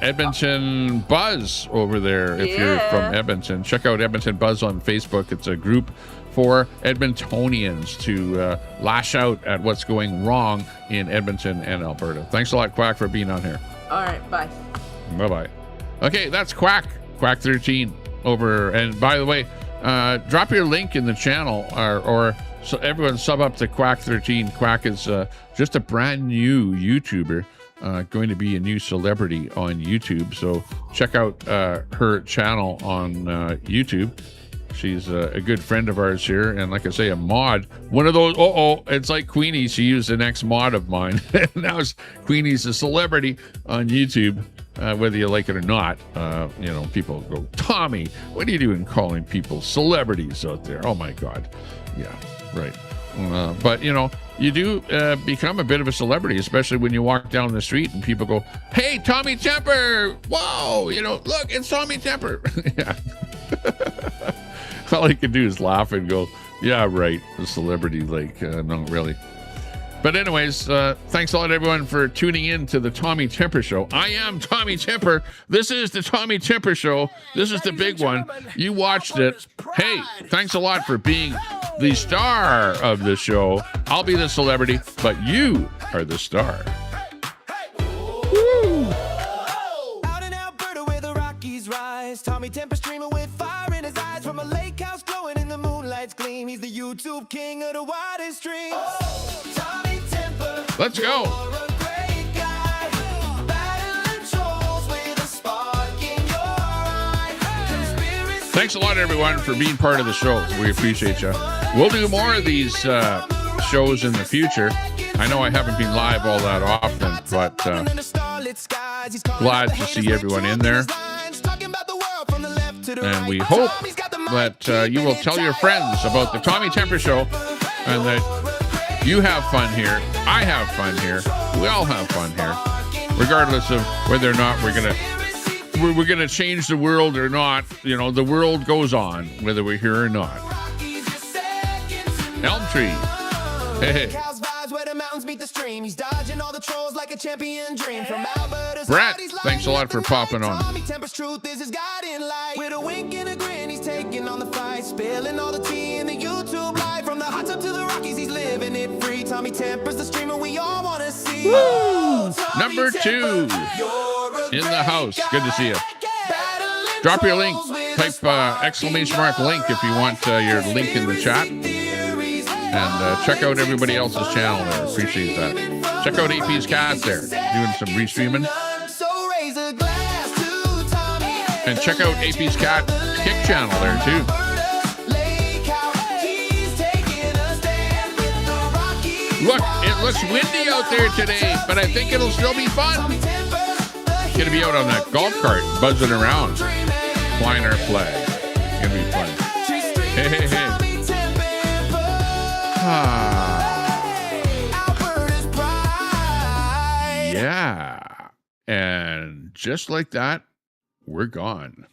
Edmonton Buzz over there. If you're from Edmonton, check out Edmonton Buzz on Facebook. It's a group for Edmontonians to lash out at what's going wrong in Edmonton and Alberta. Thanks a lot, Quack, for being on here. All right, bye. Bye-bye. Okay, that's Quack13 over. And by the way, drop your link in the channel or so everyone sub up to Quack13. Quack is just a brand new YouTuber, going to be a new celebrity on YouTube. So check out her channel on YouTube. She's a good friend of ours here, and like I say, a mod. One of those, it's like Queenie. She used an ex-mod of mine. Now Queenie's a celebrity on YouTube, whether you like it or not. You know, people go, Tommy, what are you doing calling people celebrities out there? Oh, my God. Yeah, right. But, you know, you do become a bit of a celebrity, especially when you walk down the street and people go, hey, Tommy Temper. Whoa, you know, look, it's Tommy Temper. Yeah. All he can do is laugh and go, yeah, right, a celebrity, like, no, really. But anyways, thanks a lot, everyone, for tuning in to the Tommy Temper Show. I am Tommy Temper. This is the Tommy Temper Show. This is the big one. You watched it. Hey, thanks a lot for being the star of the show. I'll be the celebrity, but you are the star. Out in Alberta where the Rockies rise, Tommy Temper streaming with fire in his eyes from a lake house glowing in the moon. gleam. He's the YouTube king of the widest streams. Oh, Tommy Temper. Let's go. You're a great guy. Battling trolls with a spark in your eye. Conspiracy. Thanks a lot, everyone, for being part of the show. We appreciate you. We'll do more of these shows in the future. I know I haven't been live all that often, but glad to see everyone in there. And we hope that you will tell your friends about the Tommy Temper Show and that you have fun here. I have fun here. We all have fun here, regardless of whether or not we're gonna change the world or not. You know, the world goes on, whether we're here or not. Elm Tree. Hey. He's dodging all the trolls like a champion dream. From Alberta, Brett, thanks a lot for popping on. Tommy Temper's truth is his guiding light. With a wink and a grin, he's taking on the fight, spilling all the tea in the YouTube life. From the hot tub to the Rockies, he's living it free. Tommy Temper's the streamer we all want to see. Woo! Number 2 in the house. Good to see you. Drop your link. Type exclamation mark link if you want your link in the chat. And check out everybody else's channel there. Appreciate that. Check out AP's Cat there, doing some restreaming. And check out AP's Cat Kick channel there too. Look, it looks windy out there today, but I think it'll still be fun. Gonna be out on that golf cart, buzzing around, flying our flag. Gonna be fun. Hey, hey, hey. Yeah. And just like that, we're gone.